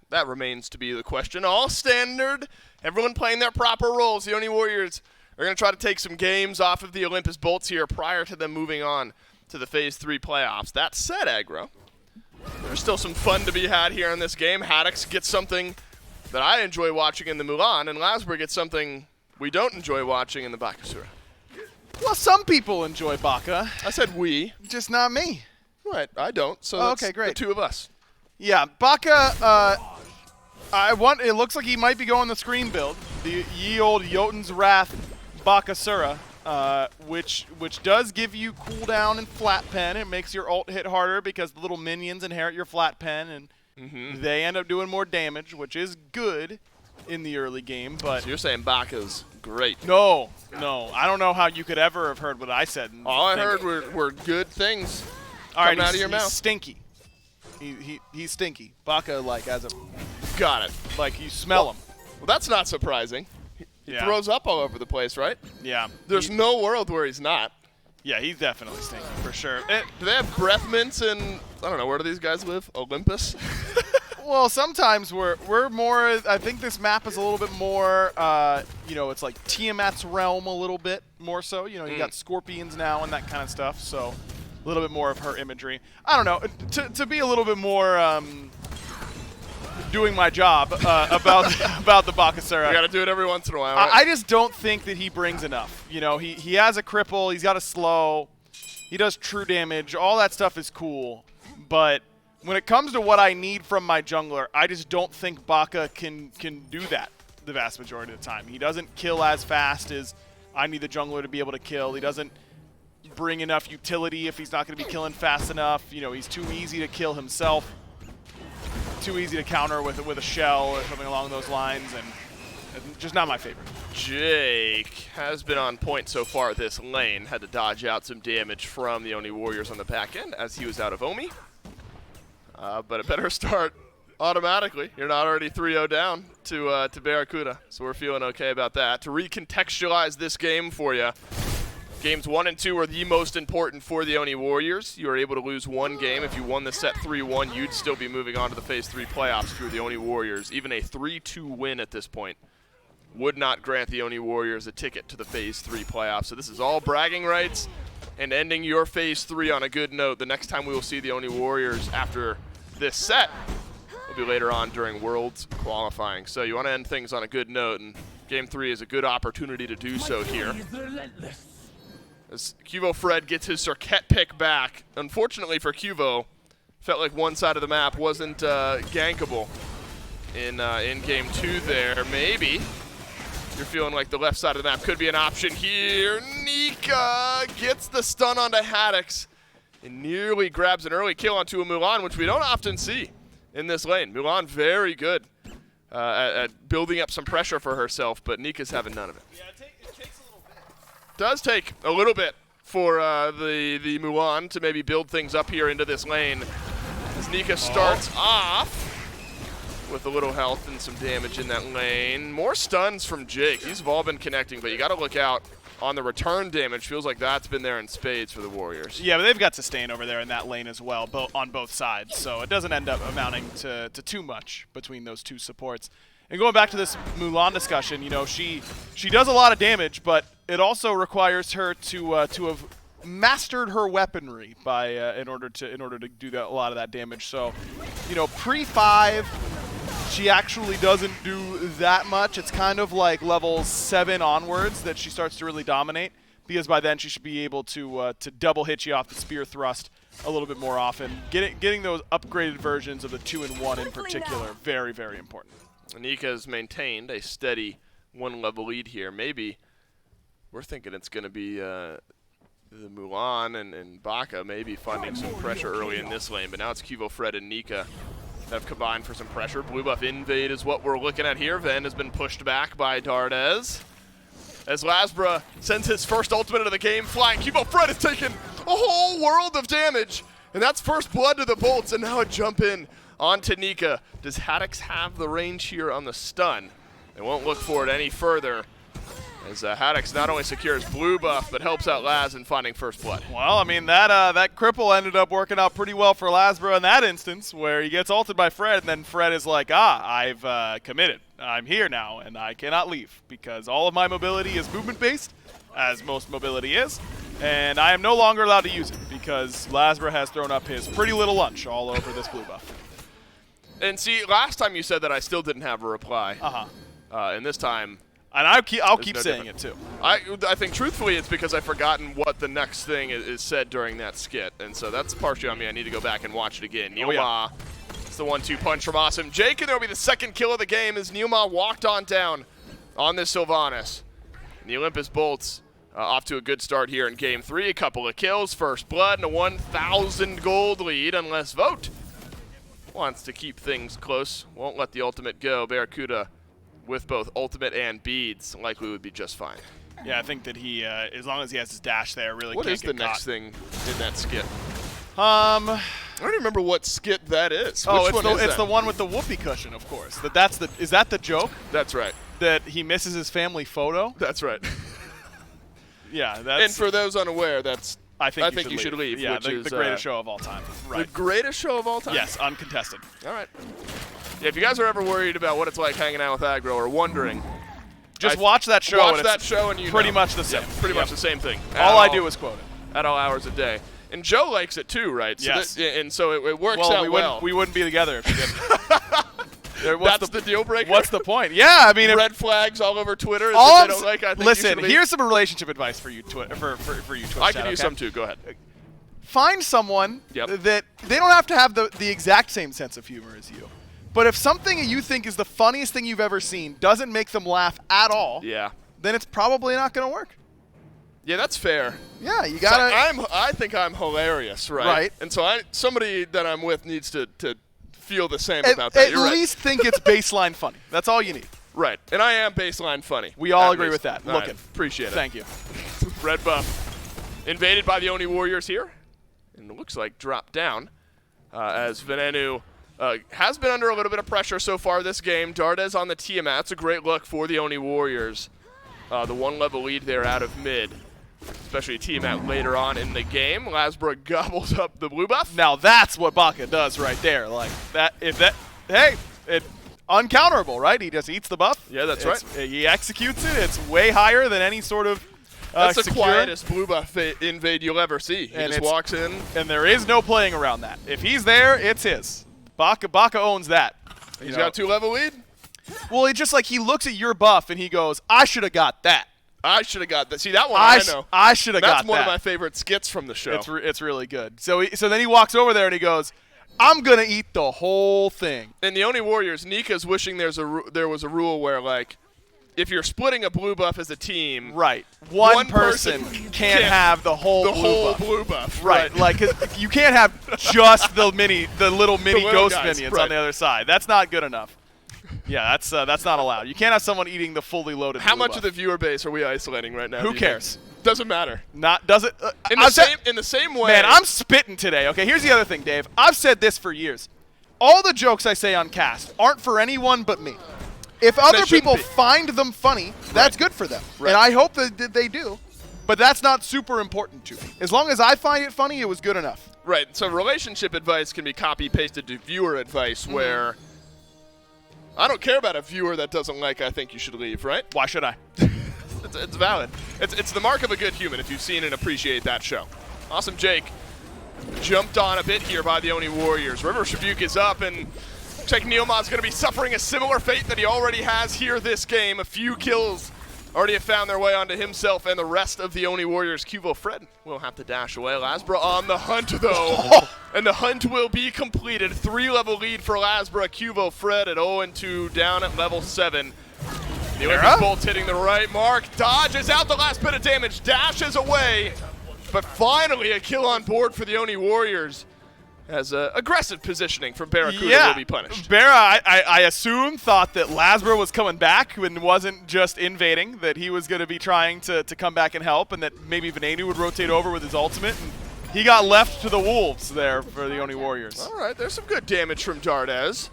That remains to be the question. All standard, everyone playing their proper roles. The Oni Warriors are going to try to take some games off of the Olympus Bolts here prior to them moving on to the Phase 3 playoffs. That said, Aggro, there's still some fun to be had here in this game. Haddix gets something that I enjoy watching in the Mulan, and Lasbra gets something we don't enjoy watching in the Bakasura. Well, some people enjoy Baka. I said we. Just not me. Right, I don't, so that's okay, great. the two of us. Yeah, Baka, it looks like he might be going the Scream build, the ye old Jotun's Wrath Bakasura, which does give you cooldown and flat pen. It makes your ult hit harder because the little minions inherit your flat pen, and They end up doing more damage, which is good in the early game. But so you're saying Baka's great? No. I don't know how you could ever have heard what I said. All I heard were good things coming out of your mouth. He's stinky. He's stinky. Baka, like, as a... Got it. Like, you smell him. Well, that's not surprising. He throws up all over the place, right? Yeah. There's no world where he's not. Yeah, he's definitely stinky, for sure. Do they have breath mints in, I don't know, where do these guys live? Olympus? Well, sometimes we're more, I think this map is a little bit more, it's like Tiamat's realm a little bit more so. You know, you got scorpions now and that kind of stuff, so a little bit more of her imagery. I don't know, to be a little bit more doing my job about the Bakasura. You got to do it every once in a while, right? I just don't think that he brings enough. You know, he has a cripple, he's got a slow, he does true damage, all that stuff is cool, but when it comes to what I need from my jungler, I just don't think Baka can do that the vast majority of the time. He doesn't kill as fast as I need the jungler to be able to kill. He doesn't bring enough utility if he's not going to be killing fast enough. You know, he's too easy to kill himself, too easy to counter with a shell or something along those lines, and just not my favorite. Jake has been on point so far this lane. Had to dodge out some damage from the Oni Warriors on the back end as he was out of Omi. But a better start automatically. You're not already 3-0 down to Barracuda, so we're feeling okay about that. To recontextualize this game for you, games 1 and 2 are the most important for the Oni Warriors. You are able to lose one game. If you won the set 3-1, you'd still be moving on to the Phase 3 playoffs through the Oni Warriors. Even a 3-2 win at this point would not grant the Oni Warriors a ticket to the Phase 3 playoffs. So this is all bragging rights and ending your Phase 3 on a good note. The next time we will see the Oni Warriors after this set will be later on during Worlds qualifying. So you want to end things on a good note, and Game 3 is a good opportunity to do so here. As Cuvo Fred gets his Cirquette pick back. Unfortunately for Cuvo, felt like one side of the map wasn't gankable in Game 2 there. Maybe you're feeling like the left side of the map could be an option here. Nika gets the stun onto Haddix and nearly grabs an early kill onto a Mulan, which we don't often see in this lane. Mulan very good at building up some pressure for herself, but Nika's having none of it. Yeah, it takes a little bit. Does take a little bit for the Mulan to maybe build things up here into this lane. As Nika starts off with a little health and some damage in that lane. More stuns from Jake. These have all been connecting, but you got to look out on the return damage. Feels like that's been there in spades for the Warriors. Yeah, but they've got sustain over there in that lane as well, on both sides. So it doesn't end up amounting to too much between those two supports. And going back to this Mulan discussion, you know, she does a lot of damage, but it also requires her to have mastered her weaponry by in order to do that, a lot of that damage. So, you know, pre-5, she actually doesn't do that much. It's kind of like level 7 onwards that she starts to really dominate, because by then she should be able to double hit you off the spear thrust a little bit more often. Getting those upgraded versions of the 2-in-1 in particular, very, very important. Nika has maintained a steady 1-level lead here. Maybe we're thinking it's going to be the Mulan and Baka maybe finding some pressure early in this lane, but now it's Cuvo Fred and Nika that have combined for some pressure. Blue buff invade is what we're looking at here. Ven has been pushed back by Dardez. As Lasbra sends his first ultimate of the game flying, Cuvo Fred has taken a whole world of damage, and that's first blood to the bolts, and now a jump in onto Nika. Does Haddix have the range here on the stun? They won't look for it any further, as Haddix not only secures blue buff, but helps out Laz in finding first blood. Well, I mean, that cripple ended up working out pretty well for Lasbra in that instance, where he gets ulted by Fred, and then Fred is like, I've committed. I'm here now, and I cannot leave, because all of my mobility is movement-based, as most mobility is, and I am no longer allowed to use it, because Lasbra has thrown up his pretty little lunch all over this blue buff. And see, last time you said that I still didn't have a reply. And this time... And I'll keep saying it too. I think truthfully it's because I've forgotten what the next thing is said during that skit, and so that's partially on me. I need to go back and watch it again. Neilma, it's the 1-2 punch from Awesome Jake, and there'll be the second kill of the game as Neilma walked on down on this Sylvanas. And the Olympus Bolts off to a good start here in Game 3. A couple of kills, first blood, and a 1,000 gold lead, unless Vote wants to keep things close. Won't let the ultimate go. Barracuda with both ultimate and beads likely would be just fine. Yeah, I think that he, as long as he has his dash there, really What can't is get the next thing in that skit? I don't even remember what skit that is. Oh, Which one is it's that? the one with the whoopee cushion, of course. Is that the joke? That's right. That he misses his family photo? That's right. Yeah, that's. And for those unaware, that's. I think you should leave. Yeah, which the is, greatest show of all time. Right. The greatest show of all time? Yes, uncontested. All right. Yeah, if you guys are ever worried about what it's like hanging out with aggro or wondering, just watch that show. Watch that show and you pretty know. much the same. Yeah, pretty much the same thing. All I do is quote it. At all hours a day. And Joe likes it too, right? So yes. And so it works out well. We wouldn't be together if you didn't. That's the deal breaker? What's the point? Yeah, I mean, red flags all over Twitter. All they don't like, I think listen, you here's some relationship advice for you, for you, Twitch. I can use some too. Go ahead. Find someone that they don't have to have the exact same sense of humor as you. But if something you think is the funniest thing you've ever seen doesn't make them laugh at all, then it's probably not going to work. Yeah, that's fair. Yeah, you gotta. So I think I'm hilarious, right? Right. And so somebody that I'm with needs to feel the same about that. At least think it's baseline funny. That's all you need. Right. And I am baseline funny. We all agree with that. All Looking. right. Appreciate it. Thank you. Red buff. Invaded by the Oni Warriors here. And it looks like dropped down as Venenu has been under a little bit of pressure so far this game. Dardes on the Tiamat. That's a great look for the Oni Warriors. The one-level lead there out of mid. Especially Tiamat later on in the game. Lasbra gobbles up the blue buff. Now that's what Baka does right there. Like that, uncounterable, right? He just eats the buff. Yeah, that's right. He executes it. It's way higher than any sort of that's the secure. quietest blue buff invade you'll ever see. He just walks in. And there is no playing around that. If he's there, it's his. Baka owns that. He's got a 2-level lead? Well, it's just like he looks at your buff and he goes, I should have got that. I should have got that. See, that one I know. I should have got that. That's one of my favorite skits from the show. It's really good. So then he walks over there and he goes, I'm going to eat the whole thing. And the Oni Warriors, Nika's wishing there was a rule where, like, if you're splitting a blue buff as a team, right, one person can't have the whole blue buff. Right, like 'cause you can't have just the little mini ghost guys, minions on the other side. That's not good enough. Yeah, that's not allowed. You can't have someone eating the fully loaded. How blue much buff. of the viewer base are we isolating right now? Who cares? Doesn't matter. Does it? In the same way. Man, I'm spitting today. Okay, here's the other thing, Dave. I've said this for years. All the jokes I say on cast aren't for anyone but me. If other people find them funny, that's good for them. Right. And I hope that they do. But that's not super important to me. As long as I find it funny, it was good enough. Right. So relationship advice can be copy-pasted to viewer advice where I don't care about a viewer that doesn't like I think you should leave, right? Why should I? It's valid. It's the mark of a good human if you've seen and appreciate that show. Awesome Jake jumped on a bit here by the Oni Warriors. River Shabuk is up, and looks like Neilma's going to be suffering a similar fate that he already has here this game. A few kills already have found their way onto himself and the rest of the Oni Warriors. Cuvo Fred will have to dash away. Lasbra on the hunt, though. And the hunt will be completed. 3-level lead for Lasbra. Cuvo Fred at 0-2 down at level 7. The Olympus Bolt's hitting the right mark. Dodges out the last bit of damage. Dashes away. But finally a kill on board for the Oni Warriors. As aggressive positioning from Barracuda will be punished. Barra, I assume, thought that Lasbra was coming back and wasn't just invading, that he was going to be trying to come back and help, and that maybe Venenu would rotate over with his ultimate. And he got left to the wolves there for the Oni Warriors. All right, there's some good damage from Dardes.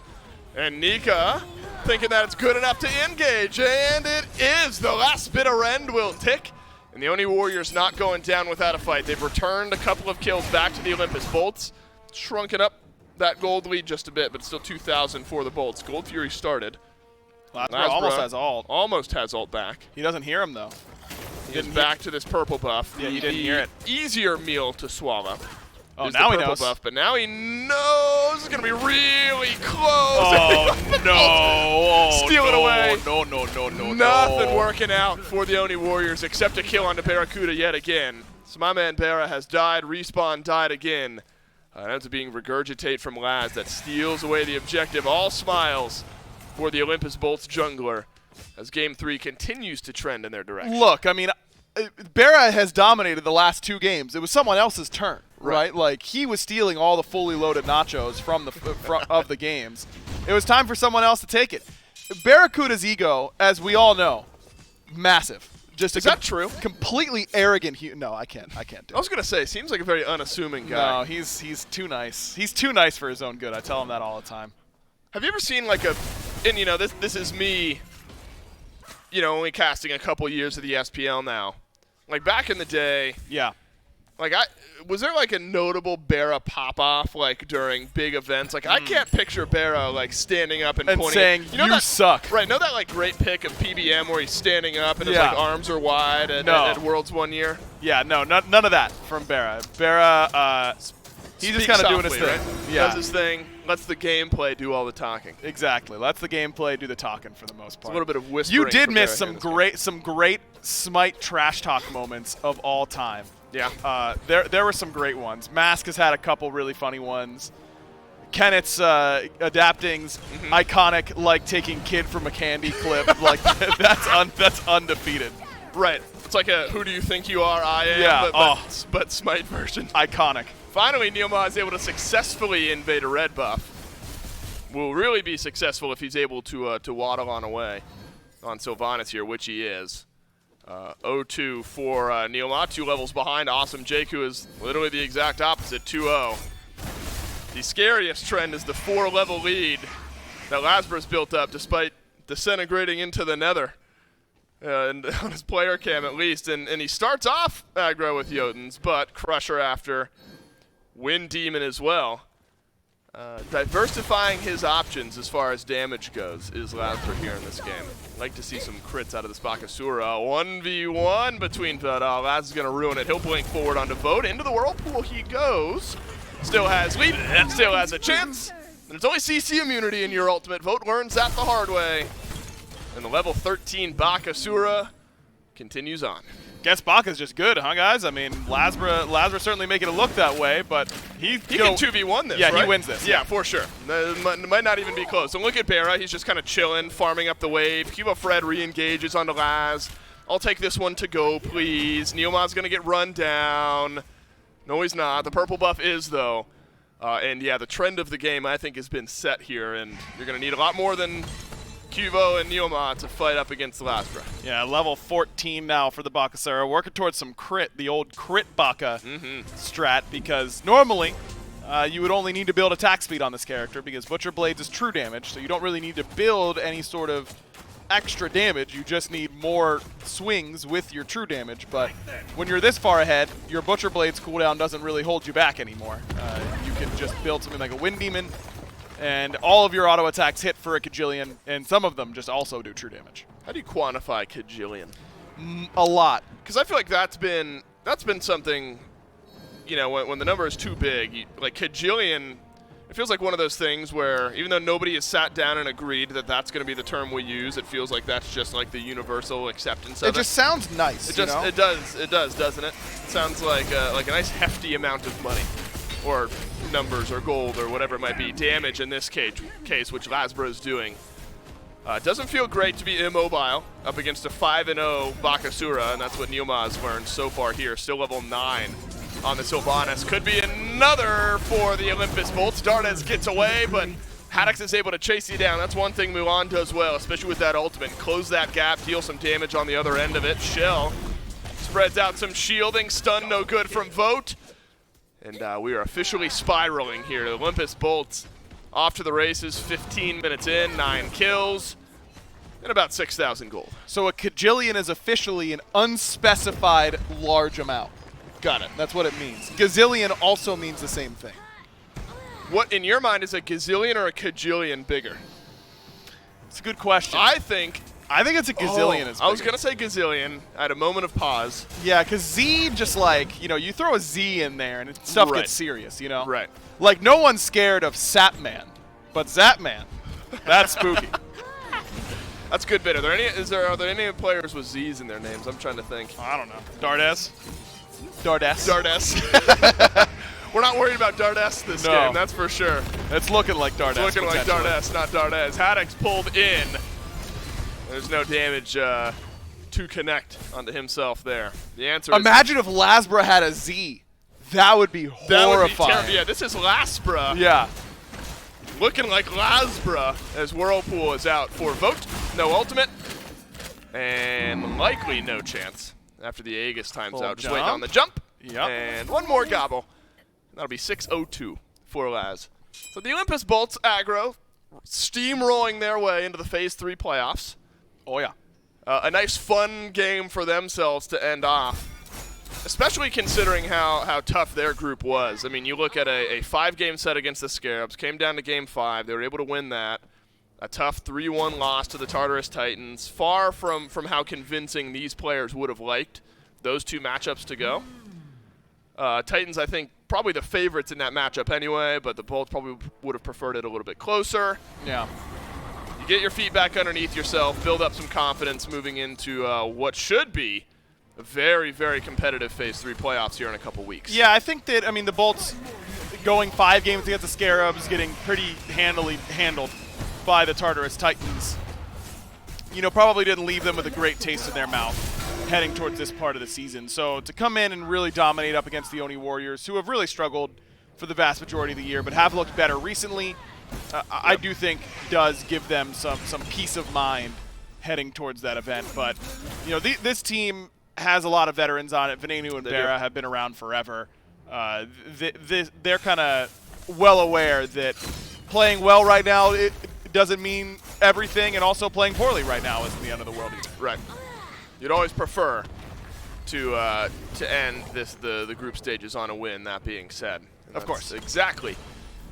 And Nika thinking that it's good enough to engage, and it is. The last bit of rend will tick, and the Oni Warriors not going down without a fight. They've returned a couple of kills back to the Olympus Bolts. Shrunken up that gold lead just a bit, but still 2,000 for the Bolts. Gold Fury started. Lasbra almost has ult. Almost has ult back. He doesn't hear him, though. Getting back to this purple buff. Yeah, you didn't hear it. Easier meal to swallow. Oh, now he knows. Buff, but now he knows it's going to be really close. Oh, no. Steal it away. No. Nothing working out for the Oni Warriors except a kill onto Barracuda yet again. So my man Barra has died. Respawn died again. Ends up being regurgitate from Laz that steals away the objective. All smiles for the Olympus Bolts jungler as Game 3 continues to trend in their direction. Look, I mean, Barra has dominated the last 2 games. It was someone else's turn. right? Like, he was stealing all the fully loaded nachos from the of the games. It was time for someone else to take it. Barracuda's ego, as we all know, massive. Just Is that true? Completely arrogant. No, I can't do it. I was gonna say, seems like a very unassuming guy. No, he's too nice. He's too nice for his own good. I tell him that all the time. Have you ever seen like and you know, this is me, you know, only casting a couple years of the SPL now. Like back in the day, yeah. Like was there like a notable Barra pop-off like during big events? Like I can't picture Barra like standing up and pointing saying, you know you that, suck. Right, know that like great pic of PBM where he's standing up and his like arms are wide at Worlds one year? Yeah, no, none of that from Barra. Barra, he's just kind of doing his thing. Right? Yeah. Does his thing, lets the gameplay do all the talking. Exactly. Lets the gameplay do the talking for the most part. It's a little bit of whispering. You did miss Barra some great Smite trash talk moments of all time. Yeah. There were some great ones. Mask has had a couple really funny ones. Kenneth's adapting's iconic, like taking kid from a candy clip. Like that's undefeated. Right. It's like a who do you think you are? I am. Yeah. But Smite version. Iconic. Finally, Neoma is able to successfully invade a red buff. Will really be successful if he's able to waddle on away on Sylvanas here, which he is. 0-2 for Neoma, 2 levels behind. Awesome Jakku is literally the exact opposite, 2-0. The scariest trend is the 4-level lead that Lasbra's built up despite disintegrating into the nether. And on his player cam at least. And he starts off aggro with Jotuns, but Crusher after. Wind Demon as well. Diversifying his options as far as damage goes is Lasbra here in this game. Like to see some crits out of this Bakasura. 1v1 between, but Laz is going to ruin it. He'll blink forward onto Vote. Into the Whirlpool he goes. Still has lead, still has a chance. And it's only CC immunity in your ultimate. Vote learns that the hard way. And the level 13 Bakasura continues on. Guess Baka's just good, huh, guys? I mean, Lasbra certainly making it look that way, but he can 2v1 this, yeah, right? he wins this. Yeah, for sure. It might not even be close. So look at Barra. He's just kind of chilling, farming up the wave. Cuba Fred re-engages onto Laz. I'll take this one to go, please. Neoma's going to get run down. No, he's not. The purple buff is, though. And, yeah, the trend of the game, I think, has been set here, and you're going to need a lot more than Cuvo and Neoma to fight up against Lasbra. Yeah, level 14 now for the Bakasura, working towards some crit, the old crit Baka strat, because normally you would only need to build attack speed on this character because Butcher Blades is true damage, so you don't really need to build any sort of extra damage. You just need more swings with your true damage, but when you're this far ahead, your Butcher Blades cooldown doesn't really hold you back anymore. You can just build something like a Wind Demon, and all of your auto attacks hit for a Kajillion, and some of them just also do true damage. How do you quantify Kajillion? A lot. Because I feel like that's been something, you know, when the number is too big, like Kajillion, it feels like one of those things where even though nobody has sat down and agreed that that's going to be the term we use, it feels like that's just like the universal acceptance of it. It just sounds nice. It does, doesn't it? It sounds like a nice hefty amount of money, or numbers, or gold, or whatever it might be. Damage in this case, which Lasbra is doing. It doesn't feel great to be immobile up against a 5-0 Bakasura, and that's what Neoma has learned so far here. Still level 9 on the Sylvanas. Could be another for the Olympus Bolts. Dardes gets away, but Haddox is able to chase you down. That's one thing Mulan does well, especially with that ultimate. Close that gap, deal some damage on the other end of it. Shell spreads out some shielding. Stun no good from Vote. And we are officially spiraling here. The Olympus Bolts off to the races, 15 minutes in, 9 kills, and about 6,000 gold. So a Kajillion is officially an unspecified large amount. Got it. That's what it means. Gazillion also means the same thing. What, in your mind, is a gazillion or a Kajillion bigger? It's a good question. I think it's a gazillion. Is bigger. I was going to say gazillion. I had a moment of pause. Yeah, because Z just like, you know, you throw a Z in there and stuff gets serious, you know? Right. Like, no one's scared of Sapman, but Zapman, that's spooky. That's a good bit. Are there any players with Z's in their names? I'm trying to think. I don't know. Dardes. We're not worried about Dardes this game, that's for sure. It's looking like Dardes. It's looking like Dardes, not Dardes. Haddox pulled in. There's no damage to connect onto himself there. The answer is... Imagine if Lasbra had a Z. That would be horrifying. Yeah, this is Lasbra. Yeah. Looking like Lasbra as Whirlpool is out for Vote. No ultimate. And likely no chance after the Aegis time's out. Just waiting on the jump. Yep. And one more gobble. That'll be 6:02 for Laz. So the Olympus Bolts aggro steamrolling their way into the Phase 3 playoffs. Oh, yeah. A nice fun game for themselves to end off, especially considering how tough their group was. I mean, you look at a 5-game set against the Scarabs, came down to Game 5. They were able to win that. A tough 3-1 loss to the Tartarus Titans, far from how convincing these players would have liked those two matchups to go. Titans, I think, probably the favorites in that matchup anyway, but the Bolts probably would have preferred it a little bit closer. Yeah. You get your feet back underneath yourself, build up some confidence moving into what should be a very, very competitive Phase 3 playoffs here in a couple weeks. Yeah, I think that, the Bolts going 5 games against the Scarabs, getting pretty handily handled by the Tartarus Titans, probably didn't leave them with a great taste in their mouth heading towards this part of the season. So to come in and really dominate up against the Oni Warriors, who have really struggled for the vast majority of the year, but have looked better recently, I do think does give them some peace of mind heading towards that event. But, this team has a lot of veterans on it. Venenu and Barra have been around forever. They're kind of well aware that playing well right now, it doesn't mean everything, and also playing poorly right now isn't the end of the world either. Right. You'd always prefer to end the group stages on a win, that being said. Of course. Exactly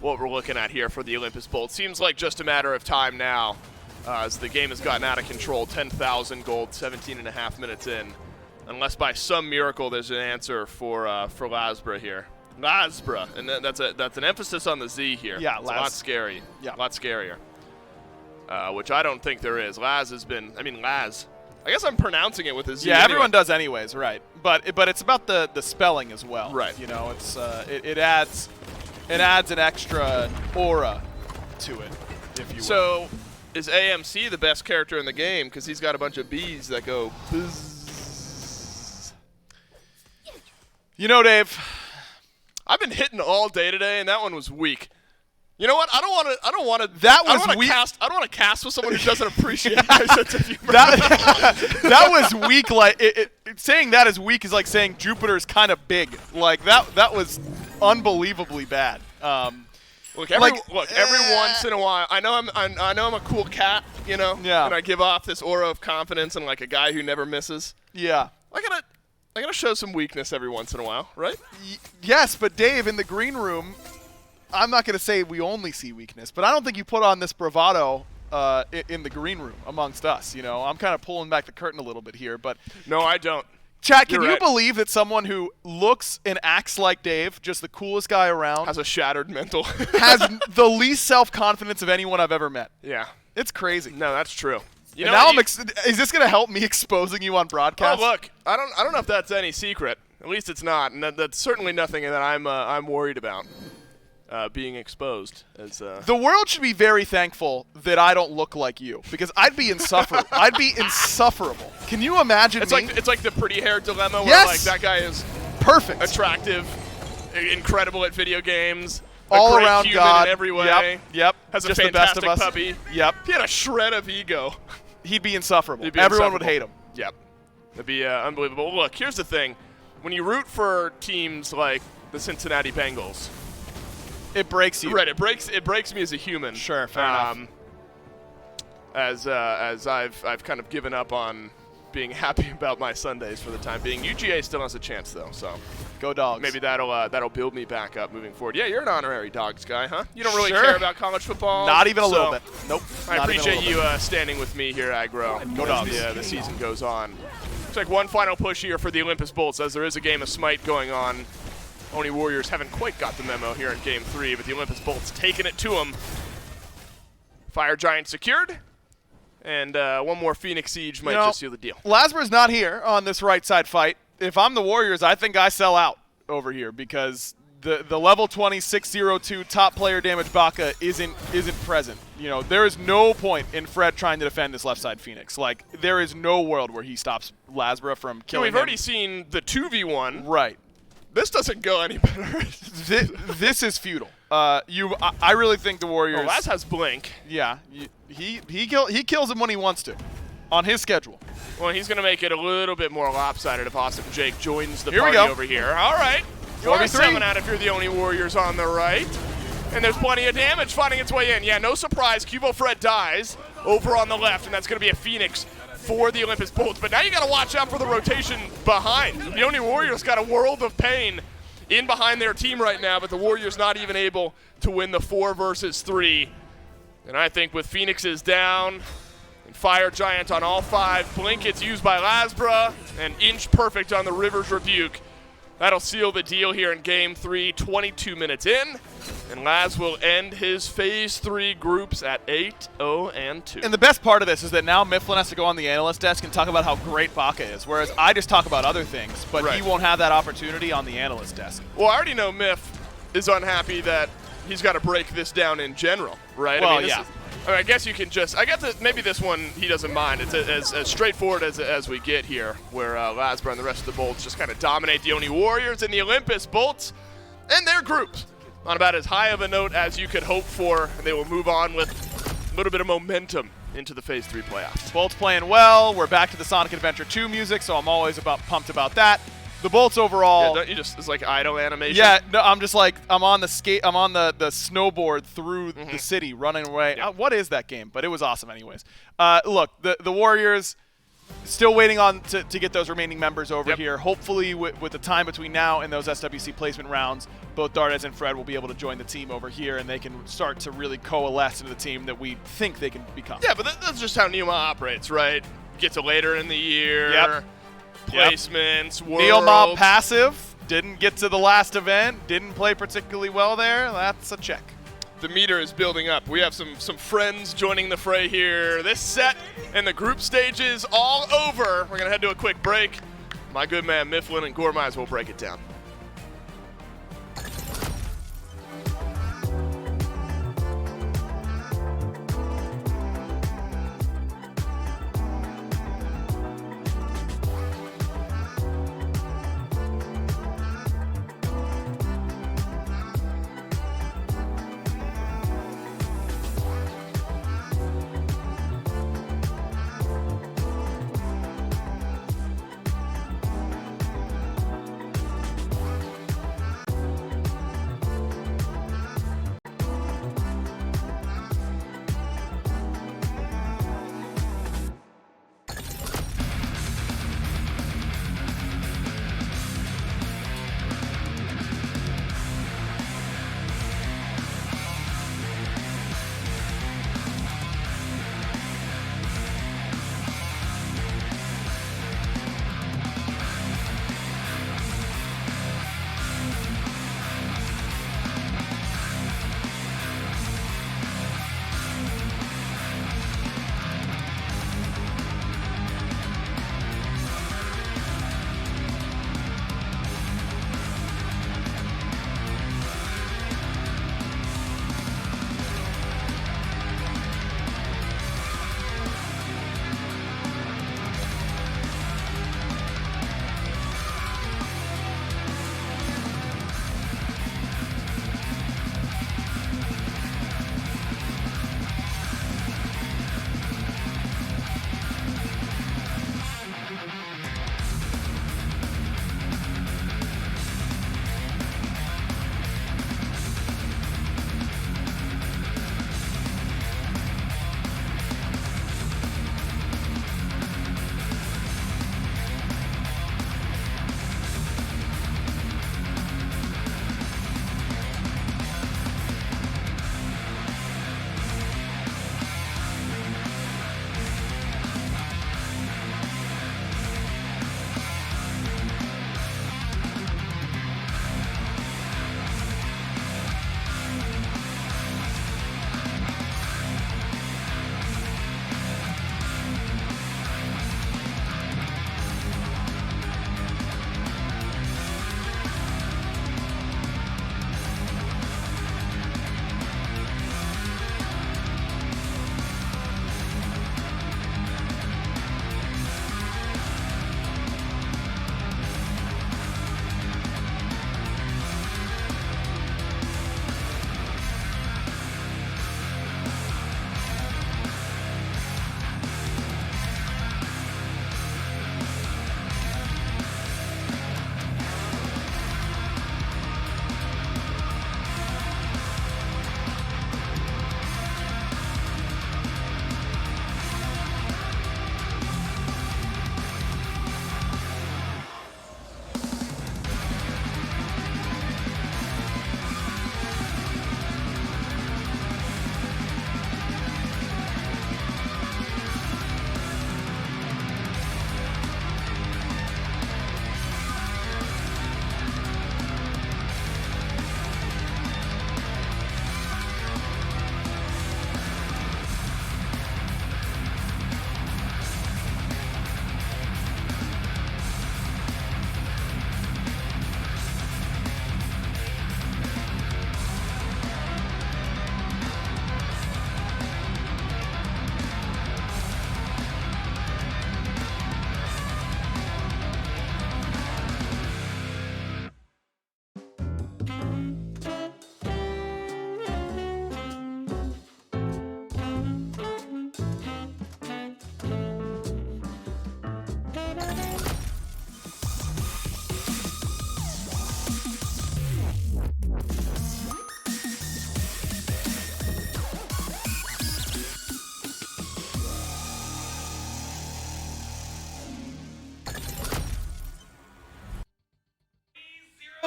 what we're looking at here for the Olympus Bolt. Seems like just a matter of time now as the game has gotten out of control. 10,000 gold, 17.5 minutes in. Unless by some miracle there's an answer for Lasbra here. Lasbra, and that's an emphasis on the Z here. Yeah, it's a lot scary. Yeah. A lot scarier. Which I don't think there is. Laz has been, Laz. I guess I'm pronouncing it with a Z. Yeah, anyway. everyone does anyways, right? But it's about the spelling as well. Right. It's it adds an extra aura to it, if you will. So, is AMC the best character in the game? Because he's got a bunch of bees that go buzz. Dave, I've been hitting all day today, and that one was weak. You know what? I don't want to. That was weak. I don't want to cast with someone who doesn't appreciate my sense of humor. That was weak. Like saying that is weak is like saying Jupiter's kind of big. Like that was unbelievably bad. Look, every once in a while, I know I'm a cool cat, Yeah. and I give off this aura of confidence and like a guy who never misses. Yeah. I gotta show some weakness every once in a while, right? Yes, but Dave, in the green room, I'm not going to say we only see weakness, but I don't think you put on this bravado in the green room amongst us. I'm kind of pulling back the curtain a little bit here, but no, I don't. Chad, can you believe that someone who looks and acts like Dave, just the coolest guy around, has a shattered mental, has the least self-confidence of anyone I've ever met? Yeah, it's crazy. No, that's true. Is this going to help me exposing you on broadcast? Oh, look, I don't know if that's any secret. At least it's not, and that's certainly nothing that I'm worried about. Being exposed as the world should be very thankful that I don't look like you, because I'd be insufferable. I'd be insufferable. Can you imagine it's me? It's like the pretty hair dilemma, where yes! like that guy is perfect, attractive, incredible at video games, all a great around human God in every way. Yep. Has just a fantastic the best of us. puppy. Yep. He had a shred of ego. He'd be insufferable. Everyone would hate him. Yep. It'd be unbelievable. Look, here's the thing: when you root for teams like the Cincinnati Bengals, it breaks you. Right. It breaks me as a human. Sure. Fair enough. As I've kind of given up on being happy about my Sundays for the time being. UGA still has a chance though, so go Dogs. Maybe that'll build me back up moving forward. Yeah, you're an honorary Dogs guy, huh? You don't really care about college football. Not even a little bit. Nope. I appreciate you standing with me here, Aggro. Go Dogs. The season goes on. Looks like one final push here for the Olympus Bolts, as there is a game of Smite going on. Oni Warriors haven't quite got the memo here in Game 3, but the Olympus Bolts taking it to them. Fire Giant secured. And one more Phoenix Siege might just seal the deal. Lasbra's not here on this right side fight. If I'm the Warriors, I think I sell out over here, because the level 20 602 top player damage Baka isn't present. There is no point in Fred trying to defend this left side Phoenix. Like, there is no world where he stops Lasbra from killing We've already seen the 2v1. Right. This doesn't go any better. This is futile. I really think the Warriors. Oh, Laz has blink. Yeah, he kills him when he wants to, on his schedule. Well, he's going to make it a little bit more lopsided if Awesome Jake joins the Here we party go. over here. All right. You are 7 out if you're the only Warriors on the right. And there's plenty of damage finding its way in. Yeah, no surprise. Cubo Fred dies over on the left, and that's going to be a Phoenix for the Olympus Bolts. But now you got to watch out for the rotation behind. The only Warriors got a world of pain in behind their team right now, but the Warriors not even able to win the 4 versus 3. And I think with Phoenix's down and Fire Giant on all 5, Blink gets used by Lasbra, and Inch Perfect on the Rivers Rebuke. That'll seal the deal here in Game 3, 22 minutes in. And Laz will end his Phase 3 groups at 8-0-2. And the best part of this is that now Mifflin has to go on the analyst desk and talk about how great Baka is, whereas I just talk about other things, but he won't have that opportunity on the analyst desk. Well, I already know Miff is unhappy that he's got to break this down in general, right? Well, I mean, I guess you can just – I guess that maybe this one he doesn't mind. It's as straightforward as we get here, where Lasbra and the rest of the Bolts just kind of dominate the Oni Warriors and the Olympus Bolts and their groups on about as high of a note as you could hope for. And they will move on with a little bit of momentum into the Phase 3 playoffs. Bolts playing well. We're back to the Sonic Adventure 2 music, so I'm always pumped about that. The Bolts overall. Yeah, don't you just, it's like idle animation. Yeah, no, I'm just like, I'm on the snowboard through the city running away. Yeah. What is that game? But it was awesome anyways. Look, the Warriors still waiting on to get those remaining members over here. Hopefully with the time between now and those SWC placement rounds, both Dardes and Fred will be able to join the team over here, and they can start to really coalesce into the team that we think they can become. Yeah, but that's just how Neoma operates, right? Get to later in the year. Yep. Placements, worlds. Neoma passive, didn't get to the last event, didn't play particularly well there. That's a check. The meter is building up. We have some friends joining the fray here. This set and the group stages all over. We're going to head to a quick break. My good man Mifflin and Gormaz will break it down.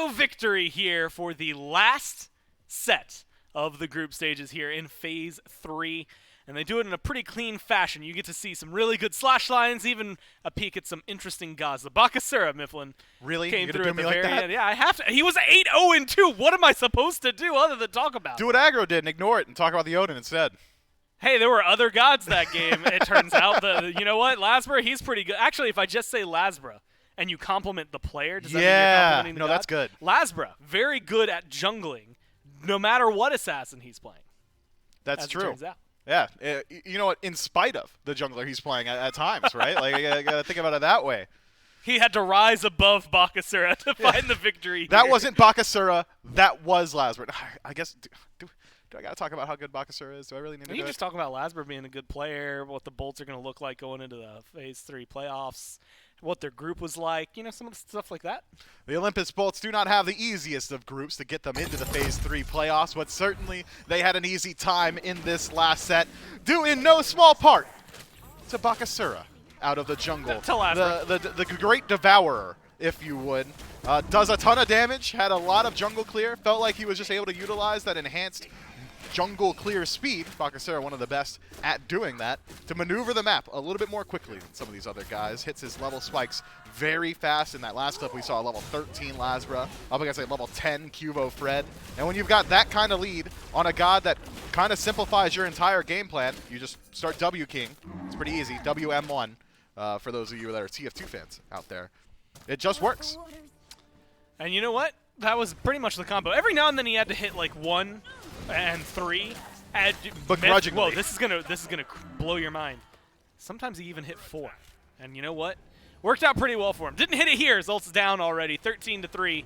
victory here for the last set of the group stages here in Phase 3. And they do it in a pretty clean fashion. You get to see some really good slash lines, even a peek at some interesting gods. The Bakasura, Mifflin, Really? came You're through gonna at do the me like very that? end. Yeah, I have to. He was 8-0-2. What am I supposed to do other than talk about Do it? what Aggro did and ignore it and talk about the Odin instead. Hey, there were other gods that game, it turns out. You know what? Lasbra, he's pretty good. Actually, if I just say Lasbra and you compliment the player, does that mean you're complimenting the no, god? that's good. Lasbra, very good at jungling, no matter what assassin he's playing. That's as true. It turns out. Yeah, you know what? In spite of the jungler he's playing at times, right? Like, I gotta think about it that way. He had to rise above Bakasura to find the victory. That here. wasn't Bakasura. That was Lasbra. I guess. Do I gotta talk about how good Bakasura is? Do I really need to? You do just talk about Lasbra being a good player, what the Bolts are going to look like going into the Phase 3 playoffs, what their group was like, some of the stuff like that. The Olympus Bolts do not have the easiest of groups to get them into the Phase 3 playoffs, but certainly they had an easy time in this last set, due in no small part to Bakasura out of the jungle. To Lasbra. The great devourer, if you would. Does a ton of damage, had a lot of jungle clear, felt like he was just able to utilize that enhanced jungle clear speed. Bakasura, one of the best at doing that, to maneuver the map a little bit more quickly than some of these other guys. Hits his level spikes very fast. In that last clip, we saw a level 13 Lasbra up against a level 10 Cuvo Fred. And when you've got that kind of lead on a god that kind of simplifies your entire game plan, you just start W King. It's pretty easy. WM1 for those of you that are TF2 fans out there. It just works. And you know what? That was pretty much the combo. Every now and then he had to hit like 1 and 3. Begrudgingly. Whoa, this is gonna blow your mind. Sometimes he even hit 4. And you know what? Worked out pretty well for him. Didn't hit it here. His ult's down already, 13-3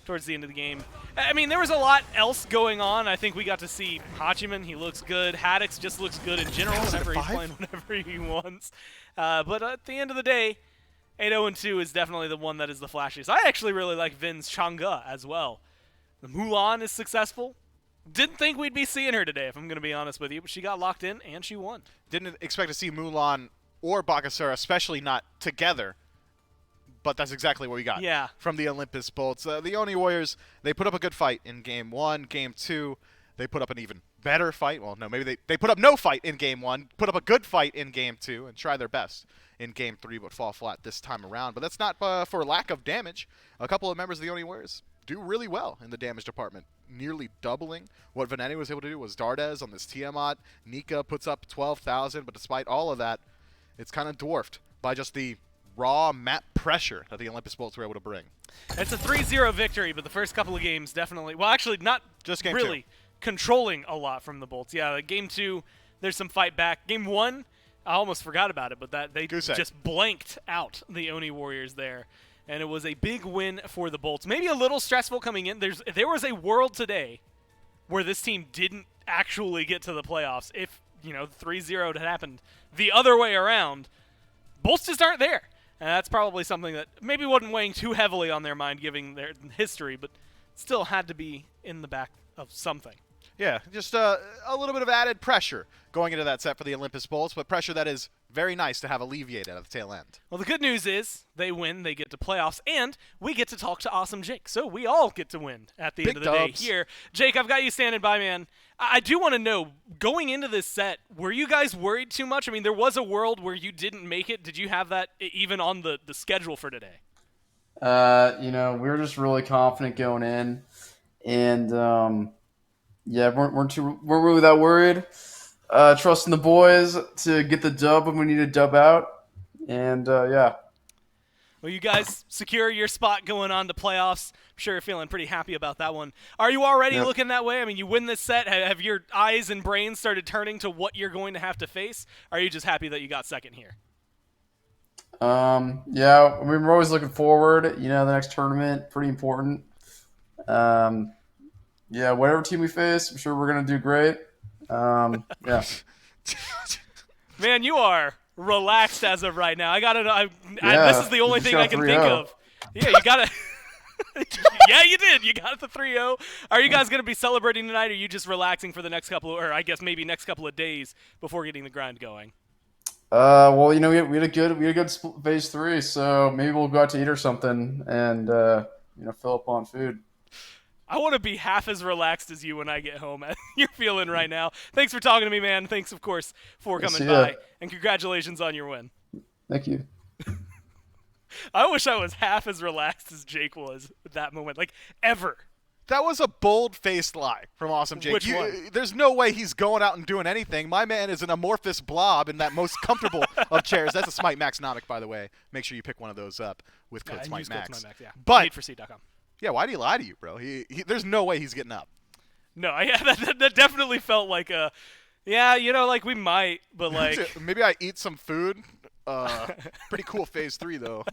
towards the end of the game. I mean, there was a lot else going on. I think we got to see Hachiman. He looks good. Haddix just looks good in general whenever he's playing whatever he wants. But at the end of the day, 8-0-2 is definitely the one that is the flashiest. I actually really like Vin's Chang'e as well. The Mulan is successful. Didn't think we'd be seeing her today, if I'm going to be honest with you, but she got locked in and she won. Didn't expect to see Mulan or Bakasura, especially not together. But that's exactly what we got from the Olympus Bolts. The Oni Warriors, they put up a good fight in Game 1. Game 2, they put up an even better fight. Well, no, maybe they put up no fight in Game 1, put up a good fight in Game 2, and try their best in Game 3, but fall flat this time around. But that's not for lack of damage. A couple of members of the Oni Warriors do really well in the damage department, nearly doubling what Veneni was able to do. Was Dardes on this Tiamat. Nika puts up 12,000, but despite all of that, it's kind of dwarfed by just the raw map pressure that the Olympus Bolts were able to bring. It's a 3-0 victory, but the first couple of games definitely, well, actually not just game really 2. Controlling a lot from the Bolts. Yeah, like Game 2, there's some fight back. Game 1, I almost forgot about it, but that they just blanked out the Oni Warriors there. And it was a big win for the Bolts. Maybe a little stressful coming in. There was a world today where this team didn't actually get to the playoffs. If, 3-0 had happened the other way around, Bolts just aren't there. And that's probably something that maybe wasn't weighing too heavily on their mind, given their history, but still had to be in the back of something. Yeah, just a little bit of added pressure going into that set for the Olympus Bolts, but pressure that is very nice to have alleviated at the tail end. Well, the good news is they win, they get to playoffs, and we get to talk to Awesome Jake. So we all get to win at the end of the day here. Jake, I've got you standing by, man. I do want to know, going into this set, were you guys worried too much? I mean, there was a world where you didn't make it. Did you have that even on the schedule for today? We were just really confident going in, and weren't really that worried. Trusting the boys to get the dub when we need to dub out, and Well, you guys secure your spot going on to playoffs. I'm sure you're feeling pretty happy about that one. Are you already looking that way? I mean, you win this set. Have your eyes and brains started turning to what you're going to have to face? Or are you just happy that you got second here? We're always looking forward. The next tournament, pretty important. Whatever team we face, I'm sure we're going to do great. Man, you are relaxed as of right now. This is the only thing I can think of. Yeah, you got it. Yeah, you did. You got the 3-0. Are you guys going to be celebrating tonight, or are you just relaxing for the next couple of days before getting the grind going? We had a good phase 3, so maybe we'll go out to eat or something, and fill up on food. I want to be half as relaxed as you when I get home as you're feeling right now. Thanks for talking to me, man. Thanks, of course, for coming by. And congratulations on your win. Thank you. I wish I was half as relaxed as Jake was at that moment, like ever. That was a bold-faced lie from Awesome Jake. Which one? There's no way he's going out and doing anything. My man is an amorphous blob in that most comfortable of chairs. That's a SMITE Max Nomic, by the way. Make sure you pick one of those up with code SMITE Max. But NeedForSeed.com. Yeah, why do you lie to you, bro? There's no way he's getting up. No, that definitely felt like a, like we might, but like maybe I eat some food. Pretty cool phase 3 though.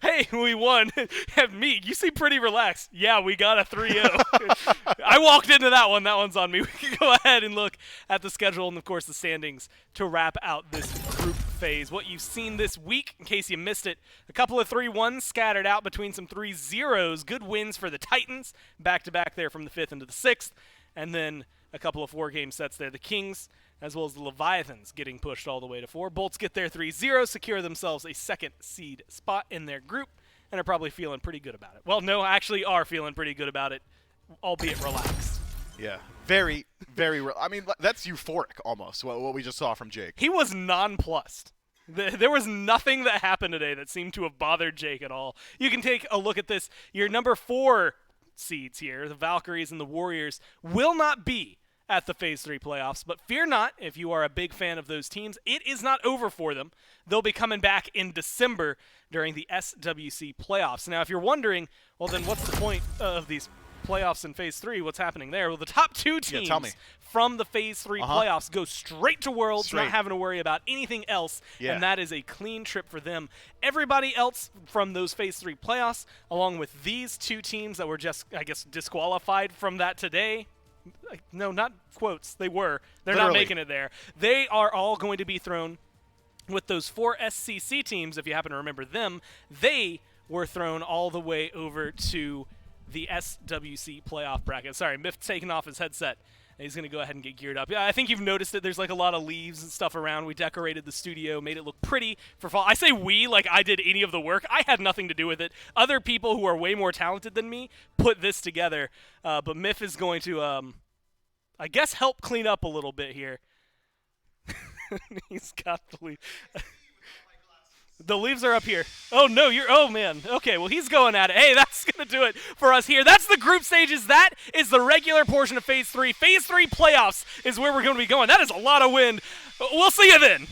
Hey, we won. Have me. You seem pretty relaxed. Yeah, we got a 3-0. I walked into that one. That one's on me. We can go ahead and look at the schedule and, of course, the standings to wrap out this group phase. What you've seen this week, in case you missed it, a couple of 3-1s scattered out between some 3-0s. Good wins for the Titans, back-to-back there from the 5th into the 6th. And then a couple of 4-game sets there. The Kings, as well as the Leviathans, getting pushed all the way to 4. Bolts get their 3-0, secure themselves a 2nd seed spot in their group, and are probably feeling pretty good about it. Well, no, actually are feeling pretty good about it, albeit relaxed. Yeah, very, very I mean, that's euphoric almost, what we just saw from Jake. He was nonplussed. There was nothing that happened today that seemed to have bothered Jake at all. You can take a look at this. Your number 4 seeds here, the Valkyries and the Warriors, will not be at the Phase 3 playoffs, but fear not if you are a big fan of those teams. It is not over for them. They'll be coming back in December during the SWC playoffs. Now, if you're wondering, well, then what's the point of these playoffs in Phase 3? What's happening there? Well, the top 2 teams from the Phase 3 playoffs go straight to Worlds, not having to worry about anything else, and that is a clean trip for them. Everybody else from those Phase 3 playoffs, along with these 2 teams that were just, I guess, disqualified from that today, no, not quotes. They were. They're not making it there. They are all going to be thrown with those 4 SCC teams, if you happen to remember them. They were thrown all the way over to the SWC playoff bracket. Sorry, Miff's taking off his headset. He's going to go ahead and get geared up. Yeah, I think you've noticed that there's like a lot of leaves and stuff around. We decorated the studio, made it look pretty for fall. I say we like I did any of the work. I had nothing to do with it. Other people who are way more talented than me put this together. But Miff is going to, I guess, help clean up a little bit here. He's got the leaf. The leaves are up here. Oh, no, oh, man. Okay, well, he's going at it. Hey, that's going to do it for us here. That's the group stages. That is the regular portion of Phase 3. Phase 3 playoffs is where we're going to be going. That is a lot of wind. We'll see you then.